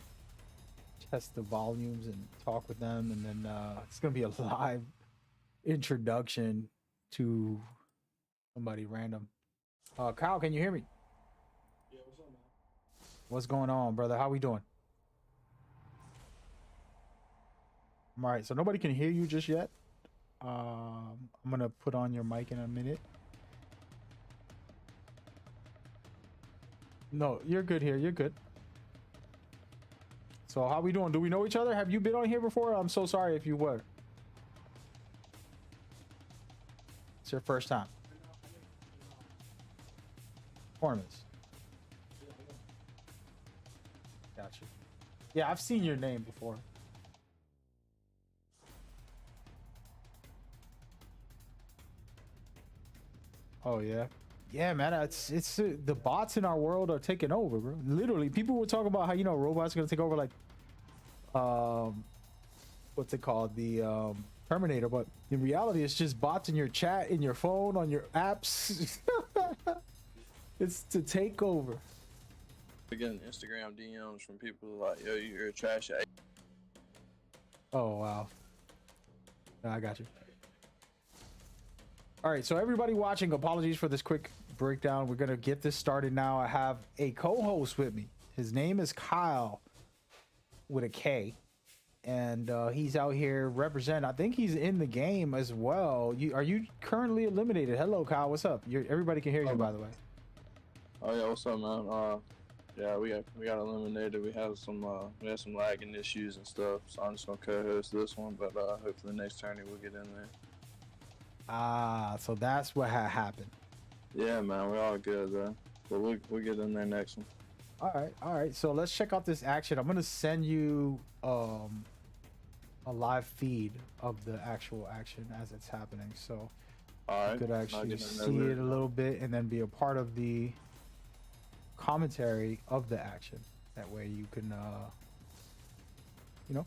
test the volumes and talk with them, and then it's gonna be a live introduction to somebody random. Kyle, can you hear me? Yeah, what's up, man? What's going on, brother? How we doing? All right, so nobody can hear you just yet. I'm gonna put on your mic in a minute. No, you're good here. You're good. So how we doing? Do we know each other? Have you been on here before? I'm so sorry if you were. It's your first time. Tournaments. Gotcha. Yeah, I've seen your name before. Oh yeah. Yeah, man, it's the bots in our world are taking over, bro. Literally, people were talking about how, you know, robots are gonna take over, like what's it called, the Terminator, but in reality it's just bots in your chat, in your phone, on your apps. It's to take over. We're getting Instagram DMs from people like, yo, you're a trash. Oh wow. No, I got you. All right, so everybody watching, apologies for this quick breakdown. We're gonna get this started now. I have a co-host with me. His name is Kyle with a K, and he's out here representing. I think he's in the game as well. Are you currently eliminated? Hello, Kyle. What's up? Everybody can hear you, by the way. Oh yeah, what's up, man? Yeah, we got eliminated. We had some lagging issues and stuff, so I'm just gonna co-host this one. But hopefully next tourney we'll get in there. Ah, so that's what happened. Yeah, man, we're all good though. But we'll get in there next one. All right. So let's check out this action. I'm gonna send you a live feed of the actual action as it's happening, so All right. you could actually see it a little bit and then be a part of the commentary of the action. That way you can, you know,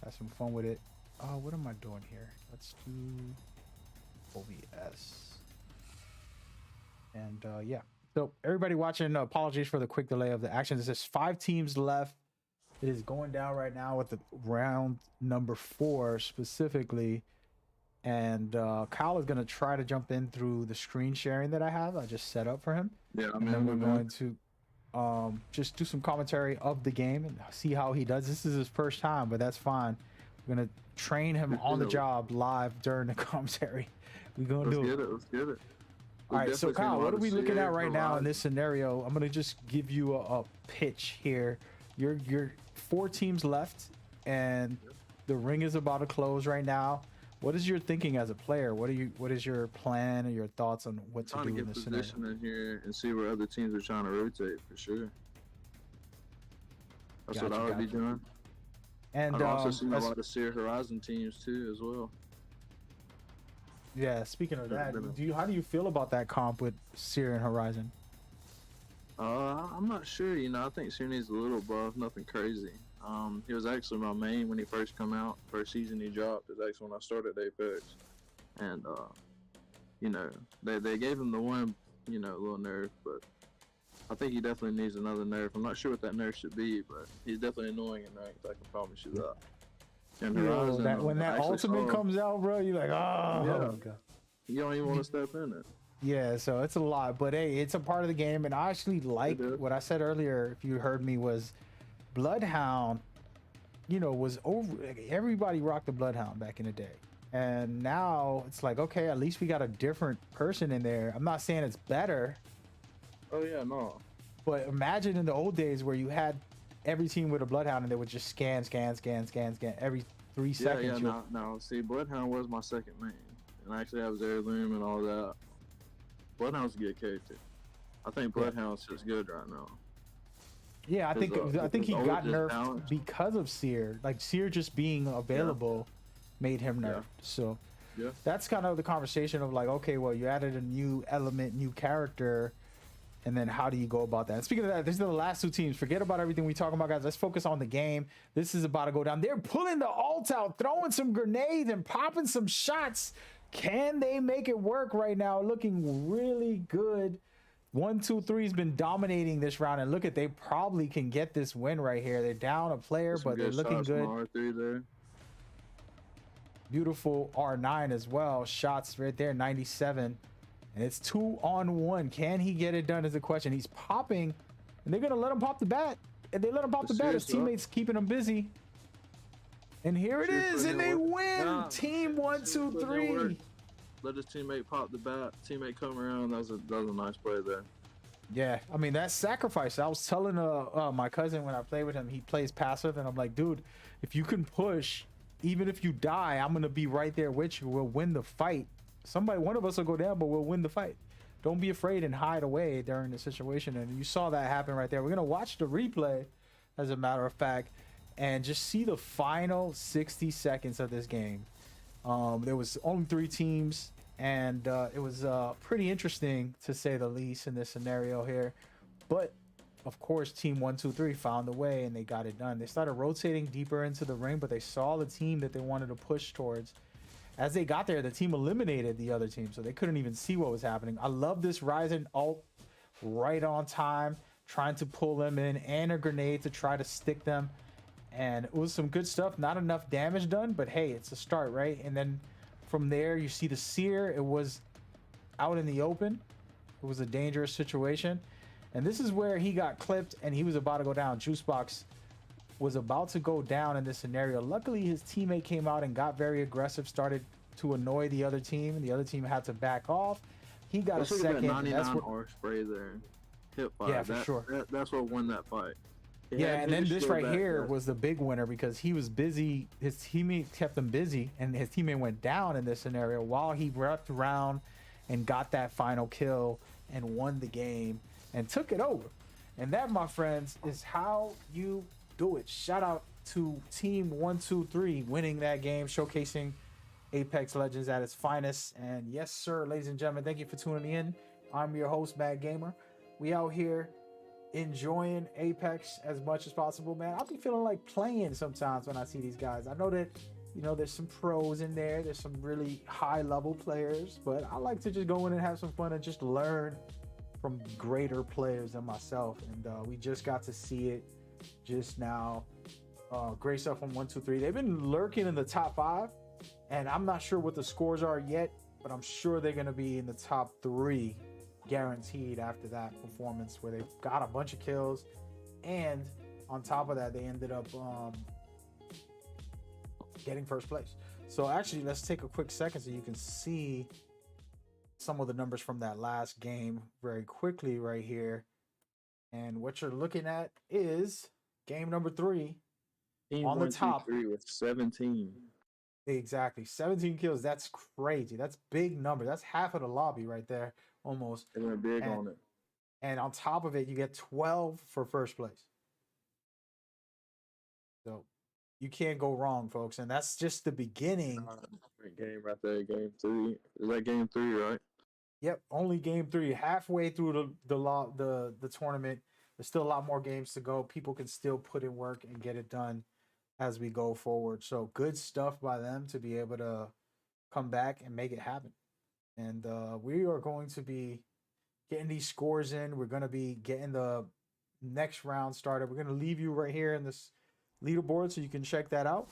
have some fun with it. What am I doing here? Let's do OBS. And yeah. So everybody watching, apologies for the quick delay of the action. There's just 5 teams left. It is going down right now with the round number 4 specifically. And Kyle is going to try to jump in through the screen sharing that I have. I just set up for him. Yeah, I And mean, then we're going to just do some commentary of the game and see how he does. This is his first time, but that's fine. We're going to train him on the job live during the commentary. We're going to do it. Let's get it. All right, so Kyle, what are we looking at right now in this scenario? I'm going to just give you a pitch here. You're 4 teams left, and the ring is about to close right now. What is your thinking as a player? What is your plan or your thoughts on what to do in this scenario? Trying to get position in here and see where other teams are trying to rotate for sure. That's what I would be doing. And I've also seen a lot of Sear Horizon teams too as well. Yeah, speaking of that, how do you feel about that comp with Sear and Horizon? I'm not sure. I think Sear needs a little buff, nothing crazy. He was actually my main when he first come out. First season he dropped is actually when I started Apex, and they gave him the one little nerf, but I think he definitely needs another nerf. I'm not sure what that nerf should be, but he's definitely annoying in ranked. I can promise you that. And Horizon, when that ultimate comes out, bro, you're like, oh, yeah. God. You don't even want to step in it. Yeah, so it's a lot, but hey, it's a part of the game, and I actually like what I said earlier. If you heard me, was Bloodhound. Was over. Everybody rocked the Bloodhound back in the day, and now it's like, okay, at least we got a different person in there. I'm not saying it's better. Oh yeah, no. But imagine in the old days where you had every team with a Bloodhound and they would just scan every 3 seconds. Yeah, no. See, Bloodhound was my second main, and actually I was Heirloom and all that. Bloodhound's a good character. I think Bloodhound's just good right now. Yeah, I think he got nerfed because of Sear. Like Sear just being available made him nerfed. So that's kind of the conversation of like, okay, well, you added a new element, new character, and then how do you go about that? And speaking of that, these are the last 2 teams. Forget about everything we talking about, guys. Let's focus on the game. This is about to go down. They're pulling the ult out, throwing some grenades and popping some shots. Can they make it work right now? Looking really good. 1, 2, 3 has been dominating this round, and look at, they probably can get this win right here. They're down a player, but they're looking good. R3 there. Beautiful R9 as well. Shots right there, 97. And it's 2-on-1. Can he get it done is the question. He's popping, and they're going to let him pop the bat. And they let him pop the bat. His teammates keeping him busy. And here it is, and they win. Team 1, 2, 3. Let his teammate pop the bat. Teammate come around. That was a nice play there. Yeah, I mean, that's sacrifice. I was telling my cousin when I play with him, he plays passive, and I'm like, dude, if you can push, even if you die, I'm gonna be right there with you. We'll win the fight. One of us will go down, but we'll win the fight. Don't be afraid and hide away during the situation. And you saw that happen right there. We're gonna watch the replay, as a matter of fact, and just see the final 60 seconds of this game. There was only 3 teams, and it was pretty interesting to say the least in this scenario here. But of course, team 1, 2, 3 found a way and they got it done. They started rotating deeper into the ring, but they saw the team that they wanted to push towards. As they got there, the team eliminated the other team, so they couldn't even see what was happening. I love this Ryzen ult right on time, trying to pull them in, and a grenade to try to stick them. And it was some good stuff. Not enough damage done, but hey, it's a start, right? And then from there, you see the Sear. It was out in the open. It was a dangerous situation. And this is where he got clipped, and he was about to go down. Juicebox was about to go down in this scenario. Luckily, his teammate came out and got very aggressive, started to annoy the other team, and the other team had to back off. He got a second. That 99 R spray there. Hip fire. Yeah, for sure. That's what won that fight. Yeah, and then this right here was the big winner because he was busy. His teammate kept him busy, and his teammate went down in this scenario while he wrapped around and got that final kill and won the game and took it over. And that, my friends, is how you do it. Shout out to Team 1, 2, 3 winning that game, showcasing Apex Legends at its finest. And yes, sir, ladies and gentlemen, thank you for tuning in. I'm your host, Mad Gamer. We out here enjoying Apex as much as possible, man. I'll be feeling like playing sometimes when I see these guys. I know that You know, there's some pros in there. There's some really high level players, but I like to just go in and have some fun and just learn from greater players than myself. And we just got to see it just now. Great stuff from 123. They've been lurking in the top 5, and I'm not sure what the scores are yet, but I'm sure they're going to be in the top 3 guaranteed after that performance where they got a bunch of kills, and on top of that they ended up getting first place. So actually, let's take a quick second so you can see some of the numbers from that last game very quickly right here. And what you're looking at is game number 3 Team on the top. 123 with 17. Exactly, 17 kills. That's crazy. That's big number. That's half of the lobby right there, almost. They went big on it. And on top of it, you get 12 for first place. So you can't go wrong, folks. And that's just the beginning. Great game right there, game 3. Is that game 3, right? Yep, only game 3. Halfway through the tournament. There's still a lot more games to go. People can still put in work and get it done as we go forward. So good stuff by them to be able to come back and make it happen. And we are going to be getting these scores in. We're going to be getting the next round started. We're going to leave you right here in this leaderboard so you can check that out.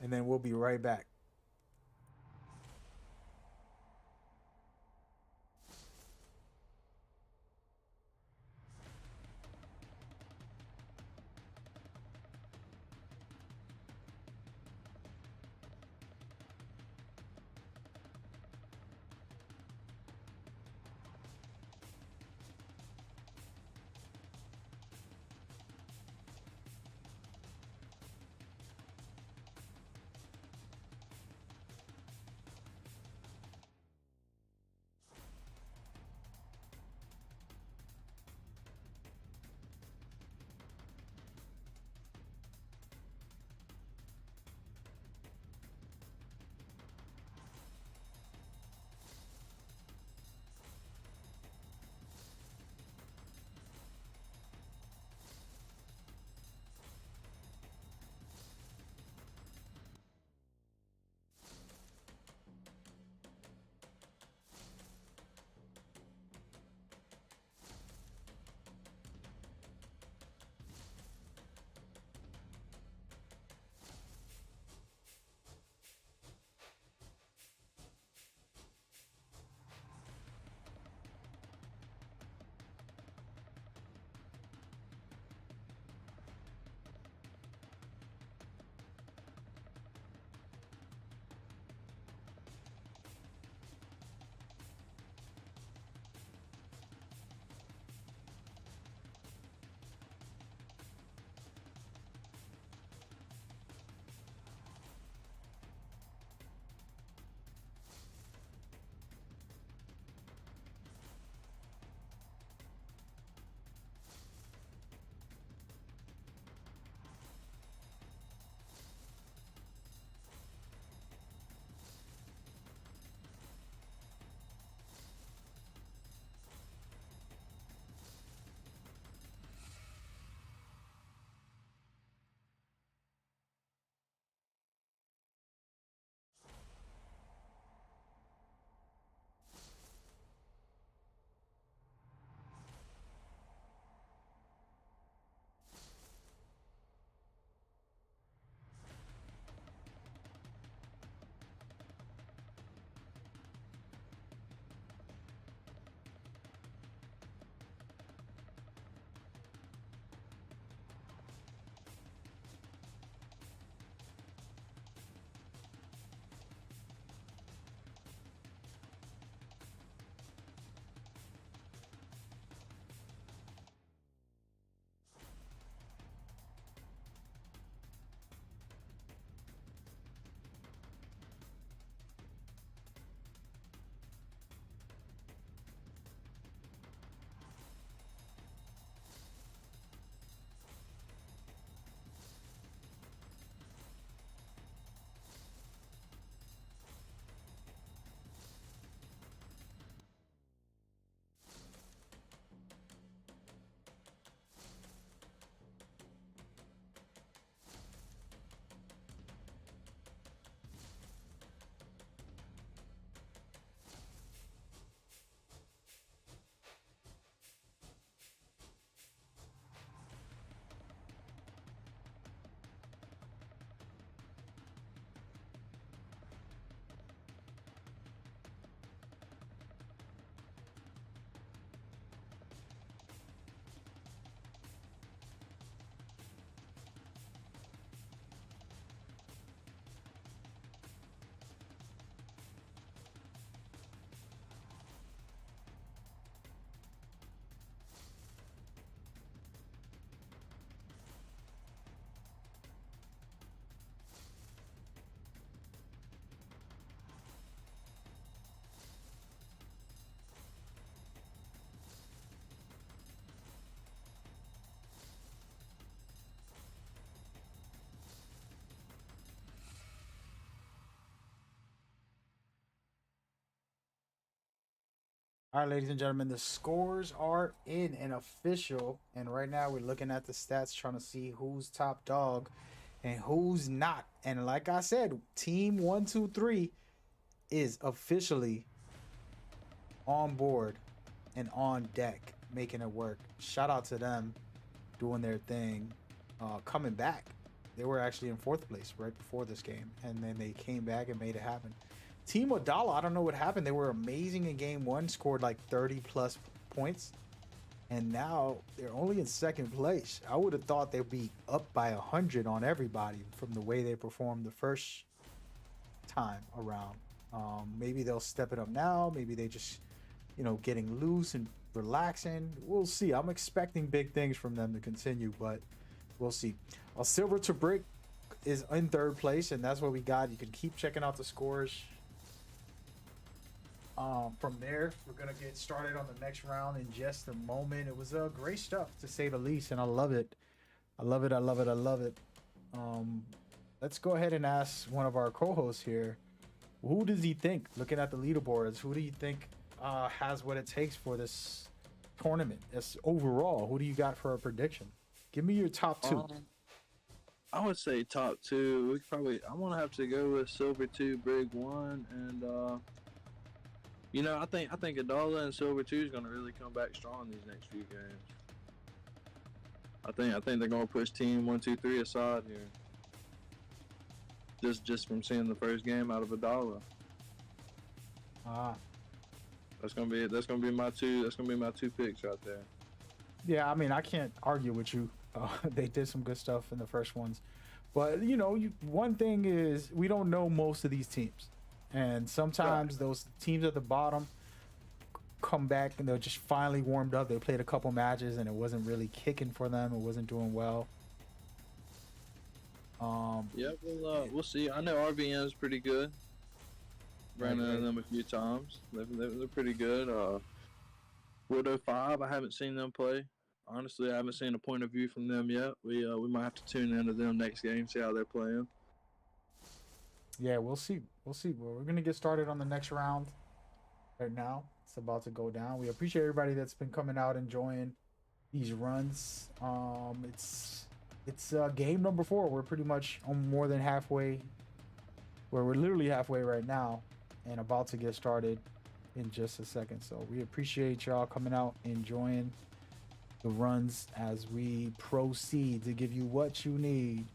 And then we'll be right back. All right, ladies and gentlemen, the scores are in and official. And right now we're looking at the stats, trying to see who's top dog and who's not. And like I said, team 123 is officially on board and on deck, making it work. Shout out to them doing their thing, coming back. They were actually in fourth place right before this game, and then they came back and made it happen. Team Odala, I don't know what happened. They were amazing in game one, scored like 30 plus points, and now they're only in second place. I would have thought they'd be up by 100 on everybody from the way they performed the first time around. Maybe they'll step it up now. Maybe they just, getting loose and relaxing. We'll see. I'm expecting big things from them to continue, but we'll see. Silver to Brick is in third place, and that's what we got. You can keep checking out the scores. From there, we're gonna get started on the next round in just a moment. It was great stuff, to say the least, and I love it. I love it. I love it. I love it. Let's go ahead and ask one of our co-hosts here. Who does he think, looking at the leaderboards, who do you think has what it takes for this tournament? As overall, who do you got for a prediction? Give me your top two. I would say top two. I'm gonna have to go with Silver 2, Brig 1, and I think Adala and Silver 2 is gonna really come back strong these next few games. I think they're gonna push Team 1, 2, 3 aside here. Just from seeing the first game out of Adala. That's gonna be my two. That's gonna be my two picks right there. Yeah, I mean, I can't argue with you. They did some good stuff in the first ones, but one thing is we don't know most of these teams, and sometimes those teams at the bottom come back and they're just finally warmed up. They played a couple matches and it wasn't really kicking for them. It wasn't doing well. We'll see. I know RVM is pretty good. Ran into them a few times. They're pretty good. Widow 5, I haven't seen them play. Honestly, I haven't seen a point of view from them yet. We might have to tune into them next game, see how they're playing. Yeah, we'll see. We'll see. Well, we're gonna get started on the next round right now. It's about to go down. We appreciate everybody that's been coming out enjoying these runs. It's game number 4. We're pretty much more than halfway. We're literally halfway right now, and about to get started in just a second. So we appreciate y'all coming out, enjoying the runs as we proceed to give you what you need.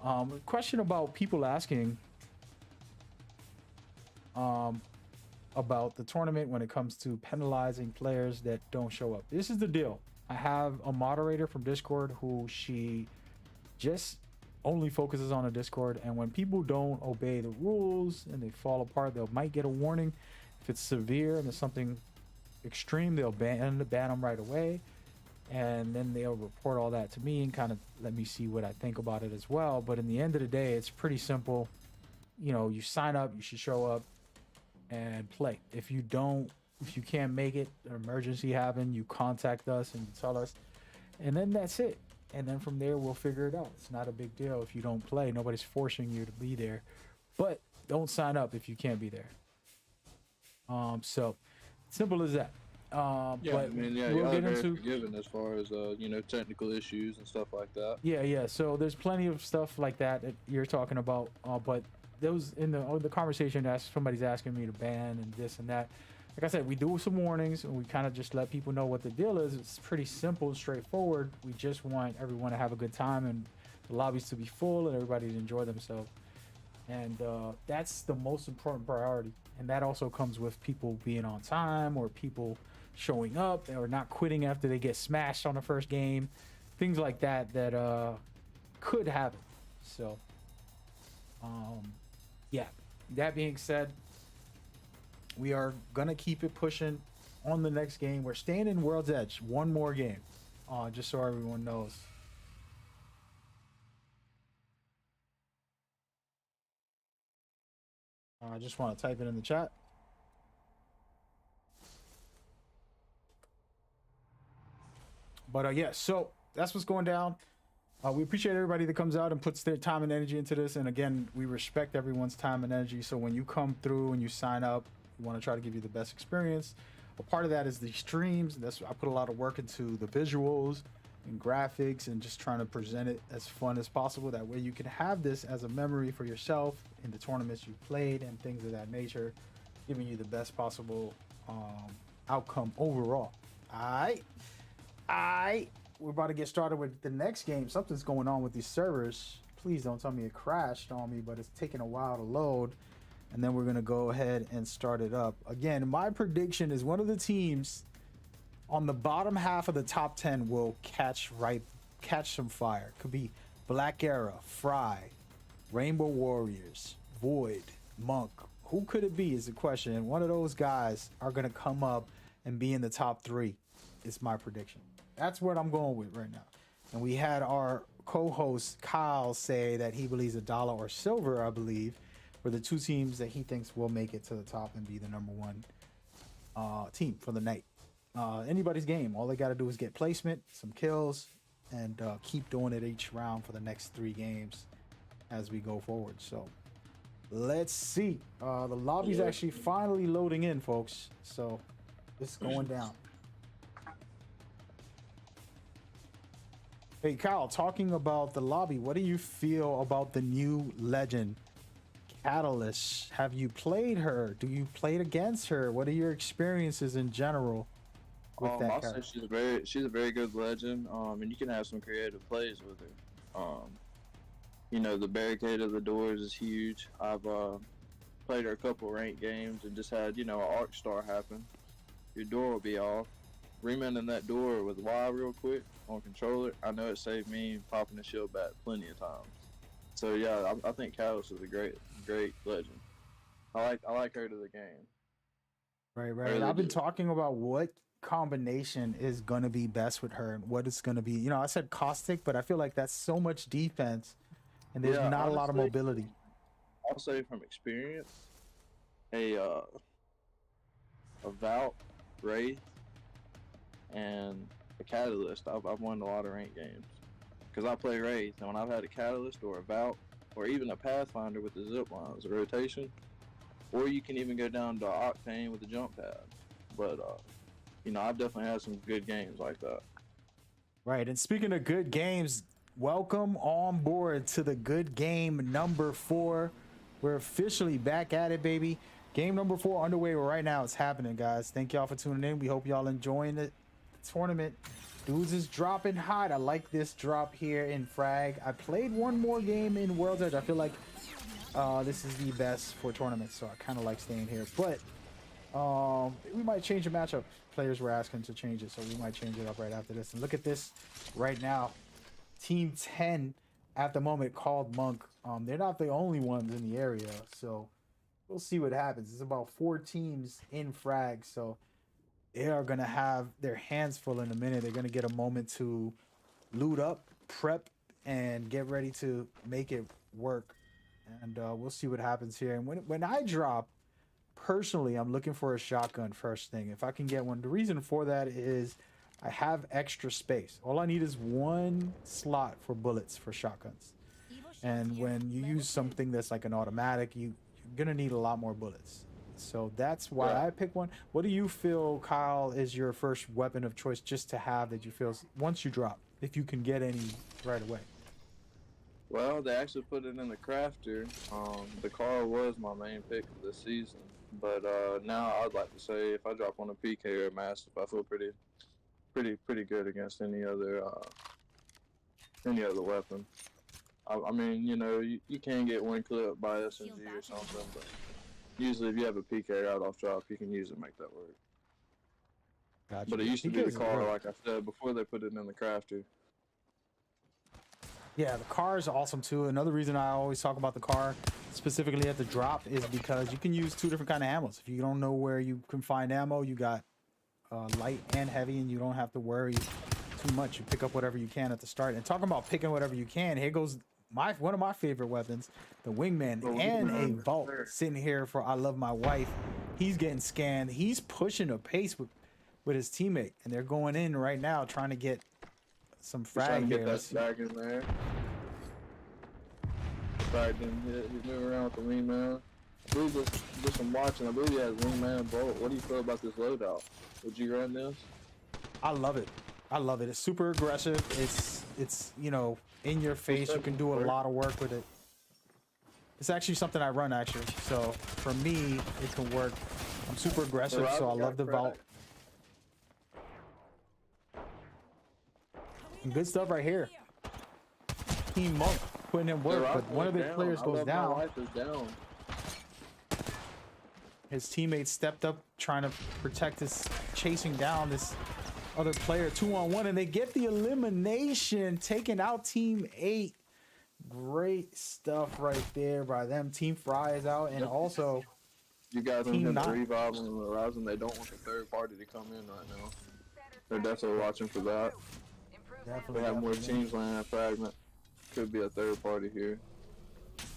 A question about people asking about the tournament when it comes to penalizing players that don't show up. This is the deal. I have a moderator from Discord who she just only focuses on a Discord, and when people don't obey the rules and they fall apart, they might get a warning. If it's severe and it's something extreme, they'll ban them right away, and then they'll report all that to me and kind of let me see what I think about it as well. But in the end of the day, it's pretty simple. You sign up, you should show up and play. If you can't make it, an emergency happened, you contact us and you tell us, and then that's it. And then from there, we'll figure it out. It's not a big deal if you don't play. Nobody's forcing you to be there, but don't sign up if you can't be there. So simple as that. But we'll get into forgiven as far as technical issues and stuff like that. Yeah. So there's plenty of stuff like that you're talking about. But those in the conversation, somebody's asking me to ban and this and that. Like I said, we do some warnings and we kind of just let people know what the deal is. It's pretty simple and straightforward. We just want everyone to have a good time and the lobbies to be full and everybody to enjoy themselves. And that's the most important priority. And that also comes with people being on time or people showing up or not quitting after they get smashed on the first game. Things like that could happen. So, that being said, we are going to keep it pushing on the next game. We're staying in World's Edge. One more game. Just so everyone knows. I just want to type it in the chat. But so that's what's going down. We appreciate everybody that comes out and puts their time and energy into this. And again, we respect everyone's time and energy. So when you come through and you sign up, we want to try to give you the best experience. But part of that is the streams. That's I put a lot of work into the visuals and graphics and just trying to present it as fun as possible. That way you can have this as a memory for yourself in the tournaments you've played and things of that nature, giving you the best possible outcome overall. Alright, we're about to get started with the next game. Something's going on with these servers. Please don't tell me it crashed on me, but it's taking a while to load. And then we're gonna go ahead and start it up. Again, my prediction is one of the teams on the bottom half of the top 10 will catch some fire. Could be Black Era, Fry, Rainbow Warriors, Void, Monk. Who could it be is the question. And one of those guys are gonna come up and be in the top 3. Is my prediction. That's what I'm going with right now. And we had our co-host Kyle say that he believes $1 or silver, I believe, for the 2 teams that he thinks will make it to the top and be the number 1 team for the night. Anybody's game. All they got to do is get placement, some kills, and keep doing it each round for the next 3 games as we go forward. So let's see. The lobby's actually finally loading in, folks. So it's going down. Hey Kyle, talking about the lobby, what do you feel about the new legend, Catalyst? Have you played her? Do you play against her? What are your experiences in general with that I'll character? say she's a very good legend. And you can have some creative plays with her. You know, the barricade of the doors is huge. I've played her a couple ranked games and just had, an arc star happen. Your door will be off. Remanning that door with Y real quick on controller, I know it saved me popping the shield back plenty of times. So yeah, I think Catalyst is a great legend. I like her to the game. Right. Really I've been do. talking about what combination is going to be best with her and what it's going to be. I said caustic, but I feel like that's so much defense and there's Yeah, not a lot of honestly, mobility. I'll say from experience, a Valk, Wraith, and a Catalyst. I've won a lot of ranked games because I play Wraith, and when I've had a Catalyst or a Valk or even a Pathfinder with the zip lines, the rotation, or you can even go down to Octane with the jump pad. But I've definitely had some good games like that. Right. And speaking of good games, welcome on board to the good game number 4. We're officially back at it, baby. Game number 4 underway right now. It's happening, guys. Thank y'all for tuning in. We hope y'all enjoying it. Tournament. Dudes is dropping hot. I like this drop here in Frag. I played one more game in World's Edge. I feel like this is the best for tournaments, so I kind of like staying here. But we might change the matchup. Players were asking to change it, so we might change it up right after this. And look at this right now. Team 10 at the moment called Monk. They're not the only ones in the area, so we'll see what happens. It's about 4 teams in Frag, so they are going to have their hands full in a minute. They're going to get a moment to loot up, prep, and get ready to make it work. And we'll see what happens here. And when I drop, personally, I'm looking for a shotgun first thing. If I can get one. The reason for that is I have extra space. All I need is 1 slot for bullets for shotguns. And when you use something that's like an automatic, you're going to need a lot more bullets. So that's why I pick one. What do you feel, Kyle, is your first weapon of choice just to have that you feel once you drop, if you can get any right away? Well, they actually put it in the crafter. The car was my main pick for this season, but now I'd like to say if I drop on a PK or a Mastiff, I feel pretty good against any other weapon. I mean, you can get one clip by SMG or something, but usually if you have a PK right off drop, you can use it and make that work. Gotcha. But it used to be the PKs car, work. like I said, before they put it in the crafter. Yeah, the car is awesome too. Another reason I always talk about the car specifically at the drop is because you can use 2 different kind of ammos. If you don't know where you can find ammo, you got light and heavy, and you don't have to worry too much. You pick up whatever you can at the start. And talking about picking whatever you can, here goes one of my favorite weapons, the Wingman, and a Vault sitting here for I Love My Wife. He's getting scanned. He's pushing a pace with his teammate, and they're going in right now trying to get some frag Trying to here. get that back in there. Frag didn't hit. He's moving around with the wingman. believe just from watching, I believe he has wingman bolt. What do you feel about this loadout? Would you run this? I love it. I love it. It's super aggressive. It's you know, in your face. You can do a lot of work with it. It's actually something I run actually. So for me, it can work. I'm super aggressive, so I love the vault. And good stuff right here. Team Monk putting in work, but one of their players goes down. His teammates stepped up trying to protect this, chasing down this other player 2-on-1, and they get the elimination, taking out Team 8. Great stuff right there by them. Team Fry is out, and also you guys Team want to 9. revive and Horizon. They don't want the third party to come in right now. They're definitely watching for that. Definitely They have more teams landing fragment. Could be a third party here.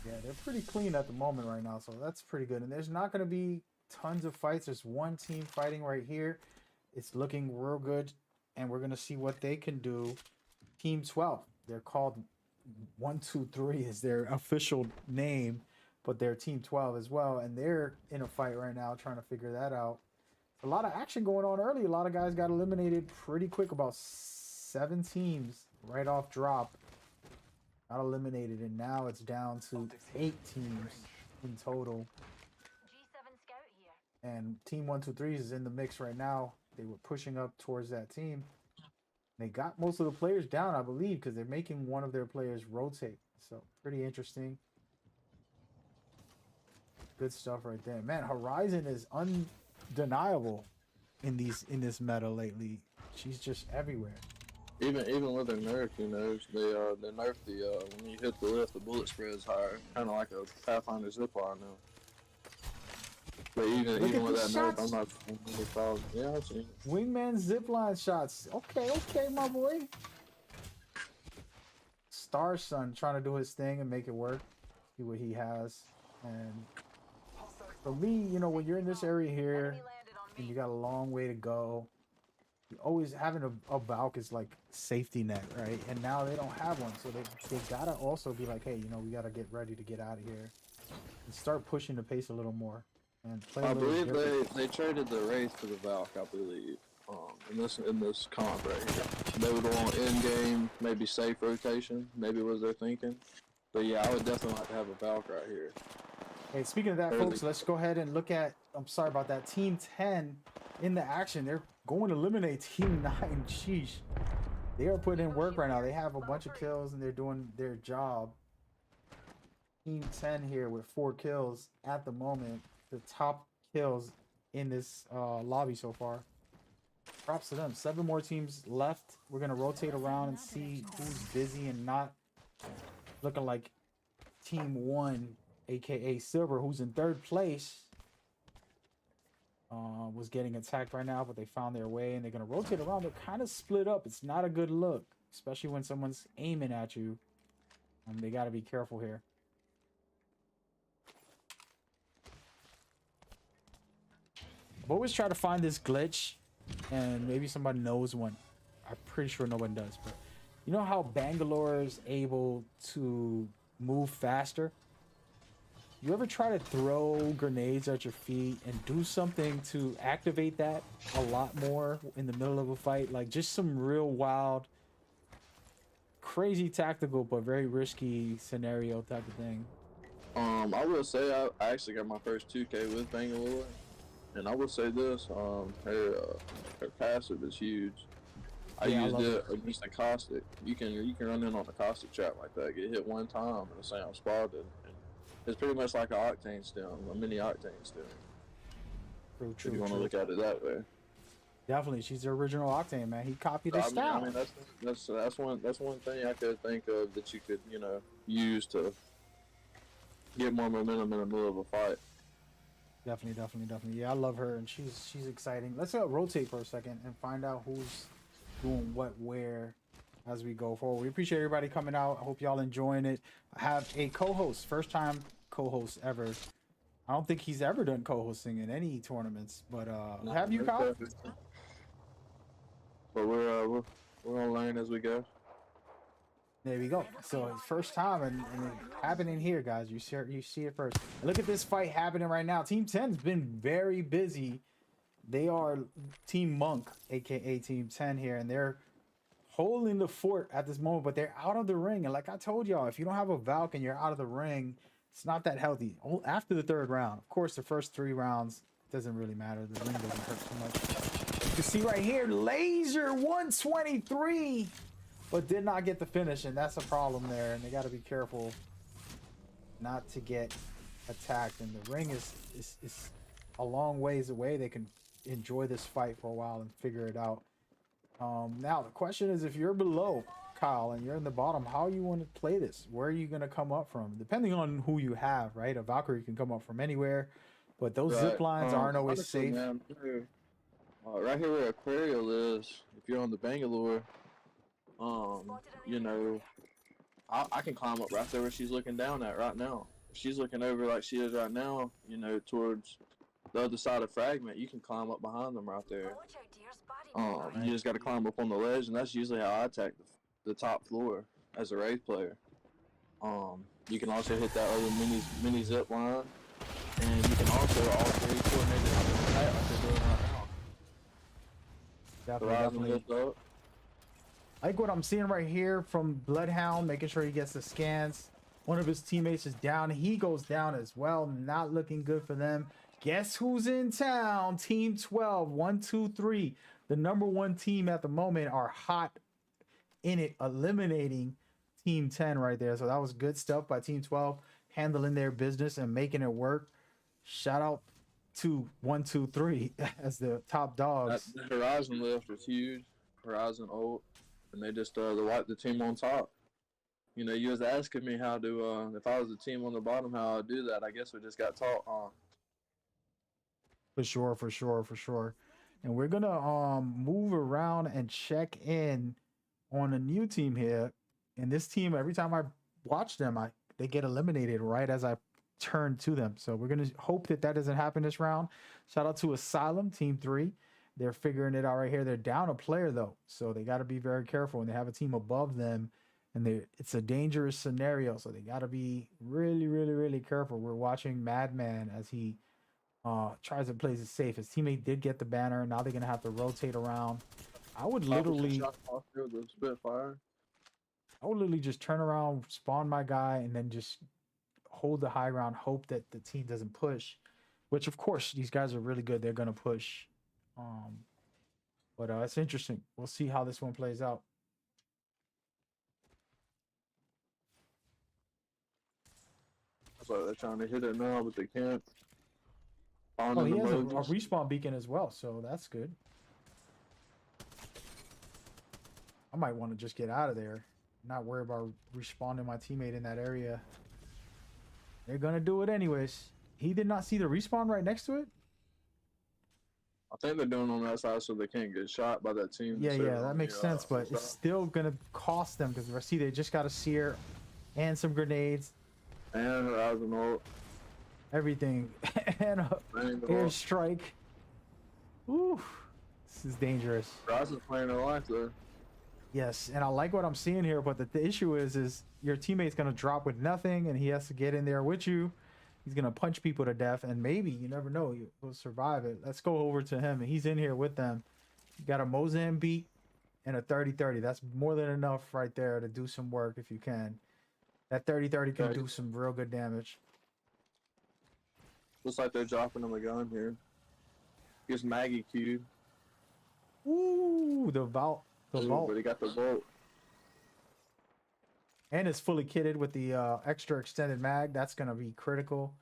Yeah, they're pretty clean at the moment right now, so that's pretty good. And there's not going to be tons of fights. There's one team fighting right here. It's looking real good, and we're going to see what they can do. Team 12. They're called 1-2-3 is their official name, but they're Team 12 as well, and they're in a fight right now trying to figure that out. A lot of action going on early. A lot of guys got eliminated pretty quick. About 7 teams right off drop got eliminated, and now it's down to 8 teams in total. G7 scout here. And Team 1-2-3 is in the mix right now. They were pushing up towards that team. They got most of the players down, I believe, because they're making one of their players rotate. So pretty interesting. Good stuff right there. Man, Horizon is undeniable in this meta lately. She's just everywhere. Even with their nerf, you know, they nerfed the when you hit the lift, the bullet spread is higher, kind of like a Pathfinder zipline now. But even with that nerf, I'm not really following. Yeah, I've seen it. Wingman zipline shots. Okay, my boy. Star Sun trying to do his thing and make it work. See what he has. And for me, you know, when you're in this area here and you got a long way to go, you always having a Valk is like safety net, right? And now they don't have one, so they gotta also be like, hey, you know, we gotta get ready to get out of here and start pushing the pace a little more. And play I believe they traded the Wraith for the Valk, I believe. In this comp right here, they would want in game, maybe safe rotation, maybe was their thinking. But yeah, I would definitely like to have a Valk right here. Hey, speaking of that, folks, let's go ahead and look at. I'm sorry about that. Team 10 in the action. They're going to eliminate Team 9. Sheesh. They are putting in work right now. They have a bunch of kills and they're doing their job. Team 10 here with 4 kills at the moment. The top kills in this lobby so far. Props to them. 7 more teams left. We're going to rotate around and see who's busy and not. Looking like Team 1, aka Silver, who's in 3rd place, was getting attacked right now, but they found their way and they're going to rotate around. They're kind of split up. It's not a good look, especially when someone's aiming at you. They got to be careful here. I've always tried to find this glitch, and maybe somebody knows one. I'm pretty sure no one does, but you know how Bangalore is able to move faster? You ever try to throw grenades at your feet and do something to activate that a lot more in the middle of a fight? Like just some real wild, crazy tactical, but very risky scenario type of thing. I will say I actually got my first 2K with Bangalore, and I will say this: her passive is huge. I used it against the caustic. You can run in on the caustic trap like that. Get hit one time in the same spot, and it's pretty much like an octane stem, a mini octane stem. True, if you want to look at it that way. Definitely, she's the original Octane, man. He copied her style. I mean that's one thing I could think of that you could use to get more momentum in the middle of a fight. Definitely. Yeah, I love her, and she's exciting. Let's rotate for a second and find out who's doing what where as we go forward. We appreciate everybody coming out. I hope y'all enjoying it. I have a co-host, first time co-host ever. I don't think he's ever done co-hosting in any tournaments, but have you, Kyle? But we're gonna learn as we go. There we go. So it's first time and it happening here, guys. You see it first. And look at this fight happening right now. Team 10's been very busy. They are Team Monk, aka Team 10 here, and they're holding the fort at this moment, but they're out of the ring. And like I told y'all, if you don't have a Valk and you're out of the ring, it's not that healthy. After the third round, of course, the first 3 rounds doesn't really matter. The ring doesn't hurt too much. You can see right here, laser 123, but did not get the finish, and that's a problem there. And they got to be careful not to get attacked. And the ring is a long ways away. They can enjoy this fight for a while and figure it out. Now the question is, if you're below Kyle and you're in the bottom, how you want to play this? Where are you going to come up from? Depending on who you have, right? A Valkyrie can come up from anywhere, but those zip lines aren't always safe. Man, right here where Aquarial is, if you're on the Bangalore, you know, I can climb up right there where she's looking down at right now. If she's looking over like she is right now, you know, towards the other side of Fragment, you can climb up behind them right there. Watch out, dear's body. You just got to climb up on the ledge, and that's usually how I attack the top floor as a Wraith player. You can also hit that other mini zip line, and you can also coordinate it on the attack like they're doing right now. Definitely. Lift up. Like what I'm seeing right here from Bloodhound, making sure he gets the scans. One of his teammates is down. He goes down as well. Not looking good for them. Guess who's in town? Team 12, 1, 2, 3. The number 1 team at the moment are hot in it, eliminating Team 10 right there. So that was good stuff by Team 12, handling their business and making it work. Shout out to 1, 2, 3 as the top dogs. That Horizon lift was huge. Horizon ult, and they just they wiped the team on top. You know, you was asking me how to if I was the team on the bottom, how I'd do that. I guess we just got taught on. For sure. And we're gonna move around and check in on a new team here. And this team, every time I watch them, they get eliminated right as I turn to them. So we're gonna hope that doesn't happen this round. Shout out to Asylum, Team 3. They're figuring it out right here. They're down a player though, so they got to be very careful. And they have a team above them, and it's a dangerous scenario, so they got to be really careful. We're watching Madman as he tries to play it safe. His teammate did get the banner. Now they're gonna have to rotate around. I would literally just turn around, spawn my guy, and then just hold the high ground, hope that the team doesn't push, which of course these guys are really good. They're gonna push. But it's interesting. We'll see how this one plays out. That's why they're trying to hit it now, but they can't. Oh, he has a respawn beacon as well, so that's good. I might want to just get out of there. Not worry about respawning my teammate in that area. They're gonna do it anyways. He did not see the respawn right next to it? I think they're doing on that side so they can't get shot by that team. Yeah, that makes sense, but it's still gonna cost them because see, they just got a seer and some grenades. And Horizon ult. Everything. And a airstrike. Ooh, this is dangerous. Horizon's playing their life though. Yes, and I like what I'm seeing here, but the issue is your teammate's gonna drop with nothing, and he has to get in there with you. He's gonna punch people to death, and maybe, you never know, he'll survive it. Let's go over to him, and he's in here with them. You got a Mozambique and a 30-30. That's more than enough right there to do some work if you can. That 30-30 can do some real good damage. Looks like they're dropping him a gun here. Here's Maggie Q. Ooh, the vault. The vault. But he got the vault. And it's fully kitted with the extra extended mag. That's going to be critical.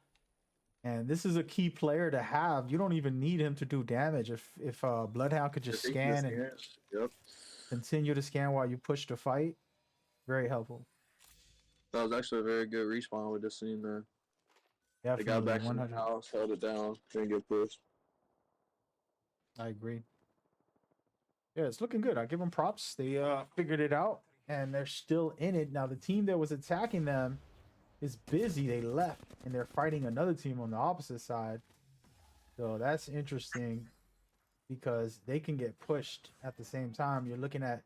And this is a key player to have. You don't even need him to do damage. If Bloodhound could just scan and continue to scan while you push the fight, very helpful. That was actually a very good respawn with this scene there. Definitely, they got back 100. in the house, held it down, didn't get pushed. I agree. Yeah, it's looking good. I give them props. They figured it out, and they're still in it. Now, the team that was attacking them is busy. They left, and they're fighting another team on the opposite side. So that's interesting because they can get pushed at the same time. You're looking at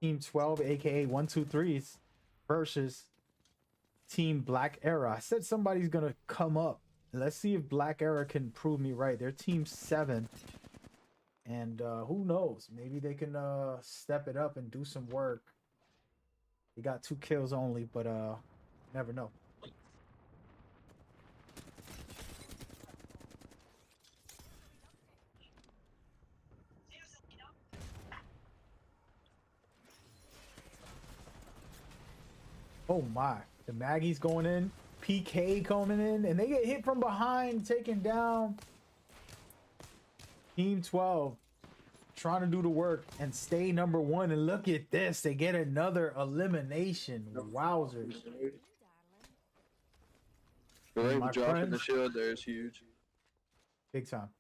Team 12, aka 1, 2, 3s. versus Team Black Era. I said somebody's gonna come up. Let's see if Black Era can prove me right. They're Team 7. And who knows? Maybe they can step it up and do some work. They got 2 kills only, but never know. Oh my, the Maggie's going in, PK coming in, and they get hit from behind, taken down. Team 12 trying to do the work and stay number 1. And look at this, they get another elimination. Wowzers. They My dropping friends, the shield there is huge. big time.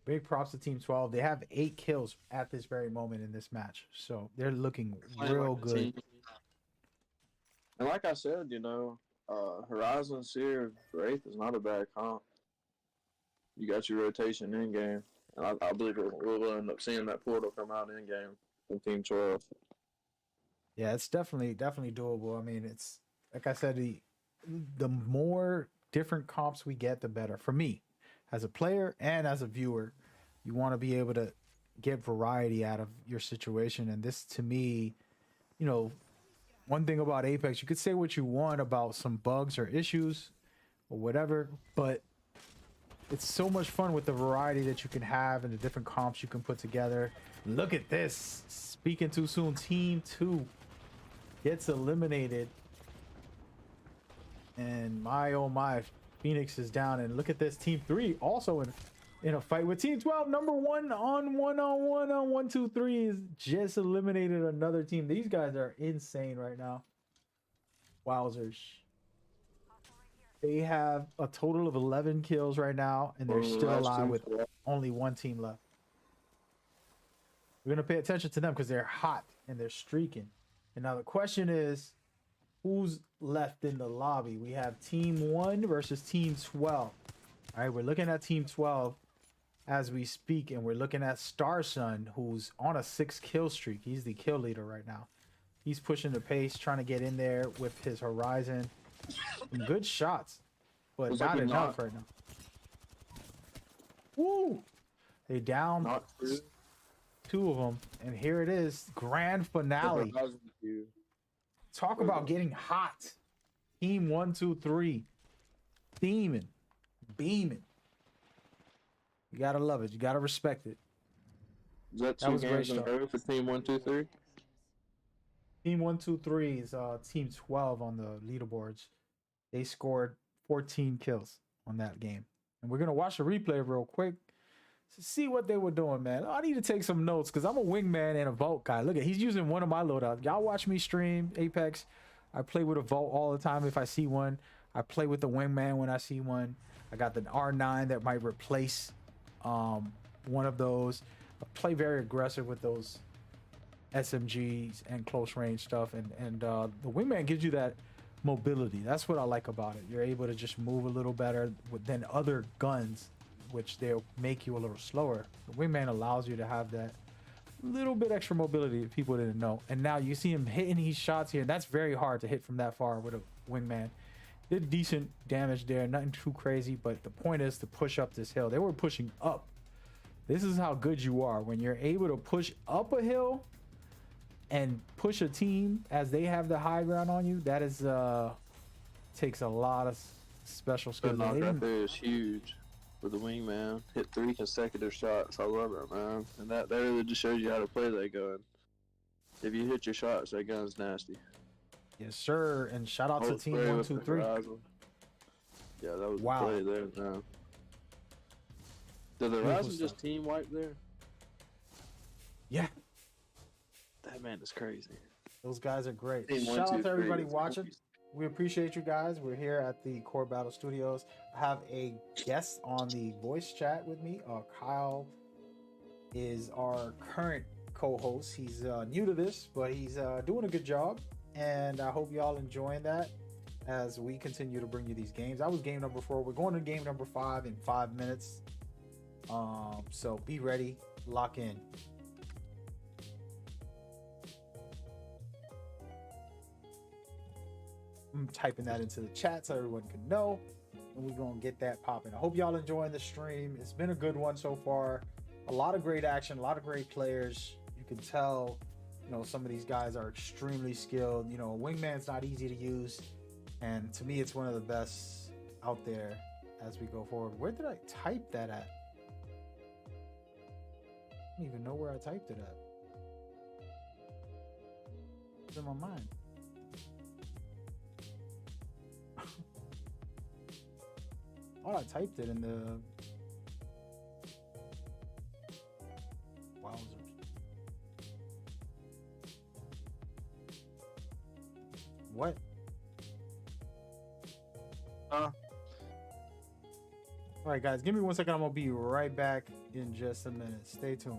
Big props to Team 12. They have 8 kills at this very moment in this match. So they're looking real Like a good. team. And like I said, you know, Horizon, Seer, Wraith is not a bad comp. You got your rotation in game. And I believe we'll end up seeing that portal come out in game from Team 12. Yeah, it's definitely doable. I mean, it's like I said, the more different comps we get, the better. For me, as a player and as a viewer, you want to be able to get variety out of your situation. And this, to me, you know, one thing about Apex, you could say what you want about some bugs or issues or whatever, but it's so much fun with the variety that you can have and the different comps you can put together. Look at this. Speaking too soon, Team 2 gets eliminated. And my, oh my, Phoenix is down. And look at this, Team 3 also in a fight with Team 12. Number 1 on 1-on-1 on 1, 2, 3 is just eliminated another team. These guys are insane right now. Wowzers. They have a total of 11 kills right now, and they're still alive with only 1 team left. We're going to pay attention to them because they're hot and they're streaking. And now the question is, who's left in the lobby? We have Team 1 versus Team 12. All right, we're looking at Team 12 as we speak, and we're looking at Starsun, who's on a 6 kill streak. He's the kill leader right now. He's pushing the pace, trying to get in there with his Horizon. Some good shots, but not enough right now. Woo! They down 2 of them, and here it is, grand finale. Talk about getting hot. Team 1, 2, 3, steaming, beaming. You gotta love it. You gotta respect it. Is that That was 2 great games in a stuff. row for Team 1, 2, 3? Team 1, 2, 3 is Team 12 on the leaderboards. They scored 14 kills on that game. And we're going to watch the replay real quick to see what they were doing, man. I need to take some notes because I'm a wingman and a vault guy. Look at, he's using one of my loadouts. Y'all watch me stream Apex. I play with a vault all the time if I see one. I play with the wingman when I see one. I got the R9 that might replace one of those. I play very aggressive with those SMGs and close range stuff, and the wingman gives you that mobility. That's what I like about it. You're able to just move a little better than other guns, which they'll make you a little slower. The wingman allows you to have that little bit extra mobility that people didn't know. And now you see him hitting these shots here. That's very hard to hit from that far with a wingman. Did decent damage there, nothing too crazy, but the point is to push up this hill. They were pushing up. This is how good you are when you're able to push up a hill and push a team as they have the high ground on you. That is takes a lot of special skills. That knock right there is huge for the wingman. Hit 3 consecutive shots. I love it, man. And that really just shows you how to play that gun. If you hit your shots, that gun's nasty. Yes, sir. And shout out to Hold Team spray 1, with 2, the 3. Horizon. Yeah, that was Wow. the play there, man. Did the Beautiful Horizon just stuff. team wipe there? Yeah, That man is crazy. those guys are great. Team 1, Shout 2, out to 3 everybody is watching. crazy. We appreciate you guys. We're here at the Core Battle Studios. I have a guest on the voice chat with me. Kyle is our current co-host. He's new to this, but he's doing a good job. And I hope y'all enjoying that as we continue to bring you these games. That was game number 4. We're going to game number 5 in 5 minutes. So be ready, lock in. I'm typing that into the chat so everyone can know. And we're gonna get that popping. I hope y'all enjoying the stream. It's been a good one so far. A lot of great action, a lot of great players. You can tell, you know, some of these guys are extremely skilled. You know, Wingman's not easy to use. And to me, it's one of the best out there as we go forward. Where did I type that at? I don't even know where I typed it at. It's in my mind. Oh, I typed it in the wowzers. What? All right, guys, give me 1 second. I'm gonna be right back in just a minute. Stay tuned.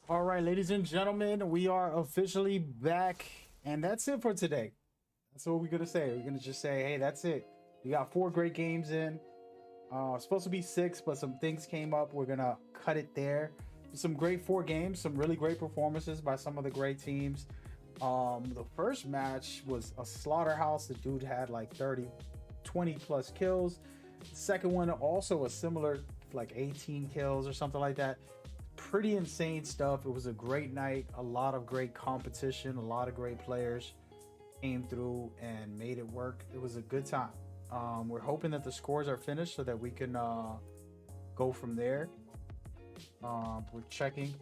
All right, ladies and gentlemen, we are officially back, and that's it for today. That's what we're gonna say. We're gonna just say, hey, that's it. We got 4 great games in. Supposed to be 6, but some things came up. We're gonna cut it there. Some great 4 games, some really great performances by some of the great teams. The first match was a slaughterhouse. The dude had like 20 plus kills. The second one also a similar, like 18 kills or something like that. Pretty insane stuff. It was a great night, a lot of great competition, a lot of great players came through and made it work. It was a good time. We're hoping that the scores are finished so that we can go from there. We're checking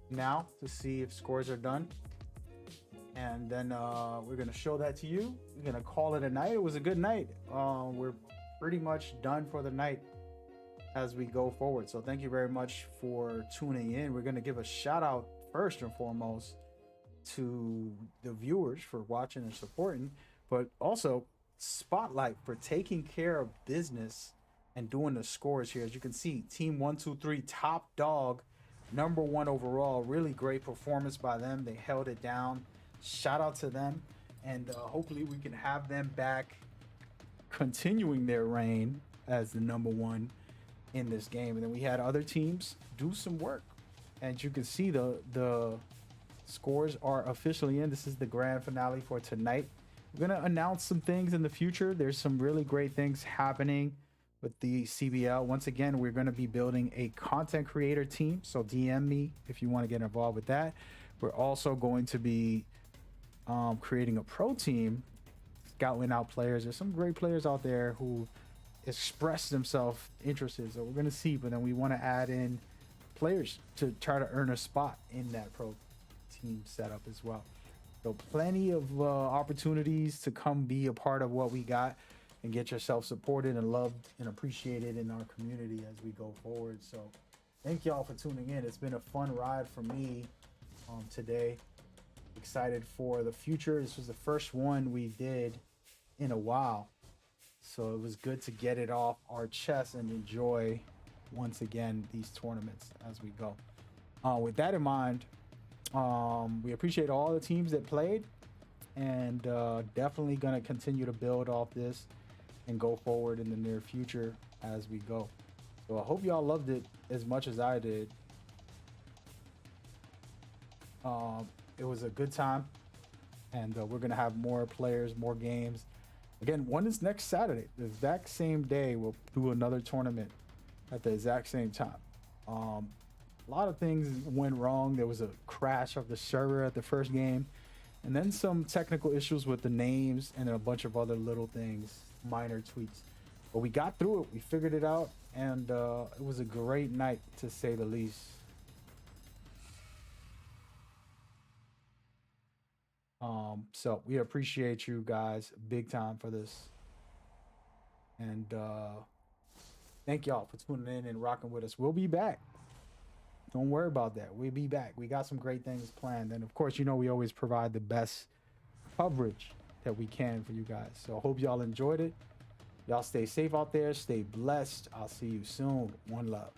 now to see if scores are done, and then we're gonna show that to you. We're gonna call it a night. It was a good night. We're pretty much done for the night as we go forward. So thank you very much for tuning in. We're gonna give a shout out first and foremost to the viewers for watching and supporting, but also Spotlight for taking care of business and doing the scores here. As you can see, team 123 top dog, number 1 overall. Really great performance by them. They held it down. Shout out to them, and hopefully we can have them back continuing their reign as the number 1 in this game. And then we had other teams do some work, and you can see the scores are officially in. This is the grand finale for tonight. We're gonna announce some things in the future. There's some really great things happening with the CBL. Once again, we're gonna be building a content creator team, so DM me if you want to get involved with that. We're also going to be creating a pro team, scouting out players. There's some great players out there who express themselves interested, so we're gonna see. But then we want to add in players to try to earn a spot in that pro team setup as well. So plenty of opportunities to come be a part of what we got and get yourself supported and loved and appreciated in our community as we go forward. So thank y'all for tuning in. It's been a fun ride for me today. Excited for the future. This was the first one we did in a while, so it was good to get it off our chest and enjoy once again these tournaments as we go. With that in mind, we appreciate all the teams that played, and definitely gonna continue to build off this and go forward in the near future as we go. So I hope y'all loved it as much as I did. It was a good time, and we're gonna have more players, more games. Again, one is next Saturday, the exact same day. We'll do another tournament at the exact same time. A lot of things went wrong. There was a crash of the server at the first game, and then some technical issues with the names and a bunch of other little things, minor tweaks. But we got through it. We figured it out, and it was a great night to say the least. So we appreciate you guys big time for this, and thank y'all for tuning in and rocking with us. We'll be back. Don't worry about that. We'll be back. We got some great things planned. And of course, you know, we always provide the best coverage that we can for you guys. So I hope y'all enjoyed it. Y'all stay safe out there. Stay blessed. I'll see you soon. One love.